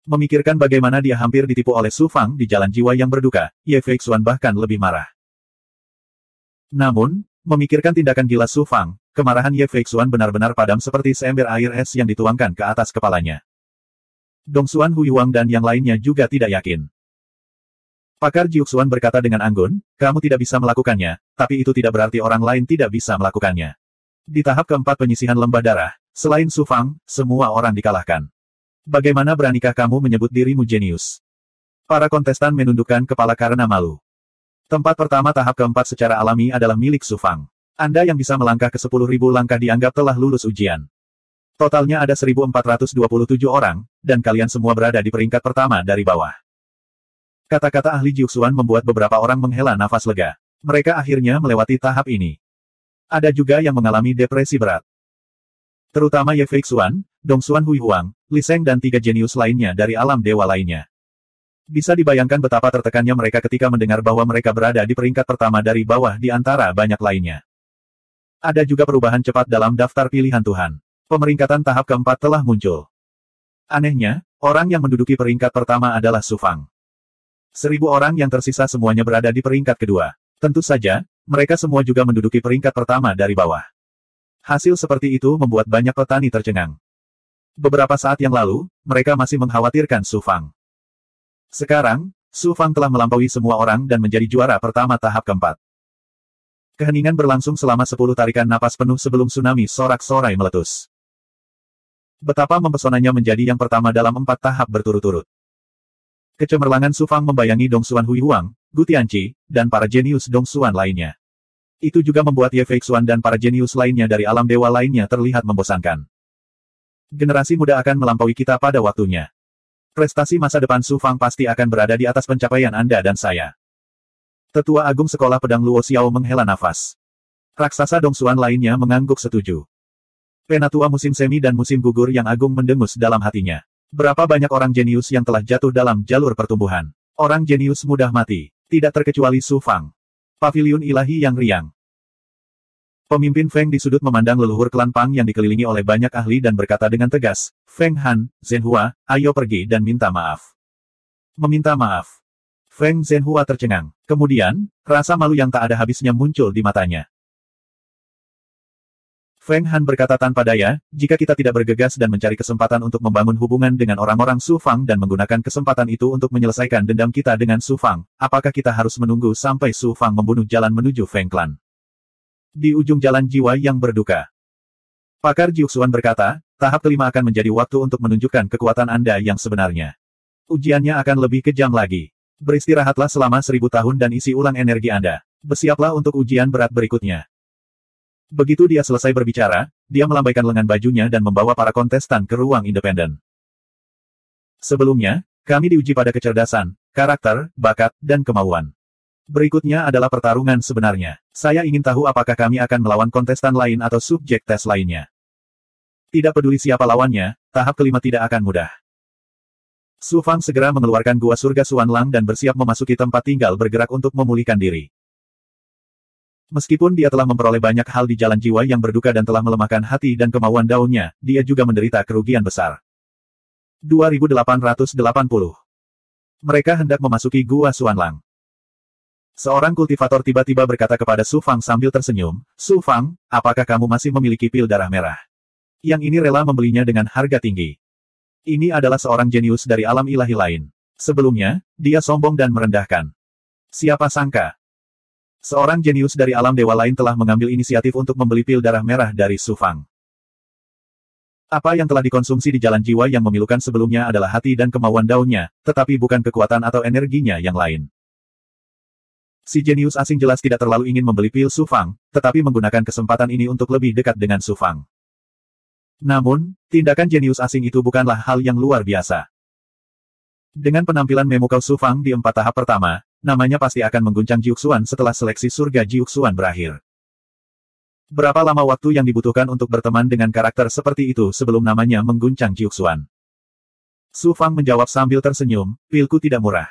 Memikirkan bagaimana dia hampir ditipu oleh Su Fang di jalan jiwa yang berduka, Ye Feixuan bahkan lebih marah. Namun, memikirkan tindakan gila Su Fang, kemarahan Ye Feixuan benar-benar padam seperti seember air es yang dituangkan ke atas kepalanya. Dongsuan Huihuang dan yang lainnya juga tidak yakin. Pakar Jiuxuan berkata dengan anggun, kamu tidak bisa melakukannya, tapi itu tidak berarti orang lain tidak bisa melakukannya. Di tahap keempat penyisihan lembah darah, selain Su Fang, semua orang dikalahkan. Bagaimana beranikah kamu menyebut dirimu jenius? Para kontestan menundukkan kepala karena malu. Tempat pertama tahap keempat secara alami adalah milik Su Fang. Anda yang bisa melangkah ke 10.000 langkah dianggap telah lulus ujian. Totalnya ada 1.427 orang, dan kalian semua berada di peringkat pertama dari bawah. Kata-kata ahli Jiuxuan membuat beberapa orang menghela nafas lega. Mereka akhirnya melewati tahap ini. Ada juga yang mengalami depresi berat. Terutama Ye Feixuan, Dongsuan Huihuang, Li Sheng dan 3 jenius lainnya dari alam dewa lainnya. Bisa dibayangkan betapa tertekannya mereka ketika mendengar bahwa mereka berada di peringkat pertama dari bawah di antara banyak lainnya. Ada juga perubahan cepat dalam daftar pilihan Tuhan. Pemeringkatan tahap keempat telah muncul. Anehnya, orang yang menduduki peringkat pertama adalah Su Fang. 1.000 orang yang tersisa semuanya berada di peringkat kedua. Tentu saja, mereka semua juga menduduki peringkat pertama dari bawah. Hasil seperti itu membuat banyak petani tercengang. Beberapa saat yang lalu, mereka masih mengkhawatirkan Su Fang. Sekarang, Su Fang telah melampaui semua orang dan menjadi juara pertama tahap keempat. Keheningan berlangsung selama 10 tarikan napas penuh sebelum tsunami sorak-sorai meletus. Betapa mempesonanya menjadi yang pertama dalam 4 tahap berturut-turut. Kecemerlangan Su Fang membayangi Dongsuan Huihuang, Gu Tianqi, dan para jenius Dongsuan lainnya. Itu juga membuat Ye Feixuan dan para jenius lainnya dari alam dewa lainnya terlihat membosankan. Generasi muda akan melampaui kita pada waktunya. Prestasi masa depan Su Fang pasti akan berada di atas pencapaian Anda dan saya. Tetua Agung Sekolah Pedang Luo Xiao menghela nafas. Raksasa Dongsuan lainnya mengangguk setuju. Penatua musim semi dan musim gugur yang agung mendengus dalam hatinya. Berapa banyak orang jenius yang telah jatuh dalam jalur pertumbuhan. Orang jenius mudah mati. Tidak terkecuali Su Fang. Paviliun ilahi yang riang. Pemimpin Feng di sudut memandang leluhur klan Pang yang dikelilingi oleh banyak ahli dan berkata dengan tegas, Feng Han, Zhenhua, ayo pergi dan minta maaf. Meminta maaf. Feng Zhenhua tercengang. Kemudian, rasa malu yang tak ada habisnya muncul di matanya. Feng Han berkata tanpa daya, jika kita tidak bergegas dan mencari kesempatan untuk membangun hubungan dengan orang-orang Su Fang dan menggunakan kesempatan itu untuk menyelesaikan dendam kita dengan Su Fang, apakah kita harus menunggu sampai Su Fang membunuh jalan menuju Feng Clan? Di ujung jalan jiwa yang berduka. Pakar Jiuxuan berkata, tahap kelima akan menjadi waktu untuk menunjukkan kekuatan Anda yang sebenarnya. Ujiannya akan lebih kejam lagi. Beristirahatlah selama 1000 tahun dan isi ulang energi Anda. Bersiaplah untuk ujian berat berikutnya. Begitu dia selesai berbicara, dia melambaikan lengan bajunya dan membawa para kontestan ke ruang independen. Sebelumnya, kami diuji pada kecerdasan, karakter, bakat, dan kemauan. Berikutnya adalah pertarungan sebenarnya. Saya ingin tahu apakah kami akan melawan kontestan lain atau subjek tes lainnya. Tidak peduli siapa lawannya, tahap kelima tidak akan mudah. Su Fang segera mengeluarkan gua surga Xuanlang dan bersiap memasuki tempat tinggal bergerak untuk memulihkan diri. Meskipun dia telah memperoleh banyak hal di jalan jiwa yang berduka dan telah melemahkan hati dan kemauan daunnya, dia juga menderita kerugian besar. 2880. Mereka hendak memasuki gua Xuanlang. Seorang kultivator tiba-tiba berkata kepada Su Fang sambil tersenyum, "Su Fang, apakah kamu masih memiliki pil darah merah? Yang ini rela membelinya dengan harga tinggi." Ini adalah seorang jenius dari alam ilahi lain. Sebelumnya, dia sombong dan merendahkan. Siapa sangka? Seorang jenius dari alam dewa lain telah mengambil inisiatif untuk membeli pil darah merah dari Su Fang. Apa yang telah dikonsumsi di jalan jiwa yang memilukan sebelumnya adalah hati dan kemauan daunnya, tetapi bukan kekuatan atau energinya yang lain. Si jenius asing jelas tidak terlalu ingin membeli pil Su Fang, tetapi menggunakan kesempatan ini untuk lebih dekat dengan Su Fang. Namun, tindakan jenius asing itu bukanlah hal yang luar biasa. Dengan penampilan memukau Su Fang di 4 tahap pertama, namanya pasti akan mengguncang Jiuxuan setelah seleksi surga Jiuxuan berakhir. Berapa lama waktu yang dibutuhkan untuk berteman dengan karakter seperti itu sebelum namanya mengguncang Jiuxuan? Su Fang menjawab sambil tersenyum, "Pilku tidak murah."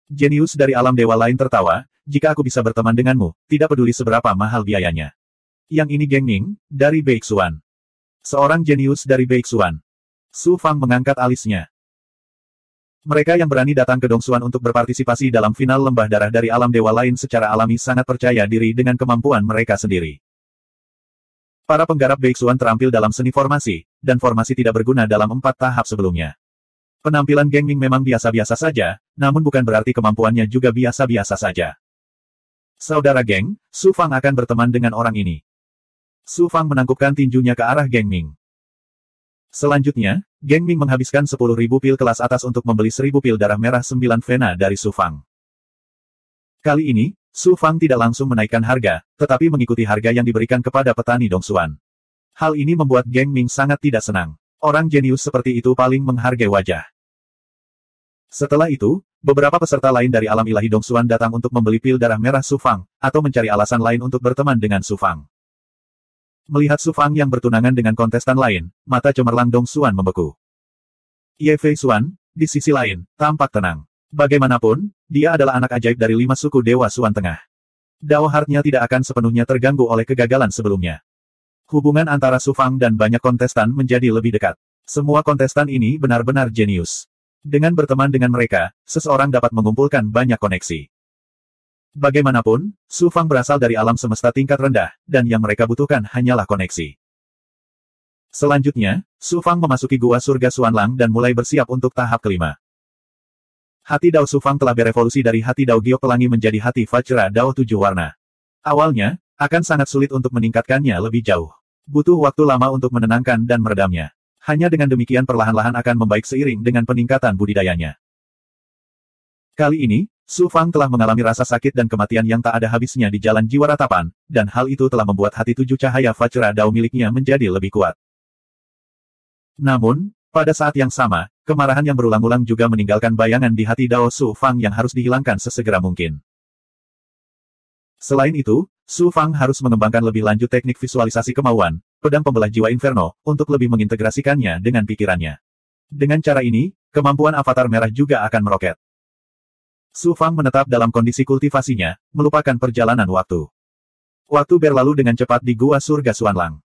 Jenius dari alam dewa lain tertawa, "Jika aku bisa berteman denganmu, tidak peduli seberapa mahal biayanya." Yang ini Geng Ning, dari Beixuan. Seorang jenius dari Beixuan. Su Fang mengangkat alisnya. Mereka yang berani datang ke Dongsuan untuk berpartisipasi dalam final lembah darah dari alam dewa lain secara alami sangat percaya diri dengan kemampuan mereka sendiri. Para penggarap Beixuan terampil dalam seni formasi, dan formasi tidak berguna dalam 4 tahap sebelumnya. Penampilan Geng Ning memang biasa-biasa saja, namun bukan berarti kemampuannya juga biasa-biasa saja. Saudara Geng, Su Fang akan berteman dengan orang ini. Su Fang menangkupkan tinjunya ke arah Geng Ming. Selanjutnya, Geng Ming menghabiskan 10.000 pil kelas atas untuk membeli 1.000 pil darah merah 9 vena dari Su Fang. Kali ini, Su Fang tidak langsung menaikkan harga, tetapi mengikuti harga yang diberikan kepada petani Dongsuan. Hal ini membuat Geng Ming sangat tidak senang. Orang jenius seperti itu paling menghargai wajah. Setelah itu, beberapa peserta lain dari alam ilahi Dongsuan datang untuk membeli pil darah merah Su Fang, atau mencari alasan lain untuk berteman dengan Su Fang. Melihat Su Fang yang bertunangan dengan kontestan lain, mata cemerlang Dongsuan membeku. Ye Fei Xuan, di sisi lain, tampak tenang. Bagaimanapun, dia adalah anak ajaib dari 5 suku Dewa Xuan Tengah. Dao Heart-nya tidak akan sepenuhnya terganggu oleh kegagalan sebelumnya. Hubungan antara Su Fang dan banyak kontestan menjadi lebih dekat. Semua kontestan ini benar-benar jenius. Dengan berteman dengan mereka, seseorang dapat mengumpulkan banyak koneksi. Bagaimanapun, Su Fang berasal dari alam semesta tingkat rendah, dan yang mereka butuhkan hanyalah koneksi. Selanjutnya, Su Fang memasuki gua surga Xuanlang dan mulai bersiap untuk tahap kelima. Hati Dao Su Fang telah berevolusi dari hati Dao Giok Pelangi menjadi hati Vajra Dao 7 warna. Awalnya, akan sangat sulit untuk meningkatkannya lebih jauh. Butuh waktu lama untuk menenangkan dan meredamnya. Hanya dengan demikian perlahan-lahan akan membaik seiring dengan peningkatan budidayanya. Kali ini, Su Fang telah mengalami rasa sakit dan kematian yang tak ada habisnya di jalan jiwa ratapan, dan hal itu telah membuat hati 7 cahaya Vajra Dao miliknya menjadi lebih kuat. Namun, pada saat yang sama, kemarahan yang berulang-ulang juga meninggalkan bayangan di hati Dao Su Fang yang harus dihilangkan sesegera mungkin. Selain itu, Su Fang harus mengembangkan lebih lanjut teknik visualisasi kemauan, pedang pembelah jiwa Inferno, untuk lebih mengintegrasikannya dengan pikirannya. Dengan cara ini, kemampuan avatar merah juga akan meroket. Su Fang menetap dalam kondisi kultivasinya, melupakan perjalanan waktu. Waktu berlalu dengan cepat di gua surga Xuanlang.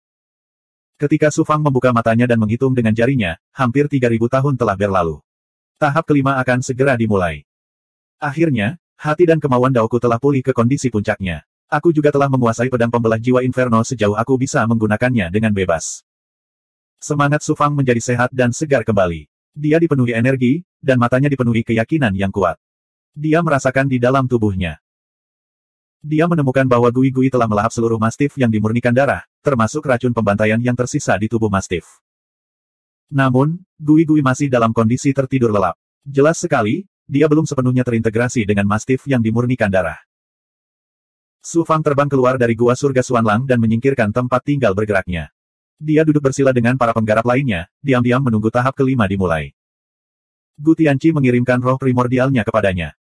Ketika Su Fang membuka matanya dan menghitung dengan jarinya, hampir 3.000 tahun telah berlalu. Tahap kelima akan segera dimulai. Akhirnya, hati dan kemauan Daoku telah pulih ke kondisi puncaknya. Aku juga telah menguasai pedang pembelah jiwa Inferno sejauh aku bisa menggunakannya dengan bebas. Semangat Su Fang menjadi sehat dan segar kembali. Dia dipenuhi energi, dan matanya dipenuhi keyakinan yang kuat. Dia merasakan di dalam tubuhnya. Dia menemukan bahwa Gui Gui telah melahap seluruh mastif yang dimurnikan darah, termasuk racun pembantaian yang tersisa di tubuh mastif. Namun, Gui masih dalam kondisi tertidur lelap. Jelas sekali, dia belum sepenuhnya terintegrasi dengan Mastif yang dimurnikan darah. Su Fang terbang keluar dari gua surga Xuanlang dan menyingkirkan tempat tinggal bergeraknya. Dia duduk bersila dengan para penggarap lainnya, diam-diam menunggu tahap kelima dimulai. Gu Tianqi mengirimkan roh primordialnya kepadanya.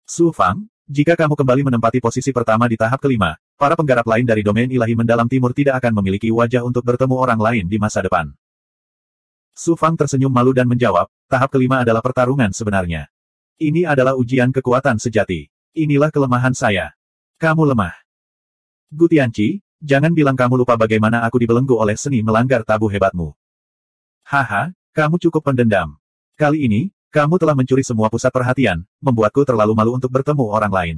Su Fang, jika kamu kembali menempati posisi pertama di tahap kelima, para penggarap lain dari domain ilahi mendalam timur tidak akan memiliki wajah untuk bertemu orang lain di masa depan. Su Fang tersenyum malu dan menjawab, tahap kelima adalah pertarungan sebenarnya. Ini adalah ujian kekuatan sejati. Inilah kelemahan saya. Kamu lemah. Gu Tianqi, jangan bilang kamu lupa bagaimana aku dibelenggu oleh seni melanggar tabu hebatmu. Haha, kamu cukup pendendam. Kali ini, kamu telah mencuri semua pusat perhatian, membuatku terlalu malu untuk bertemu orang lain.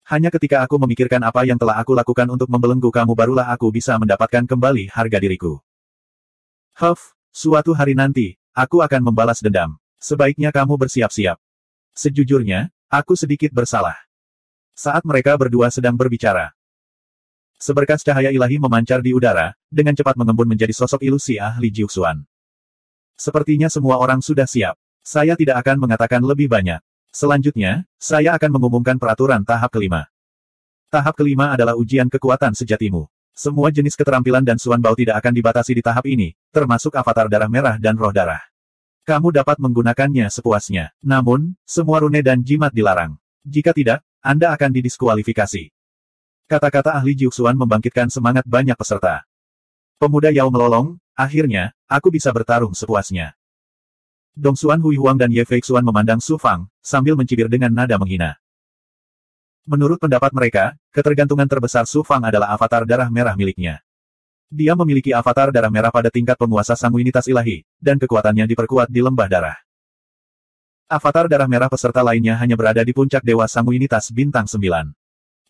Hanya ketika aku memikirkan apa yang telah aku lakukan untuk membelenggu kamu barulah aku bisa mendapatkan kembali harga diriku. Huff, suatu hari nanti, aku akan membalas dendam. Sebaiknya kamu bersiap-siap. Sejujurnya, aku sedikit bersalah. Saat mereka berdua sedang berbicara, seberkas cahaya ilahi memancar di udara, dengan cepat mengembun menjadi sosok ilusi ahli Jiuxuan. Sepertinya semua orang sudah siap. Saya tidak akan mengatakan lebih banyak. Selanjutnya, saya akan mengumumkan peraturan tahap kelima. Tahap kelima adalah ujian kekuatan sejatimu. Semua jenis keterampilan dan Suan Bao tidak akan dibatasi di tahap ini, termasuk avatar darah merah dan roh darah. Kamu dapat menggunakannya sepuasnya. Namun, semua rune dan jimat dilarang. Jika tidak, Anda akan didiskualifikasi. Kata-kata ahli Jiuxuan membangkitkan semangat banyak peserta. Pemuda Yao melolong, akhirnya, aku bisa bertarung sepuasnya. Dongxuan Hui Huang dan Ye Feixuan memandang Su Fang, sambil mencibir dengan nada menghina. Menurut pendapat mereka, ketergantungan terbesar Su Fang adalah avatar darah merah miliknya. Dia memiliki avatar darah merah pada tingkat penguasa sanguinitas ilahi, dan kekuatannya diperkuat di lembah darah. Avatar darah merah peserta lainnya hanya berada di puncak dewa sanguinitas bintang 9.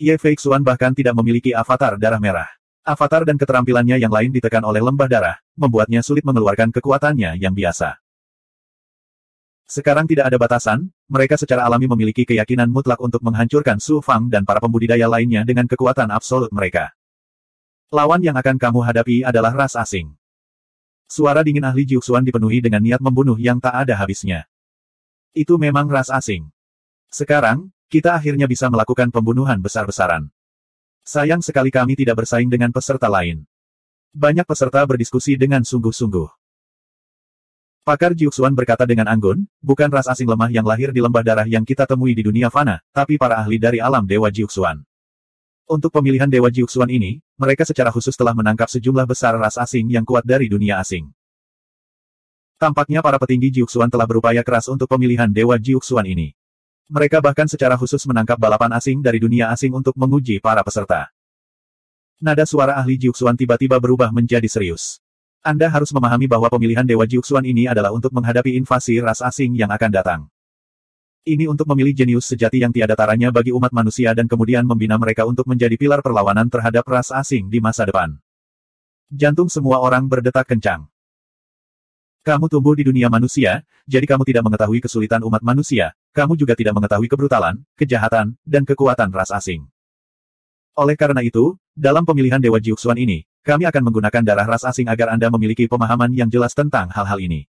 Ye Feixuan bahkan tidak memiliki avatar darah merah. Avatar dan keterampilannya yang lain ditekan oleh lembah darah, membuatnya sulit mengeluarkan kekuatannya yang biasa. Sekarang tidak ada batasan, mereka secara alami memiliki keyakinan mutlak untuk menghancurkan Su Fang dan para pembudidaya lainnya dengan kekuatan absolut mereka. Lawan yang akan kamu hadapi adalah ras asing. Suara dingin ahli Jiuxuan dipenuhi dengan niat membunuh yang tak ada habisnya. Itu memang ras asing. Sekarang, kita akhirnya bisa melakukan pembunuhan besar-besaran. Sayang sekali kami tidak bersaing dengan peserta lain. Banyak peserta berdiskusi dengan sungguh-sungguh. Pakar Jiuxuan berkata dengan anggun, bukan ras asing lemah yang lahir di lembah darah yang kita temui di dunia fana, tapi para ahli dari alam Dewa Jiuxuan. Untuk pemilihan Dewa Jiuxuan ini, mereka secara khusus telah menangkap sejumlah besar ras asing yang kuat dari dunia asing. Tampaknya para petinggi Jiuxuan telah berupaya keras untuk pemilihan Dewa Jiuxuan ini. Mereka bahkan secara khusus menangkap balapan asing dari dunia asing untuk menguji para peserta. Nada suara ahli Jiuxuan tiba-tiba berubah menjadi serius. Anda harus memahami bahwa pemilihan Dewa Jiuxuan ini adalah untuk menghadapi invasi ras asing yang akan datang. Ini untuk memilih jenius sejati yang tiada taranya bagi umat manusia dan kemudian membina mereka untuk menjadi pilar perlawanan terhadap ras asing di masa depan. Jantung semua orang berdetak kencang. Kamu tumbuh di dunia manusia, jadi kamu tidak mengetahui kesulitan umat manusia, kamu juga tidak mengetahui kebrutalan, kejahatan, dan kekuatan ras asing. Oleh karena itu, dalam pemilihan Dewa Jiuxuan ini, kami akan menggunakan darah ras asing agar Anda memiliki pemahaman yang jelas tentang hal-hal ini.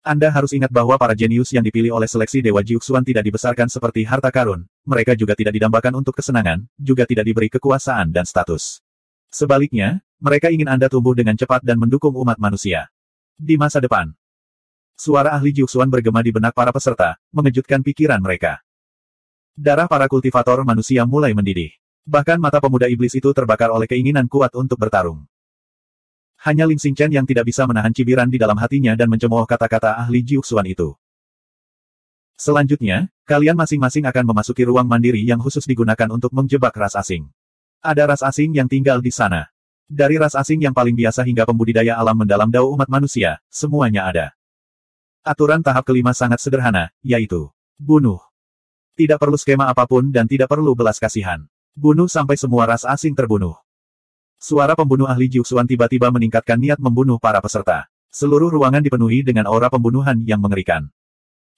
Anda harus ingat bahwa para jenius yang dipilih oleh seleksi Dewa Jiuxuan tidak dibesarkan seperti harta karun, mereka juga tidak didambakan untuk kesenangan, juga tidak diberi kekuasaan dan status. Sebaliknya, mereka ingin Anda tumbuh dengan cepat dan mendukung umat manusia. Di masa depan, suara ahli Jiuxuan bergema di benak para peserta, mengejutkan pikiran mereka. Darah para kultivator manusia mulai mendidih. Bahkan mata pemuda iblis itu terbakar oleh keinginan kuat untuk bertarung. Hanya Ling Xingchen yang tidak bisa menahan cibiran di dalam hatinya dan mencemooh kata-kata ahli Jiuxuan itu. Selanjutnya, kalian masing-masing akan memasuki ruang mandiri yang khusus digunakan untuk menjebak ras asing. Ada ras asing yang tinggal di sana. Dari ras asing yang paling biasa hingga pembudidaya alam mendalam dao umat manusia, semuanya ada. Aturan tahap kelima sangat sederhana, yaitu bunuh. Tidak perlu skema apapun dan tidak perlu belas kasihan. Bunuh sampai semua ras asing terbunuh. Suara pembunuh ahli Jiuxuan tiba-tiba meningkatkan niat membunuh para peserta. Seluruh ruangan dipenuhi dengan aura pembunuhan yang mengerikan.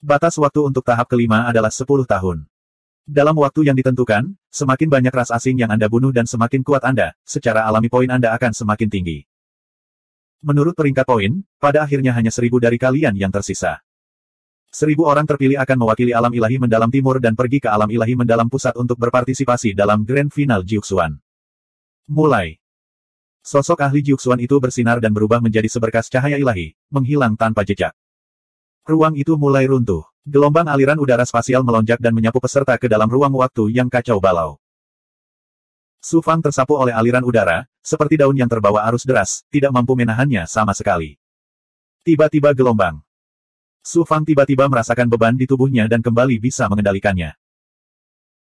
Batas waktu untuk tahap kelima adalah 10 tahun. Dalam waktu yang ditentukan, semakin banyak ras asing yang Anda bunuh dan semakin kuat Anda, secara alami poin Anda akan semakin tinggi. Menurut peringkat poin, pada akhirnya hanya 1.000 dari kalian yang tersisa. 1.000 orang terpilih akan mewakili alam ilahi mendalam timur dan pergi ke alam ilahi mendalam pusat untuk berpartisipasi dalam Grand Final Jiuxuan. Mulai. Sosok ahli Jiuxuan itu bersinar dan berubah menjadi seberkas cahaya ilahi, menghilang tanpa jejak. Ruang itu mulai runtuh. Gelombang aliran udara spasial melonjak dan menyapu peserta ke dalam ruang waktu yang kacau balau. Su Fang tersapu oleh aliran udara, seperti daun yang terbawa arus deras, tidak mampu menahannya sama sekali. Tiba-tiba gelombang. Su Fang tiba-tiba merasakan beban di tubuhnya dan kembali bisa mengendalikannya.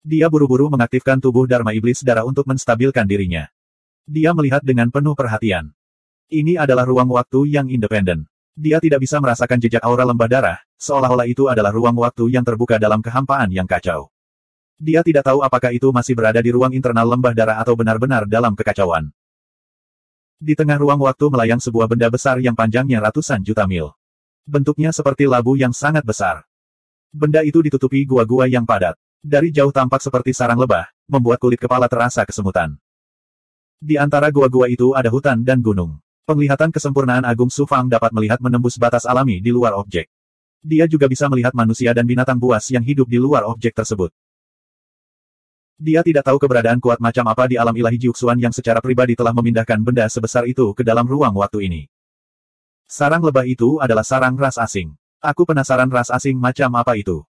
Dia buru-buru mengaktifkan tubuh Dharma Iblis Darah untuk menstabilkan dirinya. Dia melihat dengan penuh perhatian. Ini adalah ruang waktu yang independen. Dia tidak bisa merasakan jejak aura lembah darah, seolah-olah itu adalah ruang waktu yang terbuka dalam kehampaan yang kacau. Dia tidak tahu apakah itu masih berada di ruang internal lembah darah atau benar-benar dalam kekacauan. Di tengah ruang waktu melayang sebuah benda besar yang panjangnya ratusan juta mil. Bentuknya seperti labu yang sangat besar. Benda itu ditutupi gua-gua yang padat. Dari jauh tampak seperti sarang lebah, membuat kulit kepala terasa kesemutan. Di antara gua-gua itu ada hutan dan gunung. Penglihatan kesempurnaan agung Su Fang dapat melihat menembus batas alami di luar objek. Dia juga bisa melihat manusia dan binatang buas yang hidup di luar objek tersebut. Dia tidak tahu keberadaan kuat macam apa di alam ilahi Jiuxuan yang secara pribadi telah memindahkan benda sebesar itu ke dalam ruang waktu ini. Sarang lebah itu adalah sarang ras asing. Aku penasaran ras asing macam apa itu.